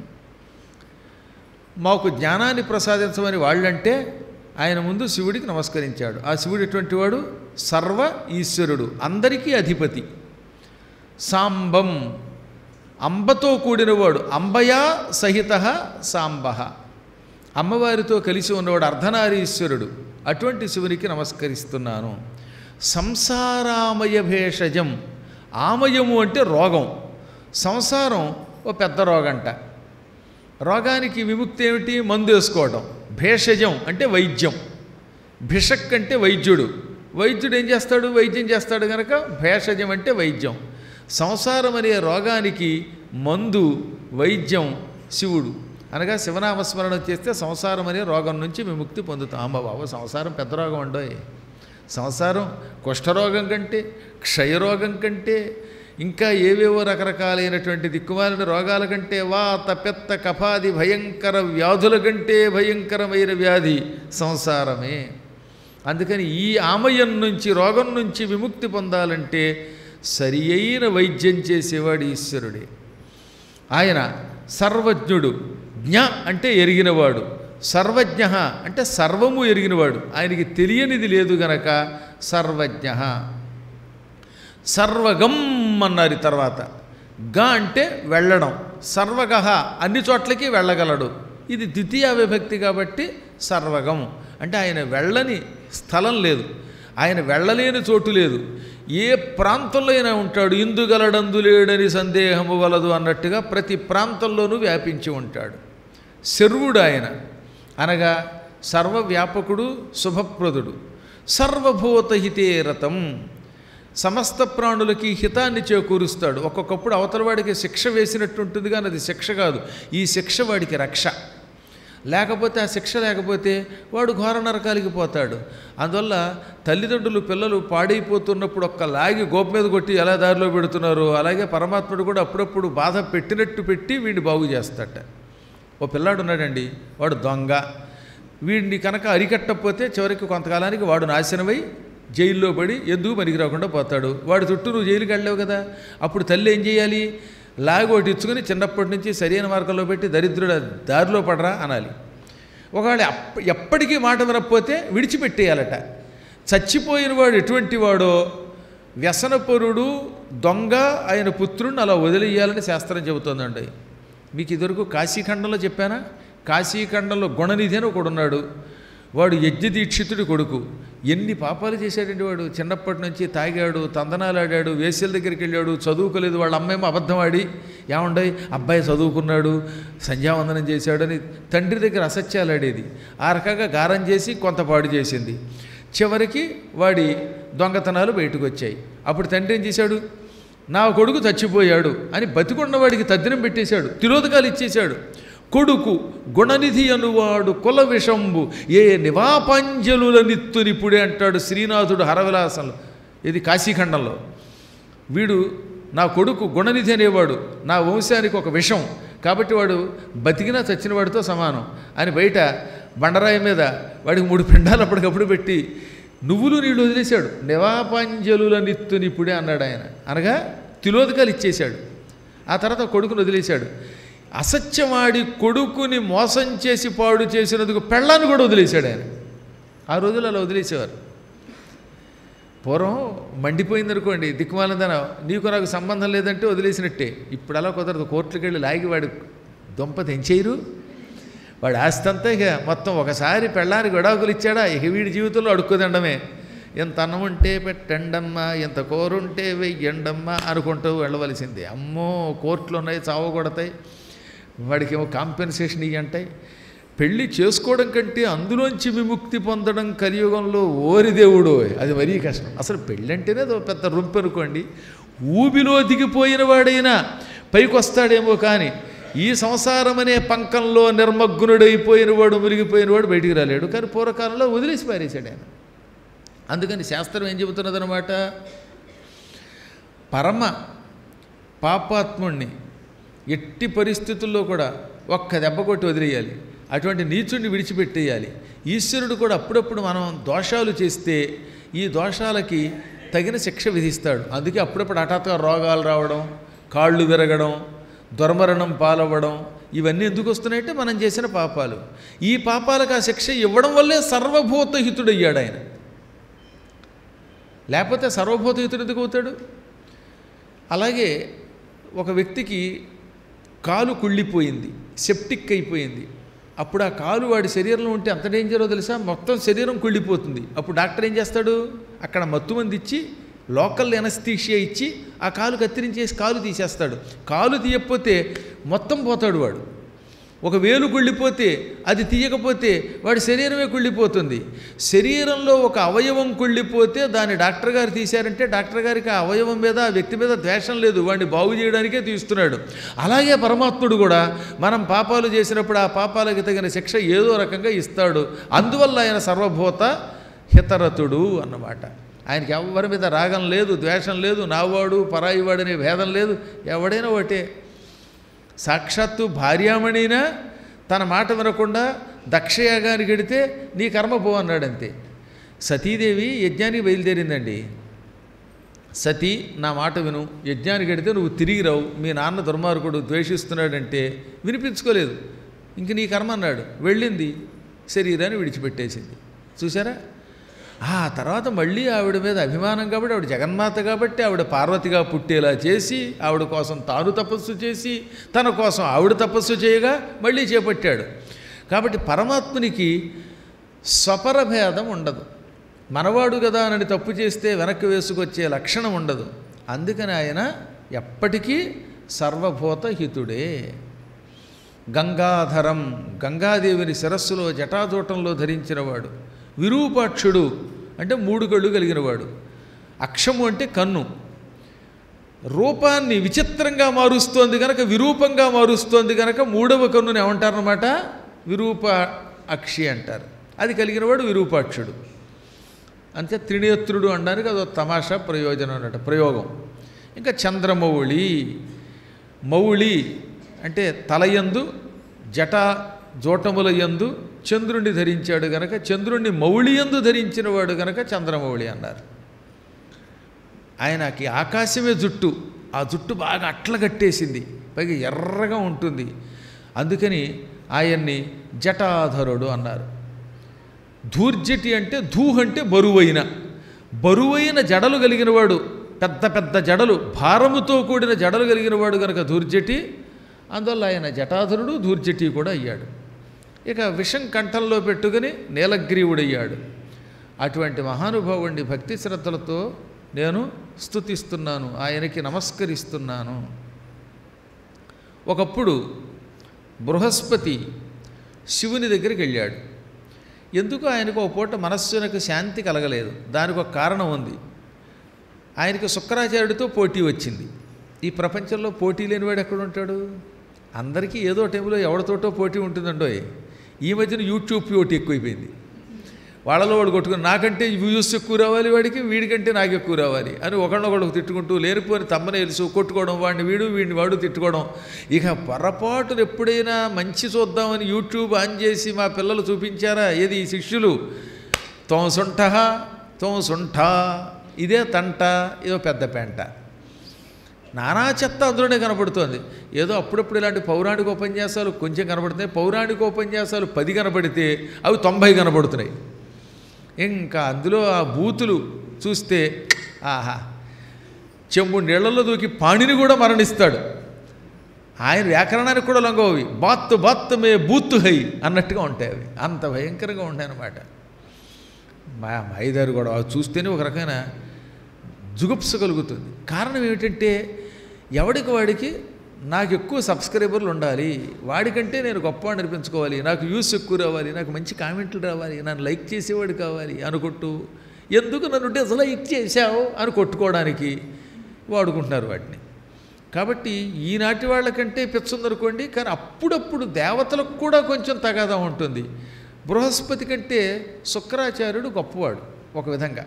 మాకు జ్ఞానాన్ని ప్రసాదించమని వాళ్ళంటే ఆయన ముందు శివుడికి నమస్కరించాడు. ఆ శివుడు ఎటువంటి వాడు? సర్వ ఈశ్వరుడు, అందరికీ అధిపతి. సాంబం, అంబతో కూడినవాడు. అంబయా సహిత సాంబ, అమ్మవారితో కలిసి ఉన్నవాడు, అర్ధనారీశ్వరుడు. అటువంటి శివునికి నమస్కరిస్తున్నాను. సంసారామయ భేషజం, ఆమయము అంటే రోగం, సంసారం ఓ పెద్ద రోగంట. రోగానికి విముక్తి ఏమిటి? మందు వేసుకోవడం. భేషజం అంటే వైద్యం, భిషక్ అంటే వైద్యుడు. వైద్యుడు ఏం చేస్తాడు? వైద్యం చేస్తాడు కనుక భేషజం అంటే వైద్యం. సంసారం అనే రోగానికి మందు వైద్యం శివుడు. అనగా శివనామస్మరణం చేస్తే సంసారం అనే రోగం నుంచి విముక్తి పొందుతాం. అమ్మ బాబు, సంసారం పెద్ద రోగం ఉండోయ్. సంసారం కుష్ఠరోగం కంటే, క్షయరోగం కంటే, ఇంకా ఏవేవో రకరకాలైనటువంటి దిక్కుమాలిన రోగాల కంటే, వాత పెత్త కఫాది భయంకర వ్యాధుల కంటే భయంకరమైన వ్యాధి సంసారమే. అందుకని ఈ ఆమయం నుంచి, రోగం నుంచి విముక్తి పొందాలంటే సరి అయిన వైద్యం చేసేవాడు ఈశ్వరుడే. ఆయన సర్వజ్ఞుడు. జ్ఞ అంటే ఎరిగినవాడు, సర్వజ్ఞ అంటే సర్వము ఎరిగినవాడు. ఆయనకి తెలియనిది లేదు గనక సర్వజ్ఞ. సర్వగం అన్నారు తర్వాత. గ అంటే వెళ్ళడం, సర్వగ అన్ని చోట్లకి వెళ్ళగలడు. ఇది ద్వితీయ విభక్తి కాబట్టి సర్వగం అంటే ఆయన వెళ్ళని స్థలం లేదు, ఆయన వెళ్ళలేని చోటు లేదు. ఏ ప్రాంతంలో అయినా ఉంటాడు. ఇందుగలడందు లేడని సందేహము వలదు అన్నట్టుగా ప్రతి ప్రాంతంలోనూ వ్యాపించి ఉంటాడు. శర్వుడు ఆయన, అనగా సర్వవ్యాపకుడు, శుభప్రదుడు. సర్వభూతహితే రతం, సమస్త ప్రాణులకి హితాన్ని చేకూరుస్తాడు. ఒక్కొక్కప్పుడు అవతలవాడికి శిక్ష వేసినట్టు ఉంటుంది, కానీ అది శిక్ష కాదు. ఈ శిక్ష వాడికి రక్ష. లేకపోతే ఆ శిక్ష లేకపోతే వాడు ఘోర నరకాలికి పోతాడు. అందువల్ల తల్లిదండ్రులు పిల్లలు పాడైపోతున్నప్పుడు ఒక్క లాగి గోప మీద కొట్టి ఎలా దారిలో పెడుతున్నారో అలాగే పరమాత్ముడు కూడా అప్పుడప్పుడు బాధ పెట్టినట్టు పెట్టి వీడిని బాగు చేస్తాట. ఓ పిల్లాడు ఉన్నాడండి, వాడు దొంగ. వీడిని కనుక అరికట్టకపోతే చివరికి కొంతకాలానికి వాడు నాశనమై జైల్లో పడి ఎందుకు పనికి రాకుండా పోతాడు. వాడి చుట్టూ నువ్వు జైలుకి వెళ్ళలేవు కదా. అప్పుడు తల్లి ఏం చేయాలి? లాగి ఒకటి ఇచ్చుకొని చిన్నప్పటి నుంచి సరైన మార్గంలో పెట్టి దరిద్రుడు దారిలో పడరా అనాలి. ఒకవేళ ఎప్పటికీ మాట వినకపోతే విడిచిపెట్టేయాలట. చచ్చిపోయిన వాడు ఎటువంటి వాడో వ్యసనపరుడు, దొంగ ఆయన పుత్రుడిని అలా వదిలేయాలని శాస్త్రం చెబుతోందండి. మీకు ఇదివరకు కాశీఖండంలో చెప్పానా? కాశీఖండంలో గుణనిధి అని ఒకడున్నాడు. వాడు యజ్ఞదీక్షితుడి కొడుకు. ఎన్ని పాపాలు చేశాడండి వాడు. చిన్నప్పటి నుంచి తాగాడు, తందనాలాడాడు, వేశ్యల దగ్గరికి వెళ్ళాడు, చదువుకోలేదు. వాళ్ళ అమ్మేమో అబద్ధం ఆడి, ఏమండయి అబ్బాయి చదువుకున్నాడు, సంధ్యావందనం చేశాడని తండ్రి దగ్గర అసత్యాలు ఆడేది. ఆ రకంగా గారం చేసి కొంత పాడు చేసింది. చివరికి వాడి దొంగతనాలు బయటకు వచ్చాయి. అప్పుడు తండ్రి ఏం చేశాడు? నా కొడుకు చచ్చిపోయాడు అని బతికున్నవాడికి తద్దినం పెట్టేశాడు, తిలోదకాలు ఇచ్చేశాడు. కొడుకు గుణనిధి అనువాడు కుల విషంబు ఏ నివాపాంజలుల నిత్తునిప్పుడే అంటాడు శ్రీనాథుడు హరవిలాసంలో. ఇది కాశీఖండంలో. వీడు నా కొడుకు గుణనిధి అనేవాడు నా వంశానికి ఒక విషం, కాబట్టి వాడు బతికినా చచ్చిన వాడితో సమానం అని బయట బండరాయి మీద వాడికి 3 పిండాలు అప్పటికప్పుడు పెట్టి నువ్వులు నీళ్ళు వదిలేశాడు. నివాపాంజలుల నిత్తునిప్పుడే అన్నాడు ఆయన. అనగా తిలోదకాలు ఇచ్చేశాడు. ఆ తర్వాత కొడుకును వదిలేశాడు. అసత్యమాడి కొడుకుని మోసం చేసి పాడు చేసినందుకు పెళ్ళాన్ని కూడా వదిలేశాడు ఆయన. ఆ రోజులు అలా వదిలేసేవారు. పూర్వం మండిపోయిందనుకోండి, దిక్కుమాలందన నీకు నాకు సంబంధం లేదంటే వదిలేసినట్టే. ఇప్పుడు అలా కుదరదు. కోర్టుకి వెళ్ళి లాగి వాడి దొంప తెంచేయరు. వాడి ఆస్తి అంతా ఇక మొత్తం ఒకసారి పెళ్ళానికి విడాకులు ఇచ్చాడా ఇక వీడి జీవితంలో అడుక్కోదండమే. ఎంత అన్నం ఉంటే పెట్టండమ్మా, ఎంత కూరుంటే వెయ్యండమ్మా అనుకుంటూ వెళ్ళవలసిందే. అమ్మో కోర్టులు ఉన్నాయి, చావగొడతాయి. వాడికి ఏమో కాంపెన్సేషన్ ఇవ్వంటాయి. పెళ్ళి చేసుకోవడం కంటే అందులోంచి విముక్తి పొందడం కలియుగంలో ఓరి దేవుడు అది మరీ కష్టం. అసలు పెళ్ళి అంటేనే అది పెద్ద రొంపు అనుకోండి. ఊబిలో దిగిపోయిన వాడైనా పైకి వస్తాడేమో కానీ ఈ సంసారం అనే పంకంలో నిర్మగ్నుడైపోయిన వాడు, మునిగిపోయిన వాడు బయటికి రాలేడు. కానీ పూర్వకాలంలో వదిలేసి పారేశాడు ఆయన. అందుకని శాస్త్రం ఏం చెబుతున్నదనమాట, పరమ పాపాత్ముణ్ణి ఎట్టి పరిస్థితుల్లో కూడా ఒక్క దెబ్బ కొట్టి వదిలేయాలి, అటువంటి నీచుడిని విడిచిపెట్టేయాలి. ఈశ్వరుడు కూడా అప్పుడప్పుడు మనం దోషాలు చేస్తే ఈ దోషాలకి తగిన శిక్ష విధిస్తాడు. అందుకే అప్పుడప్పుడు హఠాత్తుగా రోగాలు రావడం, కాళ్ళు విరగడం, దుర్మరణం పాలవ్వడం, ఇవన్నీ ఎందుకు వస్తున్నాయంటే మనం చేసిన పాపాలు. ఈ పాపాలకు ఆ శిక్ష ఇవ్వడం వల్లే సర్వభూతహితుడయ్యాడు ఆయన. లేకపోతే సర్వభూతహితుడు ఎందుకు అవుతాడు? అలాగే ఒక వ్యక్తికి కాలు కుళ్ళిపోయింది, సెప్టిక్ అయిపోయింది. అప్పుడు ఆ కాలు వాడి శరీరంలో ఉంటే ఎంత డేంజరో తెలుసా? మొత్తం శరీరం కుళ్ళిపోతుంది. అప్పుడు డాక్టర్ ఏం చేస్తాడు, అక్కడ మత్తుమంది ఇచ్చి లోకల్ ఎనస్థీషియా ఇచ్చి ఆ కాలు కత్తిరించేసి కాలు తీసేస్తాడు. కాలు తీయకపోతే మొత్తం పోతాడు వాడు. ఒక వేలు కుళ్ళిపోతే అది తీయకపోతే వాడి శరీరమే కుళ్ళిపోతుంది. శరీరంలో ఒక అవయవం కుళ్ళిపోతే దాన్ని డాక్టర్ గారు తీశారంటే డాక్టర్ గారికి ఆ అవయవం మీద, ఆ వ్యక్తి మీద ద్వేషం లేదు, వాడిని బాగు చేయడానికే తీస్తున్నాడు. అలాగే పరమాత్ముడు కూడా మనం పాపాలు చేసినప్పుడు ఆ పాపాలకి తగిన శిక్ష ఏదో రకంగా ఇస్తాడు. అందువల్ల ఆయన సర్వభూత హితరతుడు అన్నమాట. ఆయనకి ఎవరి మీద రాగం లేదు, ద్వేషం లేదు, నావాడు పరాయివాడు అనే భేదం లేదు. ఎవడైనా ఒకటే. సాక్షాత్తు భార్యామణినా తన మాట వినకుండా దక్షయాగానికి వెడితే నీ కర్మ పో అన్నాడంతే. సతీదేవి యజ్ఞానికి బయలుదేరిందండి. సతీ నా మాట విను, యజ్ఞానికి వెడితే నువ్వు తిరిగి రావు, మీ నాన్న దుర్మార్గుడు ద్వేషిస్తున్నాడంటే వినిపించుకోలేదు. ఇంక నీ కర్మ అన్నాడు. వెళ్ళింది, శరీరాన్ని విడిచిపెట్టేసింది. చూసారా? ఆ తర్వాత మళ్ళీ ఆవిడ మీద అభిమానం కాబట్టి, ఆవిడ జగన్మాత కాబట్టి, ఆవిడ పార్వతిగా పుట్టేలా చేసి, ఆవిడ కోసం తాను తపస్సు చేసి, తన కోసం ఆవిడ తపస్సు చేయగా మళ్ళీ చేపట్టాడు. కాబట్టి పరమాత్మునికి స్వపరభేదం ఉండదు. మనవాడు కదా అని తప్పు చేస్తే వెనక్కి వేసుకొచ్చే లక్షణం ఉండదు. అందుకని ఆయన ఎప్పటికీ సర్వభూత హితుడే. గంగాధరం, గంగాదేవిని శిరస్సులో జటాజూటంలో ధరించినవాడు. విరూపాక్షుడు అంటే 3 కళ్ళు కలిగినవాడు. అక్షము అంటే కన్ను. రూపాన్ని విచిత్రంగా మారుస్తోంది కనుక, విరూపంగా మారుస్తోంది కనుక 3వ కన్నుని ఏమంటారనమాట, విరూప అక్షి అంటారు. అది కలిగినవాడు విరూపాక్షుడు. అంతే త్రినేత్రుడు అనడానికి అదో తమాషా ప్రయోజనం అన్నట్టు ప్రయోగం. ఇంకా చంద్రమౌళి, మౌళి అంటే తలయందు జటా జోటముల యందు చంద్రుణ్ణి ధరించాడు గనక, చంద్రుణ్ణి మౌళియందు ధరించినవాడు గనక చంద్రమౌళి అన్నారు. ఆయనకి ఆకాశమే జుట్టు, ఆ జుట్టు బాగా అట్లగట్టేసింది, పైగా ఎర్రగా ఉంటుంది. అందుకని ఆయన్ని జటాధరుడు అన్నారు. ధూర్జటి అంటే ధూహ్ అంటే బరువైన జడలు కలిగినవాడు, పెద్ద పెద్ద జడలు, భారముతో కూడిన జడలు కలిగినవాడు కనుక ధూర్జటి. అందువల్ల ఆయన జటాధరుడు, ధూర్జటి కూడా అయ్యాడు. ఇక విషం కంఠంలో పెట్టుకుని నీలగ్రీవుడయ్యాడు. అటువంటి మహానుభావుడిని భక్తి శ్రద్ధలతో నేను స్తుతిస్తున్నాను, ఆయనకి నమస్కరిస్తున్నాను. ఒకప్పుడు బృహస్పతి శివుని దగ్గరికి వెళ్ళాడు. ఎందుకు ఆయనకు ఒక పూట మనస్సునకు శాంతి కలగలేదు. దానికి ఒక కారణం ఉంది. ఆయనకి శుక్రాచార్యుడితో పోటీ వచ్చింది. ఈ ప్రపంచంలో పోటీ లేనివాడు ఎక్కడ ఉంటాడు? అందరికీ ఏదో టైంలో ఎవరితోటో పోటీ ఉంటుందండోయ్. ఈ మధ్యన యూట్యూబ్ పోటీ ఎక్కువైపోయింది. వాళ్ళలో వాడు కొట్టుకుని నాకంటే వ్యూస్ ఎక్కువ రావాలి వాడికి, వీడికంటే నాకు ఎక్కువ రావాలి అని ఒకళ్ళొకళ్ళకు తిట్టుకుంటూ లేనిపోని తమ్మనేలుసు కొట్టుకోవడం, వీడిని వాడు తిట్టుకోవడం. ఇక పొరపాటును ఎప్పుడైనా మంచి చూద్దామని యూట్యూబ్ ఆన్ చేసి మా పిల్లలు చూపించారా, ఏది శిష్యులు తోంసుంఠ ఇదే తంట, ఏదో పెద్ద పెంట, నానా చెత్త అందులోనే కనపడుతోంది. ఏదో అప్పుడప్పుడు ఇలాంటి పౌరాణిక ఉపన్యాసాలు కొంచెం కనపడుతున్నాయి. పౌరాణిక ఉపన్యాసాలు 10 కనపడితే అవి 90 కనపడుతున్నాయి. ఇంకా అందులో ఆ బూతులు చూస్తే ఆహా, చెంబు నీళ్లలో దూకి పాణిని కూడా మరణిస్తాడు. ఆయన వ్యాకరణానికి కూడా లొంగవి. బాత్ మే బూత్ హై అన్నట్టుగా ఉంటాయి అవి. అంత భయంకరంగా ఉంటాయన్నమాట. మా ఐదారు కూడా అవి చూస్తేనే ఒక రకమైన జుగుప్స కలుగుతుంది. కారణం ఏమిటంటే ఎవడికి వాడికి నాకు ఎక్కువ సబ్స్క్రైబర్లు ఉండాలి, వాడికంటే నేను గొప్ప అనిపించుకోవాలి, నాకు వ్యూస్ ఎక్కువ రావాలి, నాకు మంచి కామెంట్లు రావాలి, నన్ను లైక్ చేసేవాడు కావాలి అనుకుంటూ, ఎందుకు నన్ను డిస్లైక్ చేశావు అని కొట్టుకోవడానికి వాడుకుంటున్నారు వాటిని. కాబట్టి ఈనాటి వాళ్ళకంటే పిచ్చుందనుకోండి, కానీ అప్పుడప్పుడు దేవతలకు కూడా కొంచెం తగాదా ఉంటుంది. బృహస్పతి కంటే శుక్రాచార్యుడు గొప్పవాడు ఒక విధంగా.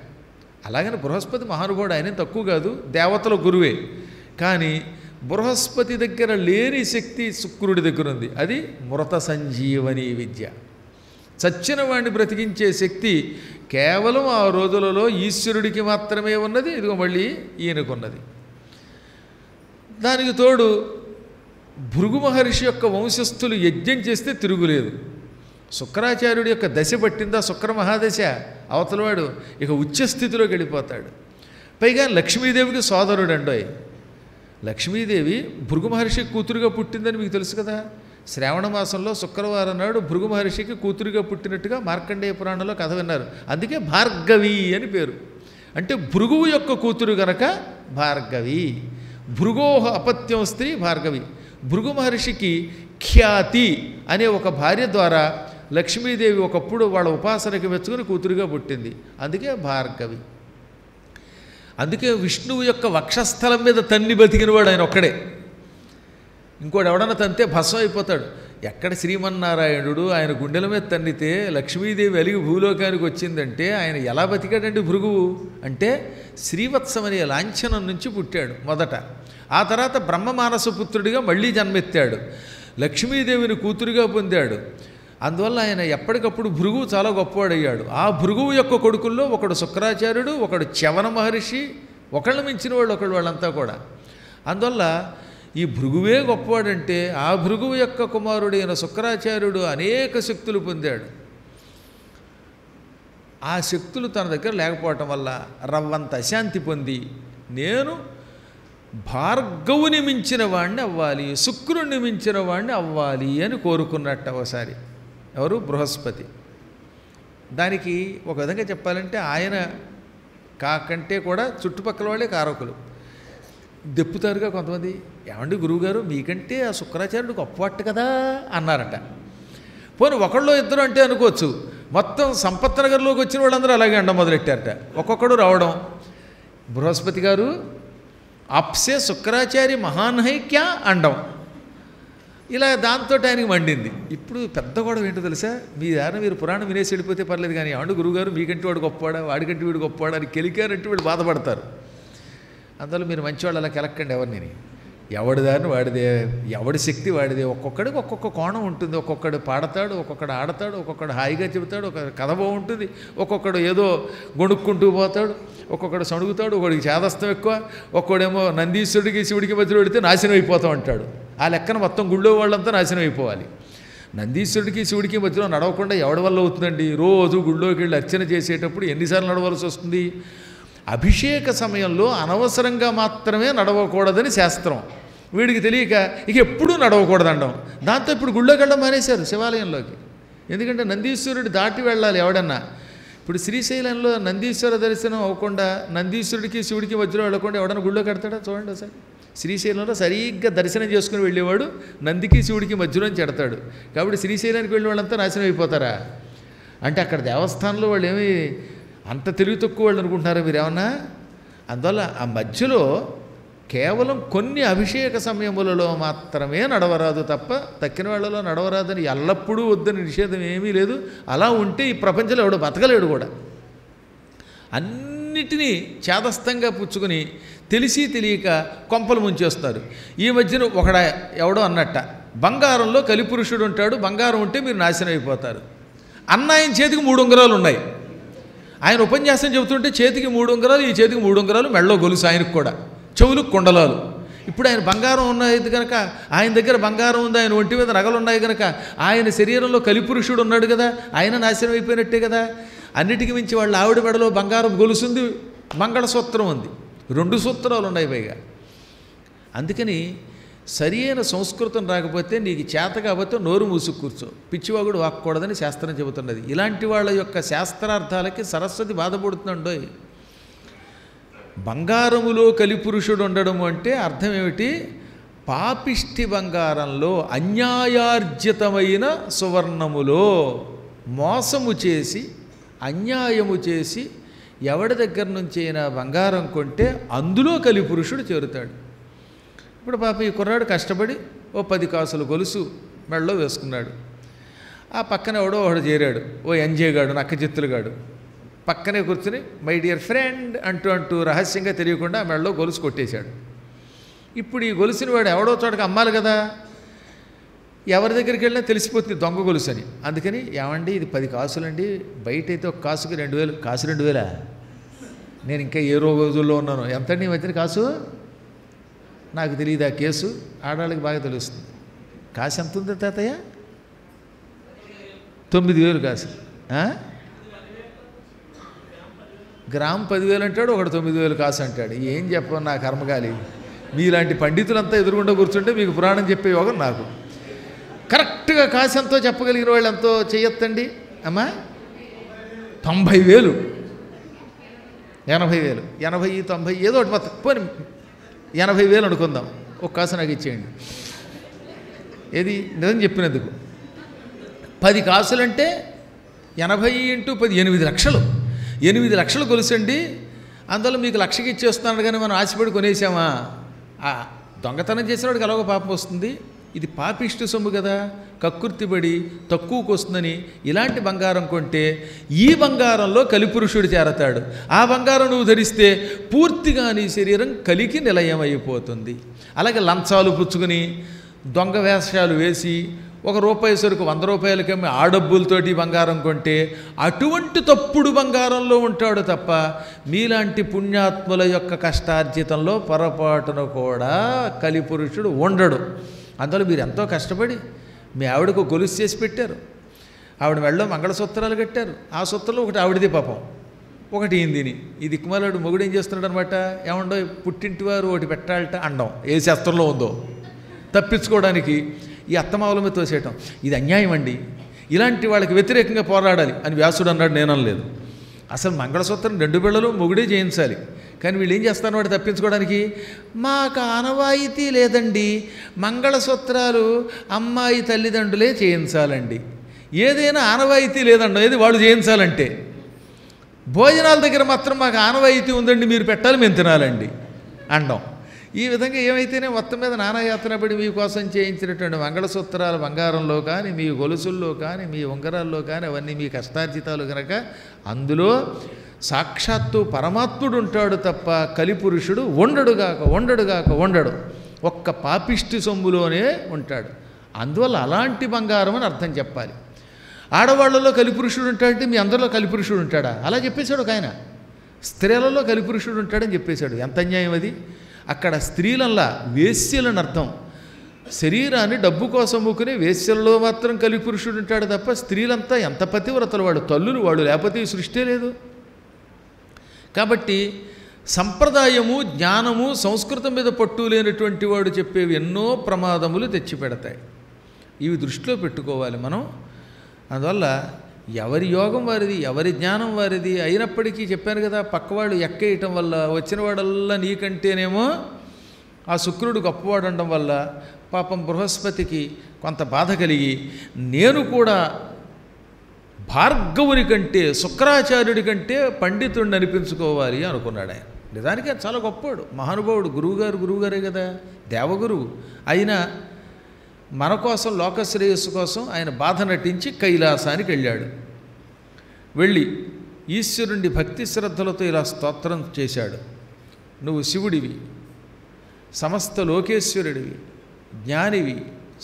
అలాగని బృహస్పతి మహానుభావుడు, ఆయన తక్కువ కాదు, దేవతల గురువే. కానీ బృహస్పతి దగ్గర లేని శక్తి శుక్రుడి దగ్గర ఉంది. అది మృత సంజీవని విద్య. చచ్చిన వాడిని బ్రతికించే శక్తి కేవలం ఆ రోజులలో ఈశ్వరుడికి మాత్రమే ఉన్నది. ఇదిగో మళ్ళీ ఈయనకున్నది. దానికి తోడు భృగు మహర్షి యొక్క వంశస్థులు యజ్ఞం చేస్తే తిరుగులేదు. శుక్రాచార్యుడి యొక్క దశ పట్టిందా, శుక్ర మహాదశ, అవతలవాడు ఇక ఉచ్చస్థితిలోకి వెళ్ళిపోతాడు. పైగా లక్ష్మీదేవికి సోదరుడు అండోయ్. లక్ష్మీదేవి భృగు మహర్షి కూతురుగా పుట్టిందని మీకు తెలుసు కదా. శ్రావణ మాసంలో శుక్రవారం నాడు భృగు మహర్షికి కూతురుగా పుట్టినట్టుగా మార్కండేయ పురాణంలో కథ విన్నారు. అందుకే భార్గవి అని పేరు. అంటే భృగువు యొక్క కూతురు గనక భార్గవి. భృగోహ అపత్యం స్త్రీ భార్గవి. భృగు మహర్షికి ఖ్యాతి అనే ఒక భార్య ద్వారా లక్ష్మీదేవి ఒకప్పుడు వాళ్ళ ఉపాసనకి మెచ్చుకుని కూతురుగా పుట్టింది. అందుకే భార్గవి. అందుకే విష్ణువు యొక్క వక్షస్థలం మీద తన్ని బతికినవాడు ఆయన ఒక్కడే. ఇంకోటి ఎవడన్నా తంతే భస్వం అయిపోతాడు. ఎక్కడ శ్రీమన్నారాయణుడు ఆయన గుండెల మీద తన్నితే లక్ష్మీదేవి అలిగి భూలోకానికి వచ్చిందంటే ఆయన ఎలా బతికాడండి భృగువు అంటే శ్రీవత్సం అనే లాంఛనం నుంచి పుట్టాడు మొదట. ఆ తర్వాత బ్రహ్మమానసపుత్రుడిగా మళ్ళీ జన్మెత్తాడు. లక్ష్మీదేవిని కూతురుగా పొందాడు. అందువల్ల ఆయన ఎప్పటికప్పుడు భృగువు చాలా గొప్పవాడయ్యాడు. ఆ భృగువు యొక్క కొడుకుల్లో ఒకడు శుక్రాచార్యుడు, ఒకడు చ్యవన మహర్షి, ఒకళ్ళు మించిన వాళ్ళు ఒకళ్ళు, వాళ్ళంతా కూడా. అందువల్ల ఈ భృగువే గొప్పవాడంటే ఆ భృగువు యొక్క కుమారుడైన శుక్రాచార్యుడు అనేక శక్తులు పొందాడు. ఆ శక్తులు తన దగ్గర లేకపోవటం వల్ల రవ్వంత అశాంతి పొంది నేను భార్గవుని మించిన వాడిని అవ్వాలి, శుక్రుణ్ణి మించిన వాడిని అవ్వాలి అని కోరుకున్నట్టు ఒకసారి. ఎవరు? బృహస్పతి. దానికి ఒక విధంగా చెప్పాలంటే ఆయన కాకంటే కూడా చుట్టుపక్కల వాళ్ళే కారకులు. దెప్పుతారుగా కొంతమంది, ఏమండి గురువుగారు మీకంటే ఆ శుక్రాచార్యుడు గొప్పవాట్టు కదా అన్నారట. పోనీ ఒకళ్ళు ఇద్దరు అంటే అనుకోవచ్చు. మొత్తం సంపత్ నగర్లోకి వచ్చిన వాళ్ళందరూ అలాగే అండం మొదలెట్టారట. ఒక్కొక్కడు రావడం, బృహస్పతి గారు అప్సే శుక్రాచార్య మహాన్ హై క్యా అండం. ఇలా దాంతో ఆయనకి మండింది. ఇప్పుడు పెద్ద గొడవ ఏంటో తెలుసా, మీ దారిన మీరు పురాణం వినేసి వెళ్ళిపోతే పర్లేదు, కానీ ఏమండి గురువుగారు మీకంటే వాడు గొప్పవాడా, వాడికంటే వీడు గొప్పవాడా అని కెలికారంటే వీళ్ళు బాధపడతారు. అందువల్ల మీరు మంచివాళ్ళు అలా కెలక్కండి ఎవరిని. ఎవడి దారిని వాడిదే, ఎవడి శక్తి వాడిదే. ఒక్కొక్కడికి ఒక్కొక్క కోణం ఉంటుంది. ఒక్కొక్కడు పాడతాడు, ఒక్కొక్కడు ఆడతాడు, ఒక్కొక్కడు హాయిగా చెబుతాడు, ఒక కథ బాగుంటుంది, ఒక్కొక్కడు ఏదో గొణుక్కుంటూ పోతాడు, ఒక్కొక్కడు సణుగుతాడు, ఒకడికి చేదస్తం ఎక్కువ, ఒక్కొడేమో నందీశ్వరుడికి శివుడికి మధ్యలో పెడితే నాశనం అయిపోతూ ఉంటాడు. ఆ లెక్కన మొత్తం గుళ్ళో వాళ్ళంతా నాశనం అయిపోవాలి. నందీశ్వరుడికి శివుడికి మధ్యలో నడవకుండా ఎవడి వల్ల అవుతుందండి? రోజు గుళ్ళోకి వెళ్ళి అర్చన చేసేటప్పుడు ఎన్నిసార్లు నడవలసి వస్తుంది? అభిషేక సమయంలో అనవసరంగా మాత్రమే నడవకూడదని శాస్త్రం. వీడికి తెలియక ఇక ఎప్పుడూ నడవకూడదండం. దాంతో ఇప్పుడు గుళ్ళోకి వెళ్ళడం మానేశారు శివాలయంలోకి. ఎందుకంటే నందీశ్వరుడు దాటి వెళ్ళాలి ఎవడన్నా. ఇప్పుడు శ్రీశైలంలో నందీశ్వర దర్శనం అవ్వకుండా నందీశ్వరుడికి శివుడికి మధ్యలో వెళ్ళకుండా ఎవడన్నా గుళ్ళోకి వెడతాడా? చూడండి అసలు. శ్రీశైలంలో సరిగ్గా దర్శనం చేసుకుని వెళ్ళేవాడు నందికి శివుడికి మధ్యలోంచి ఎడతాడు. కాబట్టి శ్రీశైలానికి వెళ్ళిన వాళ్ళంతా నాశనం అయిపోతారా? అంటే అక్కడ దేవస్థానంలో వాళ్ళు ఏమి అంత తెలివి తక్కువ వాళ్ళు అనుకుంటున్నారా మీరేమన్నా? అందువల్ల ఆ మధ్యలో కేవలం కొన్ని అభిషేక సమయములలో మాత్రమే నడవరాదు తప్ప తక్కిన వాళ్ళలో నడవరాదని ఎల్లప్పుడూ వద్దని నిషేధం ఏమీ లేదు. అలా ఉంటే ఈ ప్రపంచంలో ఎవడు బతకలేడు కూడా. అన్నిటినీ చేదస్తంగా పుచ్చుకొని తెలిసి తెలియక కొంపలు ముంచేస్తారు. ఈ మధ్యన ఎవడో అన్నట్ట, బంగారంలో కలిపురుషుడు ఉంటాడు, బంగారం ఉంటే మీరు నాశనం అయిపోతారు అన్న. ఆయన చేతికి 3 ఉంగరాలు ఉన్నాయి. ఆయన ఉపన్యాసం చెబుతుంటే చేతికి 3 ఉంగరాలు, ఈ చేతికి 3 ఉంగరాలు, మెళ్ళో గొలుసు, ఆయనకు కూడా చెవులకు కుండలాలు. ఇప్పుడు ఆయన బంగారం ఉన్నది కనుక, ఆయన దగ్గర బంగారం ఉంది, ఆయన ఒంటి మీద నగలు ఉన్నాయి కనుక ఆయన శరీరంలో కలిపురుషుడు ఉన్నాడు కదా, ఆయన నాశనం అయిపోయినట్టే కదా. అన్నిటికీ మించి వాళ్ళ ఆవిడ మెడలో బంగారం గొలుసుంది, మంగళసూత్రం ఉంది, 2 సూత్రాలు ఉన్నాయి పైగా. అందుకని సరి అయిన సంస్కృతం రాకపోతే నీకు చేత కాకపోతే నోరు మూసుకు కూర్చో, పిచ్చివాగుడు వాక్కూడదని శాస్త్రం చెబుతున్నది. ఇలాంటి వాళ్ళ యొక్క శాస్త్రార్థాలకి సరస్వతి బాధపడుతుందండోయ్. బంగారములో కలిపురుషుడు ఉండడం అంటే అర్థం ఏమిటి? పాపిష్టి బంగారంలో, అన్యాయార్జితమైన సువర్ణములో మోసము చేసి అన్యాయము చేసి ఎవడి దగ్గర నుంచి అయినా బంగారం కొంటే అందులో కలిపురుషుడు చేరుతాడు. ఇప్పుడు పాప ఈ కుర్రాడు కష్టపడి ఓ 10 కాసుల గొలుసు మెడలో వేసుకున్నాడు. ఆ పక్కన ఎవడో ఒకడు చేరాడు, ఓ ఎంజేగాడు, నక్క చిత్తులుగాడు. పక్కనే కూర్చుని మై డియర్ ఫ్రెండ్ అంటూ రహస్యంగా తెలియకుండా మెడలో గొలుసు కొట్టేశాడు. ఇప్పుడు ఈ గొలుసుని వాడు ఎవడో చోటకి అమ్మాలి కదా, ఎవరి దగ్గరికి వెళ్ళినా తెలిసిపోతుంది దొంగ గొలుసు అని. అందుకని ఏమండి ఇది 10 కాసులండి, బయట అయితే ఒక కాసుకి 2000. కాసు 2000? నేను ఇంకా ఏ రోజుల్లో ఉన్నాను. ఎంతండి ఈ మధ్యన కాసు? నాకు తెలియదు ఆ కేసు, ఆడవాళ్ళకి బాగా తెలుస్తుంది. కాసు ఎంత ఉంది తాతయ్య? 9000 కాసు. గ్రామ్ 10,000 అంటాడు, ఒకడు 9,000 కాసు అంటాడు. ఏం చెప్పను నా కర్మకాలి. మీలాంటి పండితులంతా ఎదురుగుండా కూర్చుంటే మీకు పురాణం చెప్పే యోగం నాకు. కరెక్ట్గా కాసు ఎంతో చెప్పగలిగిన వాళ్ళు ఎంతో చెయ్యొద్దండి అమ్మా. 90,000, 80,000, 80, 90 ఏదో ఒకటి మొత్తం పోనీ 80,000 అనుకుందాం. ఒక కాసు నాకు ఇచ్చేయండి. ఏది నిజం చెప్పినందుకు 10 కాసులంటే 80 × 10 8 లక్షలు. 8 లక్షలు గొలుసండి. అందువల్ల మీకు 1,00,000కి ఇచ్చేస్తున్నాడు కానీ మనం ఆశపడి కొనేసామా? దొంగతనం చేసేవాడికి ఎలాగో పాపం వస్తుంది. ఇది పాపిష్టి సొమ్ము కదా, కక్కుర్తిపడి తక్కువకు వస్తుందని ఇలాంటి బంగారం కొంటే ఈ బంగారంలో కలిపురుషుడు చేరతాడు. ఆ బంగారం నువ్వు ధరిస్తే పూర్తిగా నీ శరీరం కలికి నిలయమైపోతుంది. అలాగే లంచాలు పుచ్చుకుని దొంగ వేషాలు వేసి ₹1 సరుకు ₹100 కమ్మి ఆ డబ్బులతోటి బంగారం కొంటే అటువంటి తప్పుడు బంగారంలో ఉంటాడు తప్ప మీలాంటి పుణ్యాత్ముల యొక్క కష్టార్జితంలో పొరపాటున కూడా కలిపురుషుడు ఉండడు. అందువల్ల మీరు ఎంతో కష్టపడి మీ ఆవిడకు గొలుసు చేసి పెట్టారు, ఆవిడ మెడలో మంగళసూత్రాలు కట్టారు. ఆ సూత్రంలో ఒకటి ఆవిడది పాపం, ఒకటి ఈందిని. ఈ దిక్కుమాలాడు మొగుడు ఏం చేస్తున్నాడు అనమాట, ఏమండో పుట్టింటి వారు ఒకటి పెట్టాలట అండం ఏ శాస్త్రంలో ఉందో తప్పించుకోవడానికి ఈ అత్తమావుల మీద తోసేయటం. ఇది అన్యాయం అండి, ఇలాంటి వాళ్ళకి వ్యతిరేకంగా పోరాడాలి అని వ్యాసుడు అన్నాడు, నేననలేదు. అసలు మంగళసూత్రం 2 బిళ్ళలు మొగుడే చేయించాలి. కానీ వీళ్ళు ఏం చేస్తారు వాడు తప్పించుకోవడానికి, మాకు ఆనవాయితీ లేదండి, మంగళసూత్రాలు అమ్మాయి తల్లిదండ్రులే చేయించాలండి. ఏదైనా ఆనవాయితీ లేదండి, ఏది వాళ్ళు చేయించాలంటే. భోజనాల దగ్గర మాత్రం మాకు ఆనవాయితీ ఉందండి, మీరు పెట్టాలి, మేము తినాలండి అండం. ఈ విధంగా ఏమైతేనే మొత్తం మీద నానాయాత్ర పడి మీకోసం చేయించినటువంటి మంగళసూత్రాలు బంగారంలో కానీ, మీ గొలుసుల్లో కానీ, మీ ఉంగరాల్లో కానీ అవన్నీ మీ కష్టార్జితాలు కనుక అందులో సాక్షాత్తు పరమాత్ముడు ఉంటాడు తప్ప కలిపురుషుడు ఉండడు. ఒక్క పాపిష్టి సొమ్ములోనే ఉంటాడు. అందువల్ల అలాంటి బంగారం అని అర్థం చెప్పాలి. ఆడవాళ్లలో కలిపురుషుడు ఉంటాడంటే మీ అందరిలో కలిపురుషుడు ఉంటాడా? అలా చెప్పేశాడు ఒక ఆయన. స్త్రీలలో కలిపురుషుడు ఉంటాడని చెప్పేశాడు. ఎంత అన్యాయం అది! అక్కడ స్త్రీలల్లా వేశ్యలని అర్థం. శరీరాన్ని డబ్బు కోసం అమ్ముకునే వేశ్యలలో మాత్రం కలిపురుషుడు ఉంటాడు తప్ప స్త్రీలంతా ఎంత పతివ్రతలు, వాడు తల్లులు, వాడు లేకపోతే ఈ సృష్టి లేదు. కాబట్టి సంప్రదాయము, జ్ఞానము, సంస్కృతం మీద పట్టు లేనటువంటి వాడు చెప్పేవి ఎన్నో ప్రమాదములు తెచ్చిపెడతాయి. ఇవి దృష్టిలో పెట్టుకోవాలి మనం. అందువల్ల ఎవరి యోగం వారిది, ఎవరి జ్ఞానం వారిది. అయినప్పటికీ చెప్పాను కదా, పక్కవాడు ఎక్కేయటం వల్ల వచ్చినవాడల్లా నీకంటేనేమో ఆ శుక్రుడు గొప్పవాడు అనడం వల్ల పాపం బృహస్పతికి కొంత బాధ కలిగి నేను కూడా భార్గవుని కంటే, శుక్రాచార్యుడి కంటే పండితుడిని అనిపించుకోవాలి అనుకున్నాడు ఆయన. నిజానికి చాలా గొప్పవాడు, మహానుభావుడు, గురువుగారే కదా, దేవగురువు. అయినా మన కోసం, లోకశ్రేయస్సు కోసం ఆయన బాధ నటించి కైలాసానికి వెళ్ళాడు. వెళ్ళి ఈశ్వరుడి భక్తి శ్రద్ధలతో ఇలా స్తోత్రం చేశాడు. నువ్వు శివుడివి, సమస్త లోకేశ్వరుడివి, జ్ఞానివి,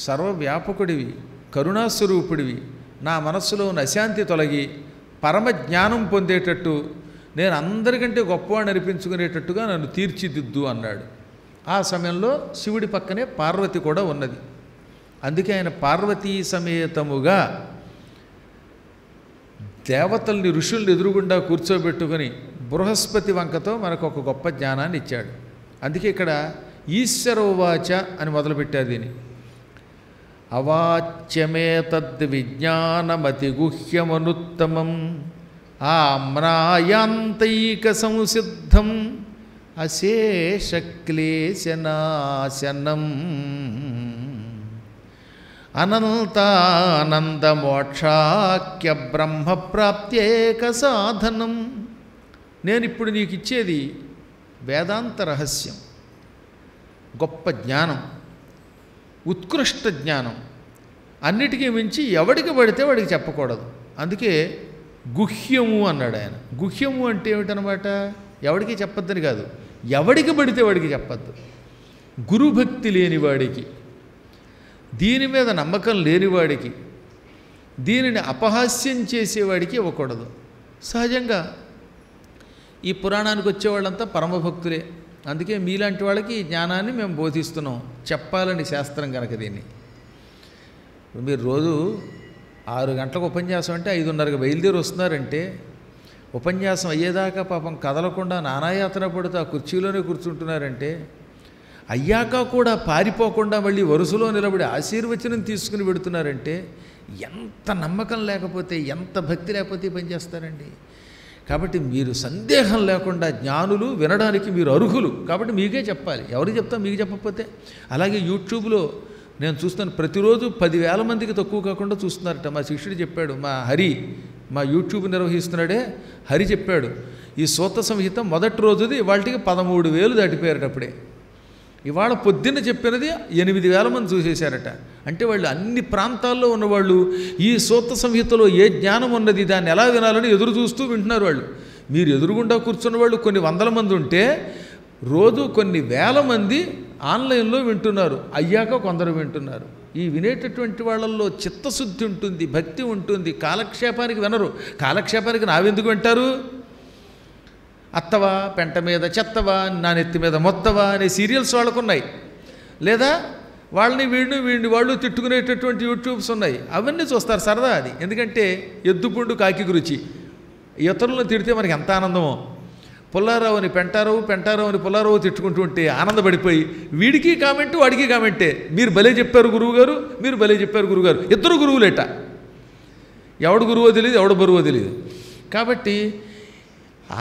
సర్వవ్యాపకుడివి, కరుణాస్వరూపుడివి. నా మనస్సులో ఉన్న అశాంతి తొలగి పరమ జ్ఞానం పొందేటట్టు, నేను అందరికంటే గొప్పవాడిని అనిపించుకునేటట్టుగా నన్ను తీర్చిదిద్దు అన్నాడు. ఆ సమయంలో శివుడి పక్కనే పార్వతి కూడా ఉన్నది. అందుకే ఆయన పార్వతీ సమేతముగా దేవతల్ని, ఋషుల్ని ఎదురుగుండా కూర్చోబెట్టుకుని బృహస్పతి వంకతో మనకు ఒక గొప్ప జ్ఞానాన్ని ఇచ్చాడు. అందుకే ఇక్కడ ఈశ్వరోవాచ అని మొదలుపెట్టారు దీన్ని. అవాచ్యమే తద్విజ్ఞానమతి గుహ్యమనుత్తమం ఆమ్నాయాంతైక సంసిద్ధం అశేషక్లేశనాశనం అనంతానందమోక్షాఖ్య బ్రహ్మప్రాప్త్యేక సాధనం. నేనిప్పుడు నీకు ఇచ్చేది వేదాంత రహస్యం. గొప్ప జ్ఞానం, ఉత్కృష్ట జ్ఞానం. అన్నిటికీ మించి ఎవడికి పడితే వాడికి చెప్పకూడదు. అందుకే గుహ్యము అన్నాడు ఆయన. గుహ్యము అంటే ఏమిటనమాట? ఎవడికి చెప్పొద్దని కాదు, ఎవడికి పడితే వాడికి చెప్పద్దు. గురుభక్తి లేనివాడికి, దీని మీద నమ్మకం లేనివాడికి, దీనిని అపహాస్యం చేసేవాడికి ఇవ్వకూడదు. సహజంగా ఈ పురాణానికి వచ్చేవాళ్ళంతా పరమభక్తులే. అందుకే మీలాంటి వాళ్ళకి ఈ జ్ఞానాన్ని మేము బోధిస్తున్నాం, చెప్పాలని శాస్త్రం కనుక. దీన్ని మీరు రోజు 6 గంటలకు ఉపన్యాసం అంటే 5:30కి బయలుదేరి వస్తున్నారంటే, ఉపన్యాసం అయ్యేదాకా పాపం కదలకుండా నానాయాతన పడుతూ ఆ కుర్చీలోనే కూర్చుంటున్నారంటే, అయ్యాక కూడా పారిపోకుండా మళ్ళీ వరుసలో నిలబడి ఆశీర్వచనం తీసుకుని పెడుతున్నారంటే, ఎంత నమ్మకం లేకపోతే, ఎంత భక్తి లేకపోతే పని చేస్తారండి. కాబట్టి మీరు సందేహం లేకుండా జ్ఞానులు, వినడానికి మీరు అర్హులు. కాబట్టి మీకే చెప్పాలి. ఎవరికి చెప్తాం మీకు చెప్పకపోతే? అలాగే యూట్యూబ్లో నేను చూస్తాను, ప్రతిరోజు 10,000 మందికి తక్కువ కాకుండా చూస్తున్నారట. మా శిష్యుడు చెప్పాడు, మా హరి, మా యూట్యూబ్ నిర్వహిస్తున్నాడే హరి చెప్పాడు, ఈ సూత్ర సంహిత మొదటి రోజుది ఇవాళకి 13,000 దాటిపోయారట. అప్పుడే ఇవాళ పొద్దున్న చెప్పినది 8,000 మంది చూసేశారట. అంటే వాళ్ళు అన్ని ప్రాంతాల్లో ఉన్నవాళ్ళు ఈ సూత్ర సంహితలో ఏ జ్ఞానం ఉన్నది, దాన్ని ఎలా వినాలని ఎదురు చూస్తూ వింటున్నారు. వాళ్ళు మీరు ఎదురుగుండా కూర్చున్న వాళ్ళు కొన్ని 100 మంది ఉంటే రోజు కొన్ని 1000 మంది ఆన్లైన్లో వింటున్నారు. అయ్యాక కొందరు వింటున్నారు. ఈ వినేటటువంటి వాళ్ళల్లో చిత్తశుద్ధి ఉంటుంది, భక్తి ఉంటుంది. కాలక్షేపానికి వినరు. కాలక్షేపానికి నావెందుకు వింటారు? అత్తవా, పెంట మీద చెత్తవా, నా నెత్తి మీద మొత్తవా అనే సీరియల్స్ వాళ్ళకు ఉన్నాయి. లేదా వాళ్ళని వీడిని వాళ్ళు తిట్టుకునేటటువంటి యూట్యూబ్స్ ఉన్నాయి. అవన్నీ చూస్తారు, సరదా అది. ఎందుకంటే ఎద్దుపుండు కాకి గురించి, ఇతరులను తిడితే మనకి ఎంత ఆనందమో. పుల్లారావు అని పెంటారావు, పెంటారావు అని పుల్లారావు తిట్టుకుంటూ ఉంటే ఆనందపడిపోయి వీడికి కామెంటు వాడికి కామెంటే, మీరు భలే చెప్పారు గురువుగారు, మీరు భలే చెప్పారు గురువుగారు. ఇద్దరు గురువులేట. ఎవడు గురువో తెలియదు, ఎవడు బరువో తెలియదు. కాబట్టి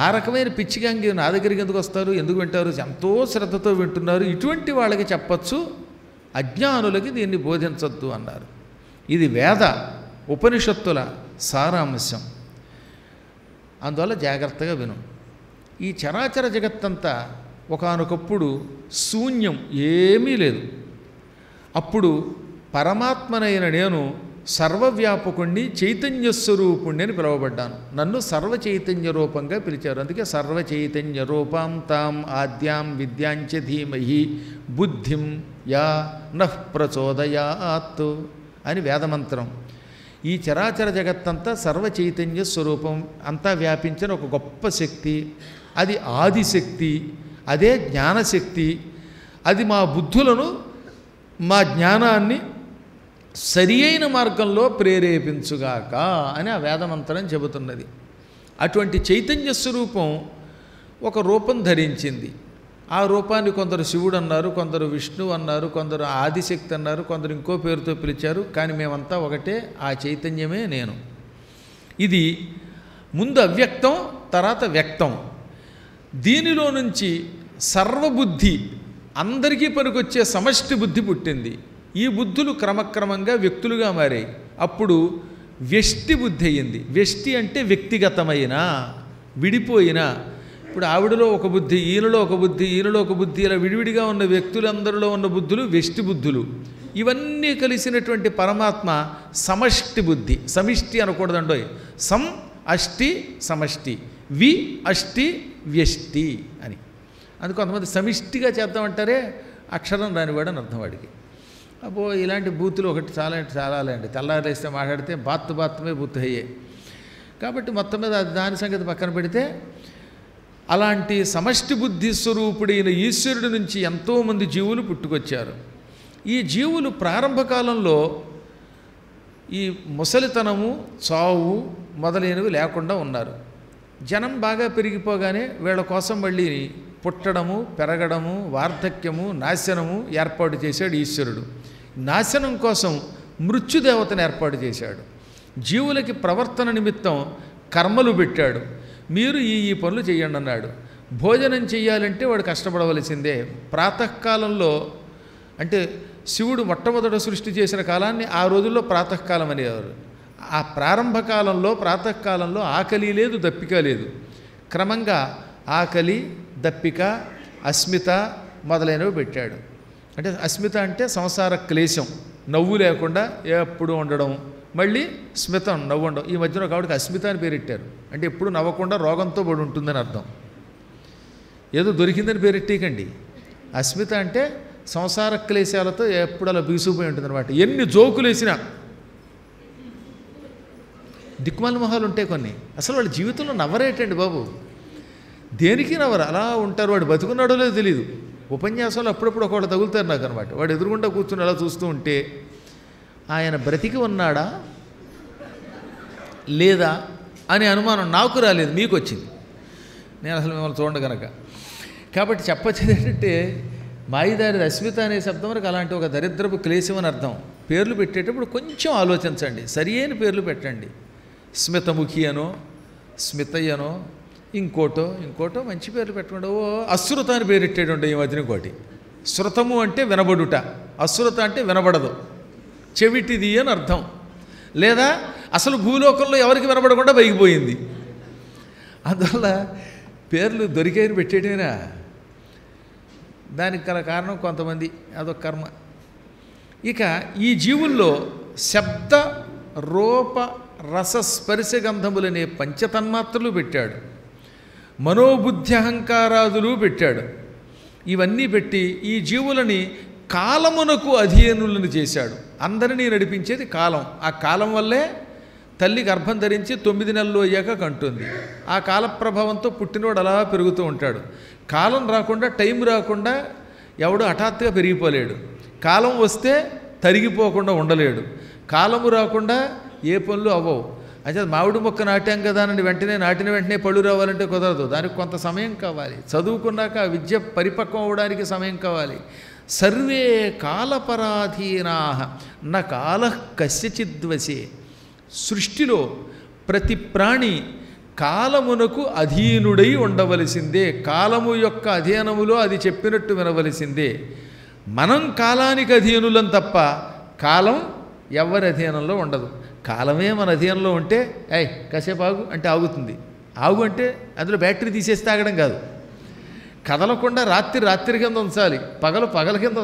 ఆ రకమైన పిచ్చిగాంగి నా దగ్గరికి ఎందుకు వస్తారు, ఎందుకు వింటారు? ఎంతో శ్రద్ధతో వింటున్నారు. ఇటువంటి వాళ్ళకి చెప్పచ్చు, అజ్ఞానులకి దీన్ని బోధించద్దు అన్నారు. ఇది వేద ఉపనిషత్తుల సారాంశం. అందువల్ల జాగ్రత్తగా విను. ఈ చరాచర జగత్తంతా ఒకానొకప్పుడు శూన్యం, ఏమీ లేదు. అప్పుడు పరమాత్మనైన నేను సర్వవ్యాపకుణ్ణి, చైతన్య స్వరూపుణ్ణి అని పిలువబడ్డాను. నన్ను సర్వ చైతన్య రూపంగా పిలిచారు. అందుకే సర్వ చైతన్య రూపాం తాం ఆద్యాం విద్యాంచ ధీమహి బుద్ధిం యా నః ప్రచోదయాత్ అని వేదమంత్రం. ఈ చరాచర జగత్తంతా సర్వ చైతన్య స్వరూపం, అంతా వ్యాపించిన ఒక గొప్ప శక్తి. అది ఆదిశక్తి, అదే జ్ఞానశక్తి. అది మా బుద్ధులను, మా జ్ఞానాన్ని సరి అయిన మార్గంలో ప్రేరేపించుగాక అని ఆ వేదమంత్రం చెబుతున్నది. అటువంటి చైతన్య స్వరూపం ఒక రూపం ధరించింది. ఆ రూపాన్ని కొందరు శివుడు అన్నారు, కొందరు విష్ణువు అన్నారు, కొందరు ఆదిశక్తి అన్నారు, కొందరు ఇంకో పేరుతో పిలిచారు. కానీ మేమంతా ఒకటే, ఆ చైతన్యమే నేను. ఇది ముందు అవ్యక్తం, తర్వాత వ్యక్తం. దీనిలో నుంచి సర్వబుద్ధి, అందరికీ పనికొచ్చే సమష్టి బుద్ధి పుట్టింది. ఈ బుద్ధులు క్రమక్రమంగా వ్యక్తులుగా మారాయి. అప్పుడు వ్యష్టి బుద్ధి అయ్యింది. వ్యష్టి అంటే వ్యక్తిగతమైన, విడిపోయిన. ఇప్పుడు ఆవిడలో ఒక బుద్ధి, ఈయనలో ఒక బుద్ధి, ఈయనలో ఒక బుద్ధి, ఇలా విడివిడిగా ఉన్న వ్యక్తులందరిలో ఉన్న బుద్ధులు వ్యష్టి బుద్ధులు. ఇవన్నీ కలిసినటువంటి పరమాత్మ సమష్టి బుద్ధి. సమిష్టి అనకూడదండోయ్. సం అష్టి సమష్టి, వి అష్టి వ్యష్టి అని. అందుకు కొంతమంది సమిష్టిగా చేద్దామంటారే, అక్షరం రానివాడు అని అర్థం వాడికి. అబ్బో ఇలాంటి బూతులు ఒకటి చాలా అండి. తెల్లారేస్తే మాట్లాడితే బాత్మే బూత్ అయ్యే. కాబట్టి మొత్తం మీద దాని సంగతి పక్కన పెడితే, అలాంటి సమష్టి బుద్ధి స్వరూపుడైన ఈశ్వరుడి నుంచి ఎంతోమంది జీవులు పుట్టుకొచ్చారు. ఈ జీవులు ప్రారంభ కాలంలో ఈ ముసలితనము, చావు మొదలైనవి లేకుండా ఉన్నారు. జనం బాగా పెరిగిపోగానే వీళ్ళ కోసం మళ్ళీ పుట్టడము, పెరగడము, వార్ధక్యము, నాశనము ఏర్పాటు చేశాడు ఈశ్వరుడు. నాశనం కోసం మృత్యుదేవతను ఏర్పాటు చేశాడు. జీవులకి ప్రవర్తన నిమిత్తం కర్మలు పెట్టాడు. మీరు ఈ పనులు చేయండి అన్నాడు. భోజనం చెయ్యాలంటే వాడు కష్టపడవలసిందే. ప్రాతకాలంలో, అంటే శివుడు మొట్టమొదట సృష్టి చేసిన కాలాన్ని ఆ రోజుల్లో ప్రాతకాలం అనేవారు. ఆ ప్రారంభ కాలంలో, ప్రాతకాలంలో ఆకలి లేదు, దప్పిక లేదు. క్రమంగా ఆకలి, దప్పిక, అస్మిత మొదలైనవి పెట్టాడు. అంటే అస్మిత అంటే సంసార క్లేశం, నవ్వు లేకుండా ఎప్పుడు ఉండడం. మళ్ళీ స్మితం, నవ్వు ఉండడం. ఈ మధ్యన కాబట్టి అస్మిత అని పేరెట్టారు. అంటే ఎప్పుడు నవ్వకుండా రోగంతో పడి ఉంటుందని అర్థం. ఏదో దొరికిందని పేరెట్టేయకండి. అస్మిత అంటే సంసార క్లేశాలతో ఎప్పుడు అలా బీసుకుపోయి ఉంటుంది అనమాట. ఎన్ని జోకులు వేసినా దిక్మాల మొహాలు ఉంటాయి కొన్ని. అసలు వాళ్ళ జీవితంలో నవ్వరేటండి బాబు, దేనికి నవ్వరు, అలా ఉంటారు. వాడు బతుకున్నాడో లేదో తెలియదు. ఉపన్యాసంలో అప్పుడప్పుడు ఒకళ్ళు తగులుతారు నాకు అనమాట. వాడు ఎదురుగుండా కూర్చుని అలా చూస్తూ ఉంటే ఆయన బ్రతికి ఉన్నాడా లేదా అనే అనుమానం నాకు రాలేదు, మీకు వచ్చింది. నేను అసలు మిమ్మల్ని చూడండి కనుక. కాబట్టి చెప్పొచ్చేది ఏంటంటే మాయిదారి అస్మిత అనే శబ్దం వరకు అలాంటి ఒక దరిద్రపు క్లేశం అని అర్థం. పేర్లు పెట్టేటప్పుడు కొంచెం ఆలోచించండి, సరి అయిన పేర్లు పెట్టండి. స్మితముఖి అనో, స్మితయ్యనో, ఇంకోటో మంచి పేర్లు పెట్టుకోండి. ఓ అశ్రుత అని పేరెట్టేటండి ఈ మధ్యన. ఇంకోటి శృతము అంటే వినబడుట, అశ్రుత అంటే వినబడదు, చెవిటిది అని అర్థం. లేదా అసలు భూలోకంలో ఎవరికి వినబడకుండా పైకిపోయింది. అందువల్ల పేర్లు దొరికేని పెట్టేటేనా. దానికి గల కారణం కొంతమంది, అదొక కర్మ. ఇక ఈ జీవుల్లో శబ్ద రూప రస స్పర్శగంధములనే పంచతన్మాత్రలు పెట్టాడు, మనోబుద్ధి అహంకారాదులు పెట్టాడు. ఇవన్నీ పెట్టి ఈ జీవులని కాలమునకు అధీనులను చేశాడు. అందరినీ నడిపించేది కాలం. ఆ కాలం వల్లే తల్లి గర్భం ధరించి 9 నెలలు అయ్యాక కంటుంది. ఆ కాల ప్రభావంతో పుట్టినవాడు అలా పెరుగుతూ ఉంటాడు. కాలం రాకుండా, టైం రాకుండా ఎవడు హఠాత్తుగా పెరిగిపోలేడు. కాలం వస్తే తరిగిపోకుండా ఉండలేడు. కాలము రాకుండా ఏ పనులు అవ్వవు. అయితే మామిడి మొక్క నాటాం కదా అని నాటిన వెంటనే పళ్ళు రావాలంటే కుదరదు. దానికి కొంత సమయం కావాలి. చదువుకున్నాక ఆ విద్య పరిపక్వం అవ్వడానికి సమయం కావాలి. సర్వే కాలపరాధీనా న కాల కస్యచిద్వశే. సృష్టిలో ప్రతి ప్రాణి కాలమునకు అధీనుడై ఉండవలసిందే. కాలము యొక్క అధీనములో అది చెప్పినట్టు వినవలసిందే. మనం కాలానికి అధీనులం తప్ప కాలం ఎవరి అధీనంలో ఉండదు. కాలమే మన అధీనంలో ఉంటే కాసేపు ఆగు అంటే ఆగుతుంది. ఆగు అంటే అందులో బ్యాటరీ తీసేస్తే ఆగడం కాదు. కదలకుండా రాత్రి కింద ఉంచాలి, పగల కింద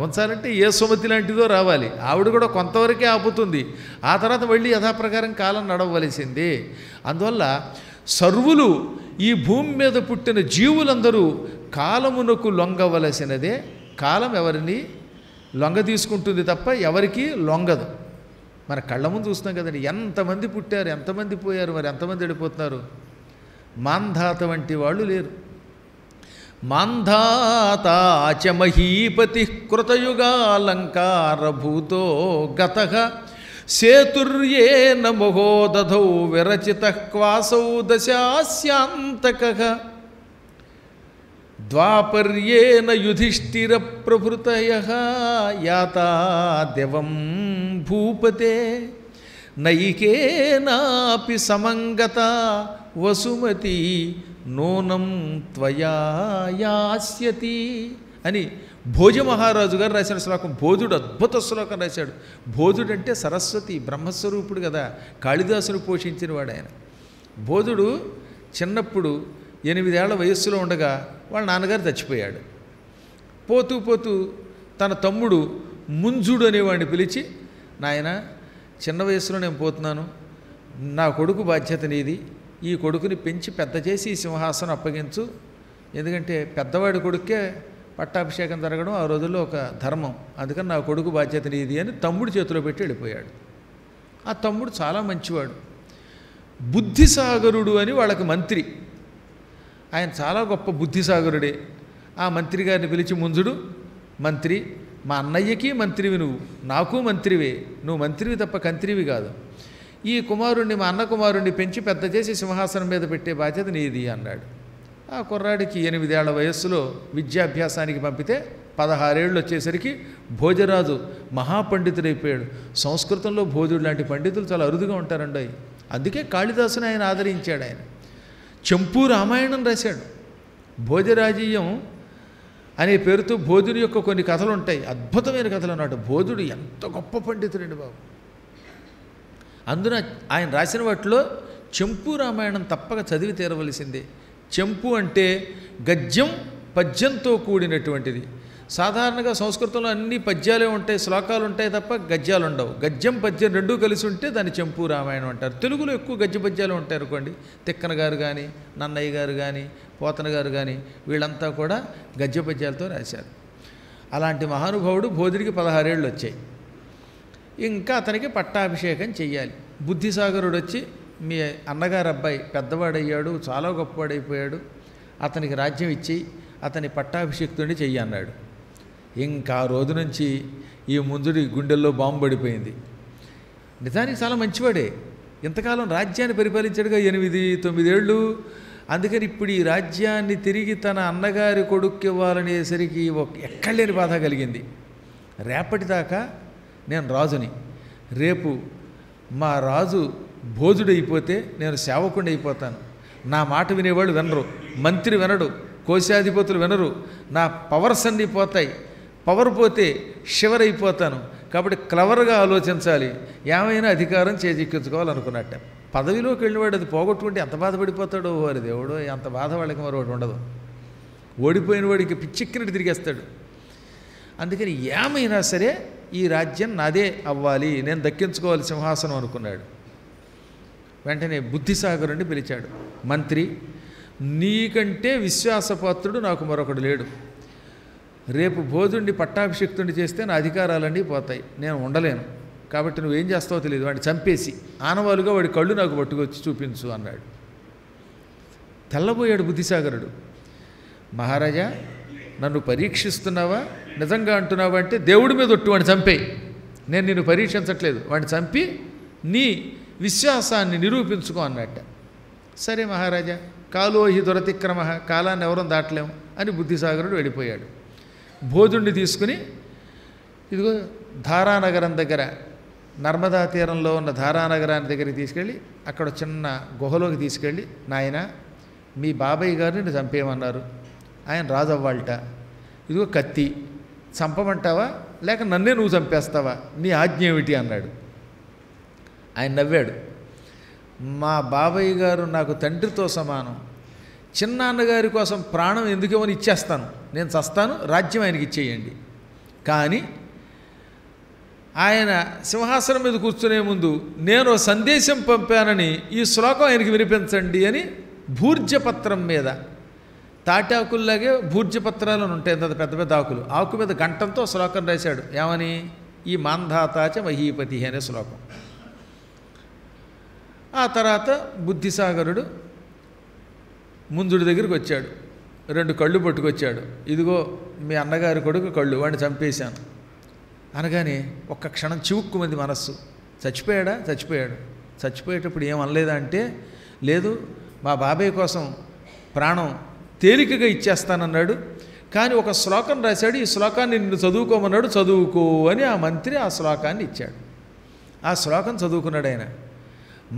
ఉంచాలంటే ఏ సుమతి లాంటిదో రావాలి. ఆవిడ కూడా కొంతవరకే ఆపుతుంది. ఆ తర్వాత మళ్ళీ యథాప్రకారం కాలం నడవవలసిందే. అందువల్ల సర్వులు, ఈ భూమి మీద పుట్టిన జీవులందరూ కాలమునకు లొంగవలసినదే. కాలం ఎవరిని లొంగ తీసుకుంటుంది తప్ప ఎవరికి లొంగదు. మన కళ్ళ ముందు చూస్తున్నాం కదండి, ఎంతమంది పుట్టారు, ఎంతమంది పోయారు, మరి ఎంతమంది వెళ్ళిపోతున్నారు. మాంధాత వంటి వాళ్ళు లేరు. మాంధాతాచ మహీపతి కృతయుగాలంకారభూతో గతః సేతుర్యేన మహోదధౌ విరచిత క్వాసౌ దశాస్యాంతకః ద్వాపర్యేన యుధిష్ఠిర ప్రభృతయః యాతా దివం భూపతే నైకేనాపి సమంగత వసుమతి నూనం త్వయా యాస్యతి అని భోజమహారాజు గారు రాసిన శ్లోకం. భోజుడు అద్భుత శ్లోకం రాశాడు. భోజుడు అంటే సరస్వతి, బ్రహ్మస్వరూపుడు కదా, కాళిదాసును పోషించిన వాడు ఆయన. భోజుడు చిన్నప్పుడు 8 ఏళ్ల వయస్సులో ఉండగా వాళ్ళ నాన్నగారు చచ్చిపోయాడు. పోతూ తన తమ్ముడు ముంజుడు అనేవాడిని పిలిచి, నాయన చిన్న వయసులో నేను పోతున్నాను, నా కొడుకు బాధ్యత నీది, ఈ కొడుకుని పెంచి పెద్ద చేసి ఈ సింహాసనం అప్పగించు, ఎందుకంటే పెద్దవాడి కొడుకే పట్టాభిషేకం జరగడం ఆ రోజుల్లో ఒక ధర్మం, అందుకని నా కొడుకు బాధ్యత నీది అని తమ్ముడు చేతిలో పెట్టి వెళ్ళిపోయాడు. ఆ తమ్ముడు చాలా మంచివాడు, బుద్ధిసాగరుడు అని వాళ్ళకి మంత్రి. ఆయన చాలా గొప్ప బుద్ధిసాగరుడే. ఆ మంత్రి గారిని పిలిచి, ముంజుడు మంత్రి, మా అన్నయ్యకి మంత్రివి నువ్వు, నాకు మంత్రివే, నువ్వు మంత్రివి తప్ప కంత్రివి కాదు. ఈ కుమారుణ్ణి, మా అన్న కుమారుణ్ణి పెంచి పెద్ద చేసి సింహాసనం మీద పెట్టే బాధ్యత నీది అన్నాడు. ఆ కుర్రాడికి 8 ఏళ్ల వయస్సులో విద్యాభ్యాసానికి పంపితే 16 ఏళ్ళు వచ్చేసరికి భోజరాజు మహాపండితుడైపోయాడు. సంస్కృతంలో భోజుడు లాంటి పండితులు చాలా అరుదుగా ఉంటారండి. అందుకే కాళిదాసుని ఆయన ఆదరించాడు. ఆయన చంపూ రామాయణం రాశాడు. భోజరాజీయం అనే పేరుతో భోజుని యొక్క కొన్ని కథలు ఉంటాయి, అద్భుతమైన కథలు అన్నమాట. భోజుడు ఎంత గొప్ప పండితుడండి బాబు. అందున ఆయన రాసిన వాటిలో చంపూ రామాయణం తప్పక చదివి తీరవలసిందే. చెంపు అంటే గద్యం పద్యంతో కూడినటువంటిది. సాధారణంగా సంస్కృతంలో అన్ని పద్యాలే ఉంటాయి, శ్లోకాలు ఉంటాయి తప్ప గద్యాలు ఉండవు. గద్యం పద్యం రెండూ కలిసి ఉంటే దాన్ని చెంపు రామాయణం అంటారు. తెలుగులో ఎక్కువ గద్య పద్యాలు ఉంటాయి అనుకోండి. తిక్కన గారు కానీ, నన్నయ్య గారు కానీ, పోతన గారు కానీ వీళ్ళంతా కూడా గద్య పద్యాలతో రాశారు. అలాంటి మహానుభావుడు భోజుడికి 16 ఏళ్ళు వచ్చాయి. ఇంకా అతనికి పట్టాభిషేకం చెయ్యాలి. బుద్ధిసాగరుడు వచ్చి, మీ అన్నగారు అబ్బాయి పెద్దవాడయ్యాడు, చాలా గొప్పవాడైపోయాడు, అతనికి రాజ్యం ఇచ్చి అతని పట్టాభిషేక్తుడిని చెయ్యి అన్నాడు. ఇంకా రోజు నుంచి ఈ ముందుడి గుండెల్లో బాంబు పడిపోయింది. నిజానికి చాలా మంచివాడే, ఇంతకాలం రాజ్యాన్ని పరిపాలించాడుగా 8-9 ఏళ్ళు. అందుకని ఇప్పుడు ఈ రాజ్యాన్ని తిరిగి తన అన్నగారి కొడుక్కి ఇవ్వాలనేసరికి ఎక్కడలేని బాధ కలిగింది. రేపటిదాకా నేను రాజుని, రేపు మా రాజు భోజుడైపోతే నేను సేవకుడిని అయిపోతాను. నా మాట వినేవాళ్ళు వినరు, మంత్రి వినడు, కోశాధిపతులు వినరు, నా పవర్స్ అన్నీ పోతాయి, పవర్ పోతే షివర్ అయిపోతాను. కాబట్టి క్లవర్గా ఆలోచించాలి, ఏమైనా అధికారం చేజిక్కించుకోవాలనుకున్నట్ట. పదవిలోకి వెళ్ళినవాడు అది పోగొట్టుకుంటే ఎంత బాధపడిపోతాడో వారి దేవుడు, అంత బాధ వాళ్ళకి మరొకటి ఉండదు. ఓడిపోయిన వాడికి పిచ్చెక్కినట్టు తిరిగేస్తాడు. అందుకని ఏమైనా సరే ఈ రాజ్యం నాదే అవ్వాలి, నేను దక్కించుకోవాలి సింహాసనం అనుకున్నాడు. వెంటనే బుద్ధిసాగరుణ్ణి పిలిచాడు. మంత్రి, నీకంటే విశ్వాసపాత్రుడు నాకు మరొకడు లేడు. రేపు భోజుడిని పట్టాభిషిక్తుడిని చేస్తే నా అధికారాలన్నీ పోతాయి, నేను ఉండలేను. కాబట్టి నువ్వేం చేస్తావో తెలియదు, వాడిని చంపేసి ఆనవాలుగా వాడి కళ్ళు నాకు పట్టుకొచ్చి చూపించు అన్నాడు. తెల్లబోయాడు బుద్ధిసాగరుడు. మహారాజా, నన్ను పరీక్షిస్తున్నావా, నిజంగా అంటున్నావా అంటే దేవుడి మీద ఒట్టు, వాడిని చంపేయి. నేను నిన్ను పరీక్షించట్లేదు, వాడిని చంపి నీ విశ్వాసాన్ని నిరూపించుకో అన్నట్ట. సరే మహారాజా, కాలోహి దురతిక్రమ, కాలాన్ని ఎవరం దాటలేము అని బుద్ధిసాగరుడు వెళ్ళిపోయాడు. భోజుడిని తీసుకుని ఇదిగో ధారానగరం దగ్గర, నర్మదా తీరంలో ఉన్న ధారానగరాన్ని దగ్గరికి తీసుకెళ్ళి అక్కడ చిన్న గుహలోకి తీసుకెళ్ళి, నాయన మీ బాబాయ్ గారిని చంపేయమన్నారు, ఆయన రాజు అవ్వాలట, ఇదిగో కత్తి, చంపమంటావా లేక నన్నే నువ్వు చంపేస్తావా, నీ ఆజ్ఞ ఏమిటి అన్నాడు. ఆయన నవ్వాడు. మా బాబాయ్ గారు నాకు తండ్రితో సమానం, చిన్నాన్నగారి కోసం ప్రాణం ఎందుకేమని ఇచ్చేస్తాను, నేను చస్తాను, రాజ్యం ఆయనకి ఇచ్చేయండి. కానీ ఆయన సింహాసనం మీద కూర్చునే ముందు నేను సందేశం పంపానని ఈ శ్లోకం ఆయనకి వినిపించండి అని భూర్జపత్రం మీద, తాటాకుల్లాగే భూర్జపత్రాలను ఉంటాయి అంత పెద్ద పెద్ద ఆకులు, ఆకు మీద గంటంతో శ్లోకం రాశాడు. ఏమని? ఈ మాంధాతాచ మహీపతి అనే శ్లోకం. ఆ తర్వాత బుద్ధిసాగరుడు ముందుడి దగ్గరికి వచ్చాడు, 2 కళ్ళు పట్టుకొచ్చాడు. ఇదిగో మీ అన్నగారి కొడుకు కళ్ళు, వాడిని చంపేశాను అనగానే ఒక్క క్షణం చివుక్కుమంది మనస్సు. చచ్చిపోయాడా? చచ్చిపోయాడు. చచ్చిపోయేటప్పుడు ఏమనలేదా అంటే, లేదు మా బాబాయ్ కోసం ప్రాణం తేలికగా ఇచ్చేస్తానన్నాడు, కానీ ఒక శ్లోకం రాశాడు, ఈ శ్లోకాన్ని నిన్ను చదువుకోమన్నాడు, చదువుకో అని ఆ మంత్రి ఆ శ్లోకాన్ని ఇచ్చాడు. ఆ శ్లోకం చదువుకున్నాడు ఆయన.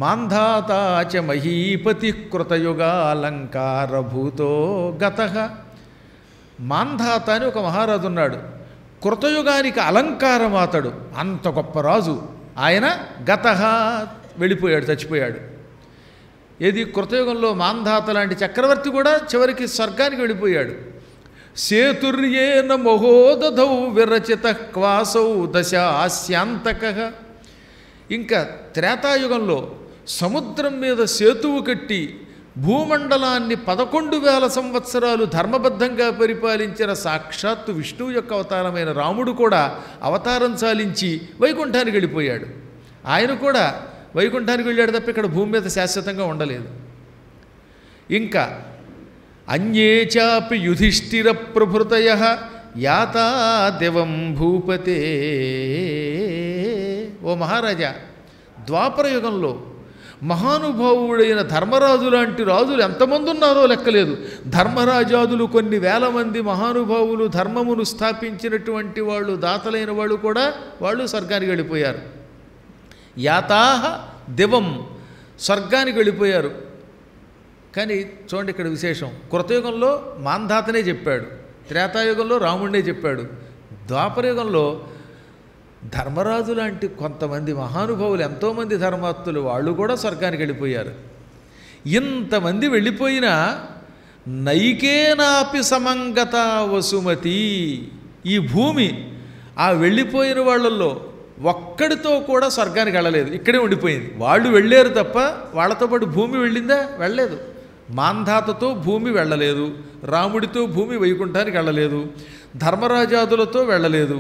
మాంధాతాచ మహీపతి కృతయుగాలంకారభూతో గతః. మాంధాత అని ఒక మహారాజు ఉన్నాడు, కృతయుగానికి అలంకారం అతడు, అంత గొప్ప రాజు ఆయన. గతః వెళ్ళిపోయాడు, చచ్చిపోయాడు. ఏది? కృతయుగంలో మాంధాత లాంటి చక్రవర్తి కూడా చివరికి స్వర్గానికి వెళ్ళిపోయాడు. సేతుర్యేన మహోదధౌ విరచిత క్వాసౌ దశాస్యాంతకః. ఇంకా త్రేతాయుగంలో సముద్రం మీద సేతువు కట్టి భూమండలాన్ని 11,000 సంవత్సరాలు ధర్మబద్ధంగా పరిపాలించిన సాక్షాత్తు విష్ణువు యొక్క అవతారమైన రాముడు కూడా అవతారం చాలించి వైకుంఠానికి వెళ్ళిపోయాడు. ఆయన కూడా వైకుంఠానికి వెళ్ళాడు తప్ప ఇక్కడ భూమి మీద శాశ్వతంగా ఉండలేదు. ఇంకా అన్యే చాపి యుధిష్ఠిర ప్రభృతయః యాతా దివం భూపతే. ఓ మహారాజా, ద్వాపరయుగంలో మహానుభావుడైన ధర్మరాజు లాంటి రాజులు ఎంతమంది ఉన్నారో లెక్కలేదు. ధర్మరాజాదులు కొన్ని వేల మంది మహానుభావులు, ధర్మమును స్థాపించినటువంటి వాళ్ళు, దాతలైన వాళ్ళు కూడా వాళ్ళు స్వర్గానికి వెళ్ళిపోయారు. యాతాహ దివం, స్వర్గానికి వెళ్ళిపోయారు. కానీ చూడండి ఇక్కడ విశేషం, కృతయుగంలో మాంధాతనే చెప్పాడు, త్రేతాయుగంలో రాముడినే చెప్పాడు, ద్వాపరయుగంలో ధర్మరాజు లాంటి కొంతమంది మహానుభావులు, ఎంతోమంది ధర్మాత్తులు వాళ్ళు కూడా స్వర్గానికి వెళ్ళిపోయారు. ఇంతమంది వెళ్ళిపోయినా నైకేనాపి సమంగత వసుమతి, ఈ భూమి ఆ వెళ్ళిపోయిన వాళ్ళల్లో ఒక్కడితో కూడా స్వర్గానికి వెళ్ళలేదు, ఇక్కడే ఉండిపోయింది. వాళ్ళు వెళ్ళారు తప్ప వాళ్ళతో పాటు భూమి వెళ్ళిందా? వెళ్ళలేదు. మాంధాతతో భూమి వెళ్ళలేదు, రాముడితో భూమి వైకుంఠానికి వెళ్ళలేదు, ధర్మరాజాదులతో వెళ్ళలేదు,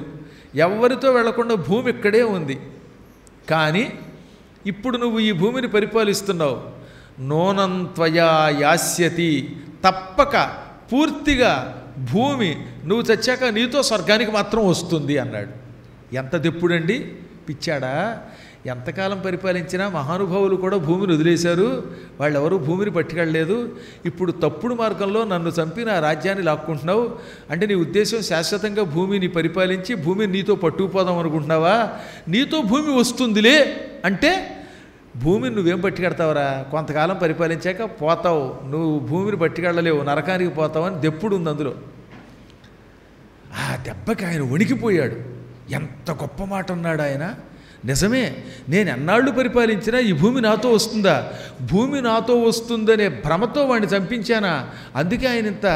ఎవరితో వెళ్లకుండా భూమి ఇక్కడే ఉంది. కానీ ఇప్పుడు నువ్వు ఈ భూమిని పరిపాలిస్తున్నావు. నోనంత్వయా యాస్యతి, తప్పక పూర్తిగా భూమి నువ్వు చచ్చాక నీతో స్వర్గానికి మాత్రం వస్తుంది అన్నాడు. ఎంత దెప్పుడండి, పిచ్చాడా? ఎంతకాలం పరిపాలించినా మహానుభావులు కూడా భూమిని వదిలేశారు, వాళ్ళెవరూ భూమిని పట్టుకెళ్ళలేదు. ఇప్పుడు తప్పుడు మార్గంలో నన్ను చంపి నా రాజ్యాన్ని లాక్కుంటున్నావు అంటే నీ ఉద్దేశం శాశ్వతంగా భూమిని పరిపాలించి భూమిని నీతో పట్టుకుపోదాం అనుకుంటున్నావా? నీతో భూమి వస్తుందిలే అంటే భూమిని నువ్వేం పట్టుకెడతావురా? కొంతకాలం పరిపాలించాక పోతావు, నువ్వు భూమిని పట్టుకెళ్ళలేవు, నరకానికి పోతావు అని దెప్పుడు ఉంది అందులో. ఆ దెబ్బకి ఆయన వణికిపోయాడు. ఎంత గొప్ప మాట అన్నాడు ఆయన. నిజమే, నేను ఎన్నాళ్ళు పరిపాలించినా ఈ భూమి నాతో వస్తుందా? భూమి నాతో వస్తుందనే భ్రమతో వాడిని చంపించానా? అందుకే ఆయన ఇంత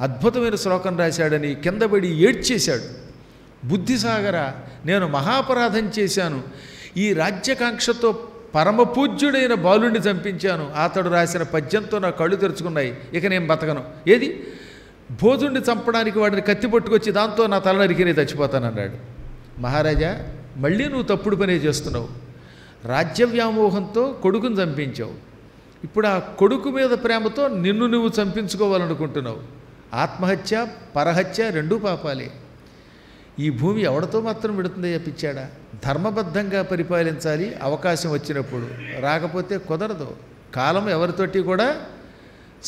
అద్భుతమైన శ్లోకం రాశాడని కిందపడి ఏడ్చేశాడు. బుద్ధిసాగర, నేను మహాపరాధం చేశాను, ఈ రాజ్యకాంక్షతో పరమపూజ్యుడైన బాలుడిని చంపించాను. అతడు రాసిన పద్యంతో నా కళ్ళు తెరుచుకున్నాయి, ఇక నేను బతకను. ఏది భోజుడిని చంపడానికి వాడిని కత్తి పట్టుకొచ్చి దాంతో నా తల నరికి నేను చచ్చిపోతానన్నాడు. మహారాజా, మళ్ళీ నువ్వు తప్పుడు పనే చేస్తున్నావు. రాజ్య వ్యామోహంతో కొడుకుని చంపించావు, ఇప్పుడు ఆ కొడుకు మీద ప్రేమతో నిన్ను నువ్వు చంపించుకోవాలనుకుంటున్నావు. ఆత్మహత్య పరహత్య రెండూ పాపాలే. ఈ భూమి ఎవడితో మాత్రం విడుతుందయ్యా పిచ్చాడా? ధర్మబద్ధంగా పరిపాలించాలి అవకాశం వచ్చినప్పుడు, రాకపోతే కుదరదు. కాలం ఎవరితోటి కూడా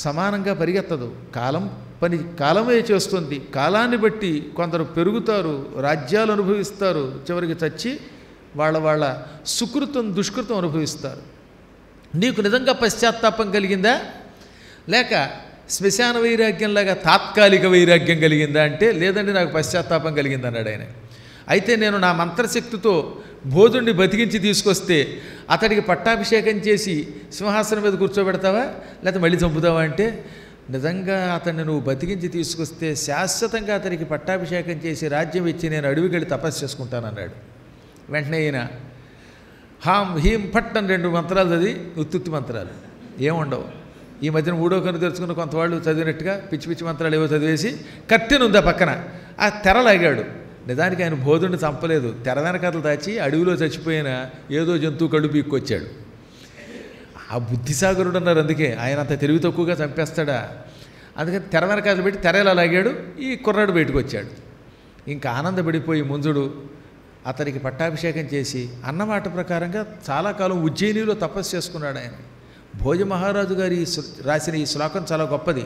సమానంగా పరిగెత్తదు. కాలం పని కాలమే చేస్తుంది. కాలాన్ని బట్టి కొందరు పెరుగుతారు, రాజ్యాలు అనుభవిస్తారు, చివరికి చచ్చి వాళ్ళ సుకృతం దుష్కృతం అనుభవిస్తారు. నీకు నిజంగా పశ్చాత్తాపం కలిగిందా, లేక శ్మశాన వైరాగ్యంలాగా తాత్కాలిక వైరాగ్యం కలిగిందా అంటే లేదండి నాకు పశ్చాత్తాపం కలిగింది అన్నాడు ఆయన. అయితే నేను నా మంత్రశక్తితో భోజుడిని బతికించి తీసుకొస్తే అతడికి పట్టాభిషేకం చేసి సింహాసనం మీద కూర్చోబెడతావా లేకపోతే మళ్ళీ చంపుతావా అంటే, నిజంగా అతన్ని నువ్వు బతికించి తీసుకొస్తే శాశ్వతంగా అతనికి పట్టాభిషేకం చేసి రాజ్యం ఇచ్చి నేను అడవికి వెళ్ళి తపస్సు చేసుకుంటానన్నాడు. వెంటనే ఈయన హాం హీం ఫట్ అని 2 మంత్రాలు చదివి, ఉత్తుత్తి మంత్రాలు ఏముండవు. ఈ మధ్యన మూడో కన్ను తెరుచుకున్న కొంతవాళ్ళు చదివినట్టుగా పిచ్చి పిచ్చి మంత్రాలు ఏవో చదివేసి కట్టెను ఉందా పక్కన ఆ తెరలాగాడు. నిజానికి ఆయన భోజుడిని చంపలేదు, తెర వెనకతలు దాచి అడవిలో చచ్చిపోయిన ఏదో జంతువు కడుపు పీక్కొచ్చాడు. ఆ బుద్ధిసాగరుడు అన్నారు, అందుకే ఆయన అంత తెలివి తక్కువగా చంపేస్తాడా? అందుకని తెర వెనకాతలు పెట్టి తెరలా లాగాడు, ఈ కుర్రాడు బయటకు వచ్చాడు. ఇంకా ఆనందపడిపోయి ముంజుడు అతనికి పట్టాభిషేకం చేసి అన్నమాట ప్రకారంగా చాలా కాలం ఉజ్జయినిలో తపస్సు చేసుకున్నాడు ఆయన. భోజ మహారాజు గారి రాసిన ఈ శ్లోకం చాలా గొప్పది.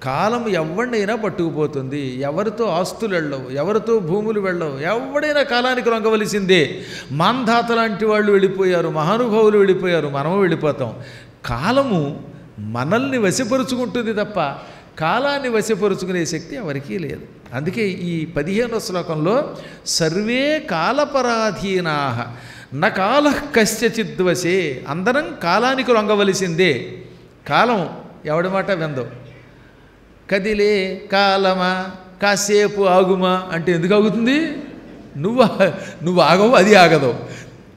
కాలం ఎవరినైనా పట్టుకుపోతుంది, ఎవరితో ఆస్తులు వెళ్ళవు, ఎవరితో భూములు వెళ్ళవు, ఎవడైనా కాలానికి లొంగవలసిందే. మాంధాత లాంటి వాళ్ళు వెళ్ళిపోయారు, మహానుభావులు వెళ్ళిపోయారు, మనము వెళ్ళిపోతాం. కాలము మనల్ని వశపరుచుకుంటుంది తప్ప కాలాన్ని వశపరుచుకునే శక్తి ఎవరికీ లేదు. అందుకే ఈ 15వ శ్లోకంలో సర్వే కాలపరాధీనాః న కాలః కస్యచిద్వశే, అందరం కాలానికి లొంగవలసిందే. కాలం ఎవడి మాట విందో. కదిలే కాలమా కాసేపు ఆగుమా అంటే ఎందుకు ఆగుతుంది? నువ్వు ఆగవు, అది ఆగదు,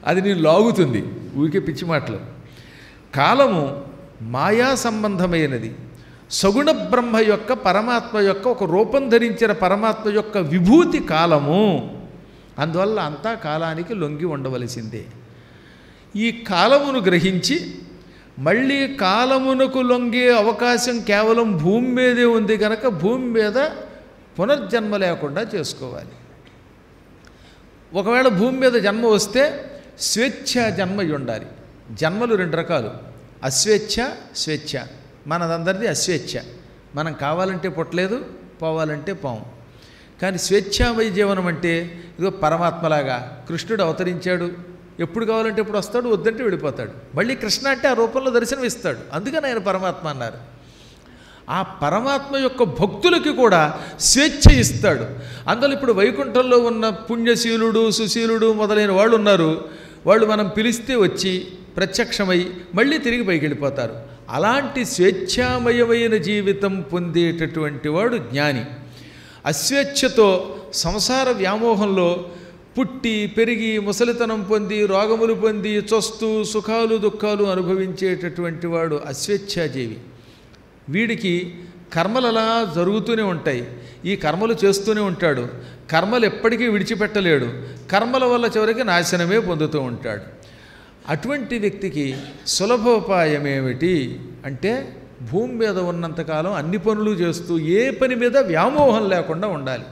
అది నేను లాగుతుంది. ఊరికే పిచ్చి మాటలు. కాలము మాయా సంబంధమైనది. సగుణ బ్రహ్మ యొక్క పరమాత్మ యొక్క ఒక రూపం ధరించిన పరమాత్మ యొక్క విభూతి కాలము. అందువల్ల అంతా కాలానికి లొంగి ఉండవలసిందే. ఈ కాలమును గ్రహించి మళ్ళీ కాలమునకు లొంగే అవకాశం కేవలం భూమి మీదే ఉంది కనుక భూమి మీద పునర్జన్మ లేకుండా చేసుకోవాలి. ఒకవేళ భూమి మీద జన్మ వస్తే స్వేచ్ఛ జన్మ ఉండాలి. జన్మలు 2 రకాలు, అస్వేచ్ఛ స్వేచ్ఛ. మనదందరిది అస్వేచ్ఛ. మనం కావాలంటే పుట్టలేదు, పోవాలంటే పోం. కానీ స్వేచ్ఛామయ జీవనం అంటే ఇదిగో పరమాత్మలాగా కృష్ణుడు అవతరించాడు, ఎప్పుడు కావాలంటే ఎప్పుడు వస్తాడు, వద్దంటే వెళ్ళిపోతాడు. మళ్ళీ కృష్ణ అంటే ఆ రూపంలో దర్శనం ఇస్తాడు, అందుకని ఆయన పరమాత్మ అన్నారు. ఆ పరమాత్మ యొక్క భక్తులకి కూడా స్వేచ్ఛ ఇస్తాడు. అందులో ఇప్పుడు వైకుంఠంలో ఉన్న పుణ్యశీలుడు సుశీలుడు మొదలైన వాళ్ళు ఉన్నారు. వాళ్ళు మనం పిలిస్తే వచ్చి ప్రత్యక్షమై మళ్ళీ తిరిగి పైకి వెళ్ళిపోతారు. అలాంటి స్వేచ్ఛామయమైన జీవితం పొందేటటువంటి వాడు జ్ఞాని. అస్వేచ్ఛతో సంసార వ్యామోహంలో పుట్టి పెరిగి ముసలితనం పొంది రోగములు పొంది చొస్తూ సుఖాలు దుఃఖాలు అనుభవించేటటువంటి వాడు అస్వేచ్ఛాజీవి. వీడికి కర్మలు అలా జరుగుతూనే ఉంటాయి, ఈ కర్మలు చేస్తూనే ఉంటాడు, కర్మలు ఎప్పటికీ విడిచిపెట్టలేడు, కర్మల వల్ల చివరికి నాశనమే పొందుతూ ఉంటాడు. అటువంటి వ్యక్తికి సులభోపాయం ఏమిటి అంటే భూమి మీద ఉన్నంతకాలం అన్ని పనులు చేస్తూ ఏ పని మీద వ్యామోహం లేకుండా ఉండాలి.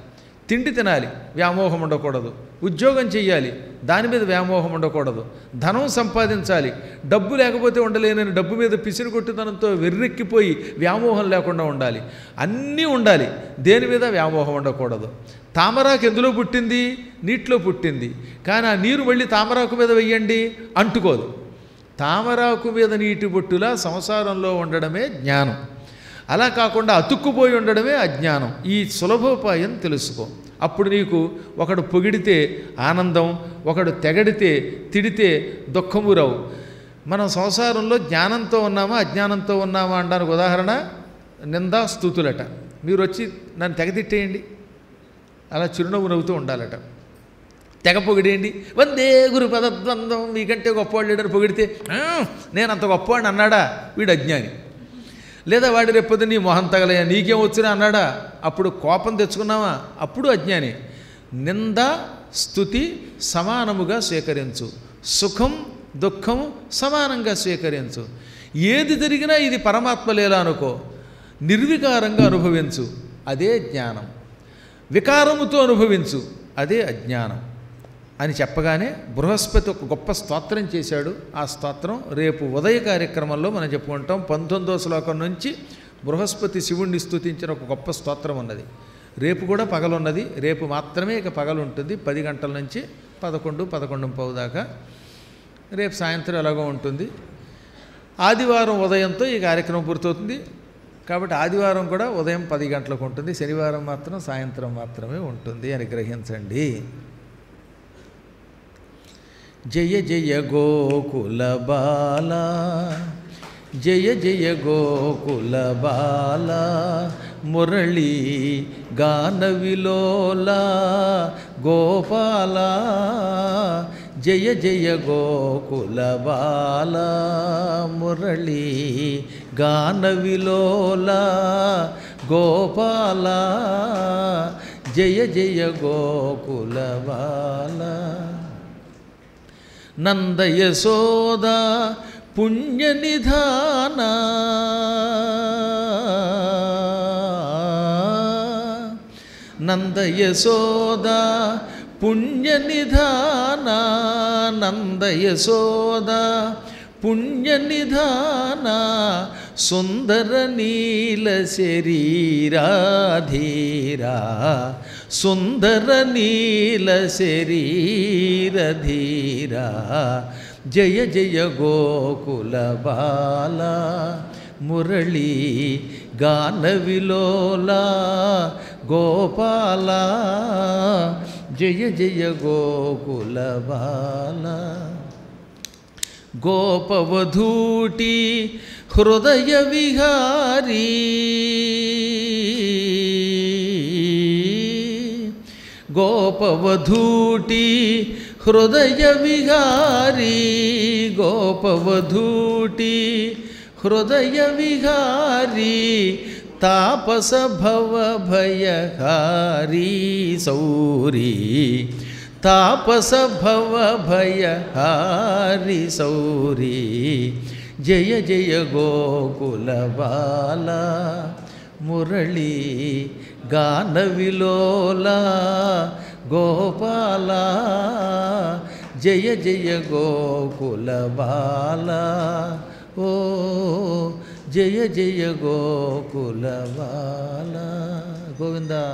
తిండి తినాలి, వ్యామోహం ఉండకూడదు. ఉద్యోగం చెయ్యాలి, దాని మీద వ్యామోహం ఉండకూడదు. ధనం సంపాదించాలి, డబ్బు లేకపోతే ఉండలేనని డబ్బు మీద పిసిరి కొట్టుదనంతో వెర్రెక్కిపోయి వ్యామోహం లేకుండా ఉండాలి. అన్నీ ఉండాలి, దేని మీద వ్యామోహం ఉండకూడదు. తామరాకు ఎందులో పుట్టింది? నీటిలో పుట్టింది. కానీ ఆ నీరు మళ్ళీ తామరాకు మీద వెయ్యండి, అంటుకోదు. తామరాకు మీద నీటి బొట్టులా సంసారంలో ఉండడమే జ్ఞానం. అలా కాకుండా అతుక్కుపోయి ఉండడమే అజ్ఞానం. ఈ సులభోపాయం తెలుసుకో. అప్పుడు నీకు ఒకడు పొగిడితే ఆనందం, ఒకడు తెగడితే తిడితే దుఃఖము రావు. మనం సంసారంలో జ్ఞానంతో ఉన్నామా అజ్ఞానంతో ఉన్నామా అనడానికి ఉదాహరణ నిందా స్తుతులట. మీరు వచ్చి నన్ను తెగతిట్టేయండి, అలా చిరునవ్వు నవ్వుతూ ఉండాలట. తెగ పొగిడేయండి, వందే గురు పదద్వందం, మీకంటే గొప్పవాళ్ళు లేడని పొగిడితే నేను అంత గొప్పవాడిని అన్నాడా, వీడు అజ్ఞాని. లేదా వాడి రేపొద్దు నీ మొహం తగలయ్యా నీకేం వచ్చినా అన్నాడా, అప్పుడు కోపం తెచ్చుకున్నావా, అప్పుడు అజ్ఞాని. నింద స్తుతి సమానముగా స్వీకరించు, సుఖం దుఃఖం సమానంగా స్వీకరించు. ఏది జరిగినా ఇది పరమాత్మ లీల అనుకో, నిర్వికారంగా అనుభవించు, అదే జ్ఞానం. వికారముతో అనుభవించు, అదే అజ్ఞానం అని చెప్పగానే బృహస్పతి ఒక గొప్ప స్తోత్రం చేశాడు. ఆ స్తోత్రం రేపు ఉదయ కార్యక్రమంలో మనం చెప్పుకుంటాం. 19వ శ్లోకం నుంచి బృహస్పతి శివుణ్ణి స్తుతించిన ఒక గొప్ప స్తోత్రం ఉన్నది. రేపు కూడా పగలున్నది, రేపు మాత్రమే ఇక పగలు ఉంటుంది. 10 గంటల నుంచి 11, 11:15 దాకా. రేపు సాయంత్రం ఎలాగో ఉంటుంది. ఆదివారం ఉదయంతో ఈ కార్యక్రమం పూర్తవుతుంది. కాబట్టి ఆదివారం కూడా ఉదయం 10 గంటలకు ఉంటుంది, శనివారం మాత్రం సాయంత్రం మాత్రమే ఉంటుంది అని గ్రహించండి. జయ జయ గోకుల బాల, జయ జయ గోకుల బాల, మురళీ గాన విలోల గోపాల, జయ జయ గోకుల బాల, మురళీ గాన విలోల గోపాల, జయ జయ గోకుల బాల. నంద యశోద పుణ్య నిధాన, నంద యశోద పుణ్య నిధాన, నంద యశోద పుణ్య నిధాన, సుందర నీల శరీరాధీరా, సుందర నీల శరీరధీరా, జయ జయ గోకుల బాల, మురళీ గాన విలోల గోపాల, జయ జయ గోకుల బాల. గోపవధూటి హృదయ విహారీ, గోపవధూటి హృదయ విహారీ, గోపవధూటి హృదయ విహారీ, తాపస భవ భయహారీ సౌరీ, తాపస భవ భయహారీ సౌరీ, జయ జయ గోకుల బాల, మురళీ గాన విలోల గోపాల, జయ జయ గోకుల బాల. ఓ జయ జయ గోకుల బాల. గోవిందా.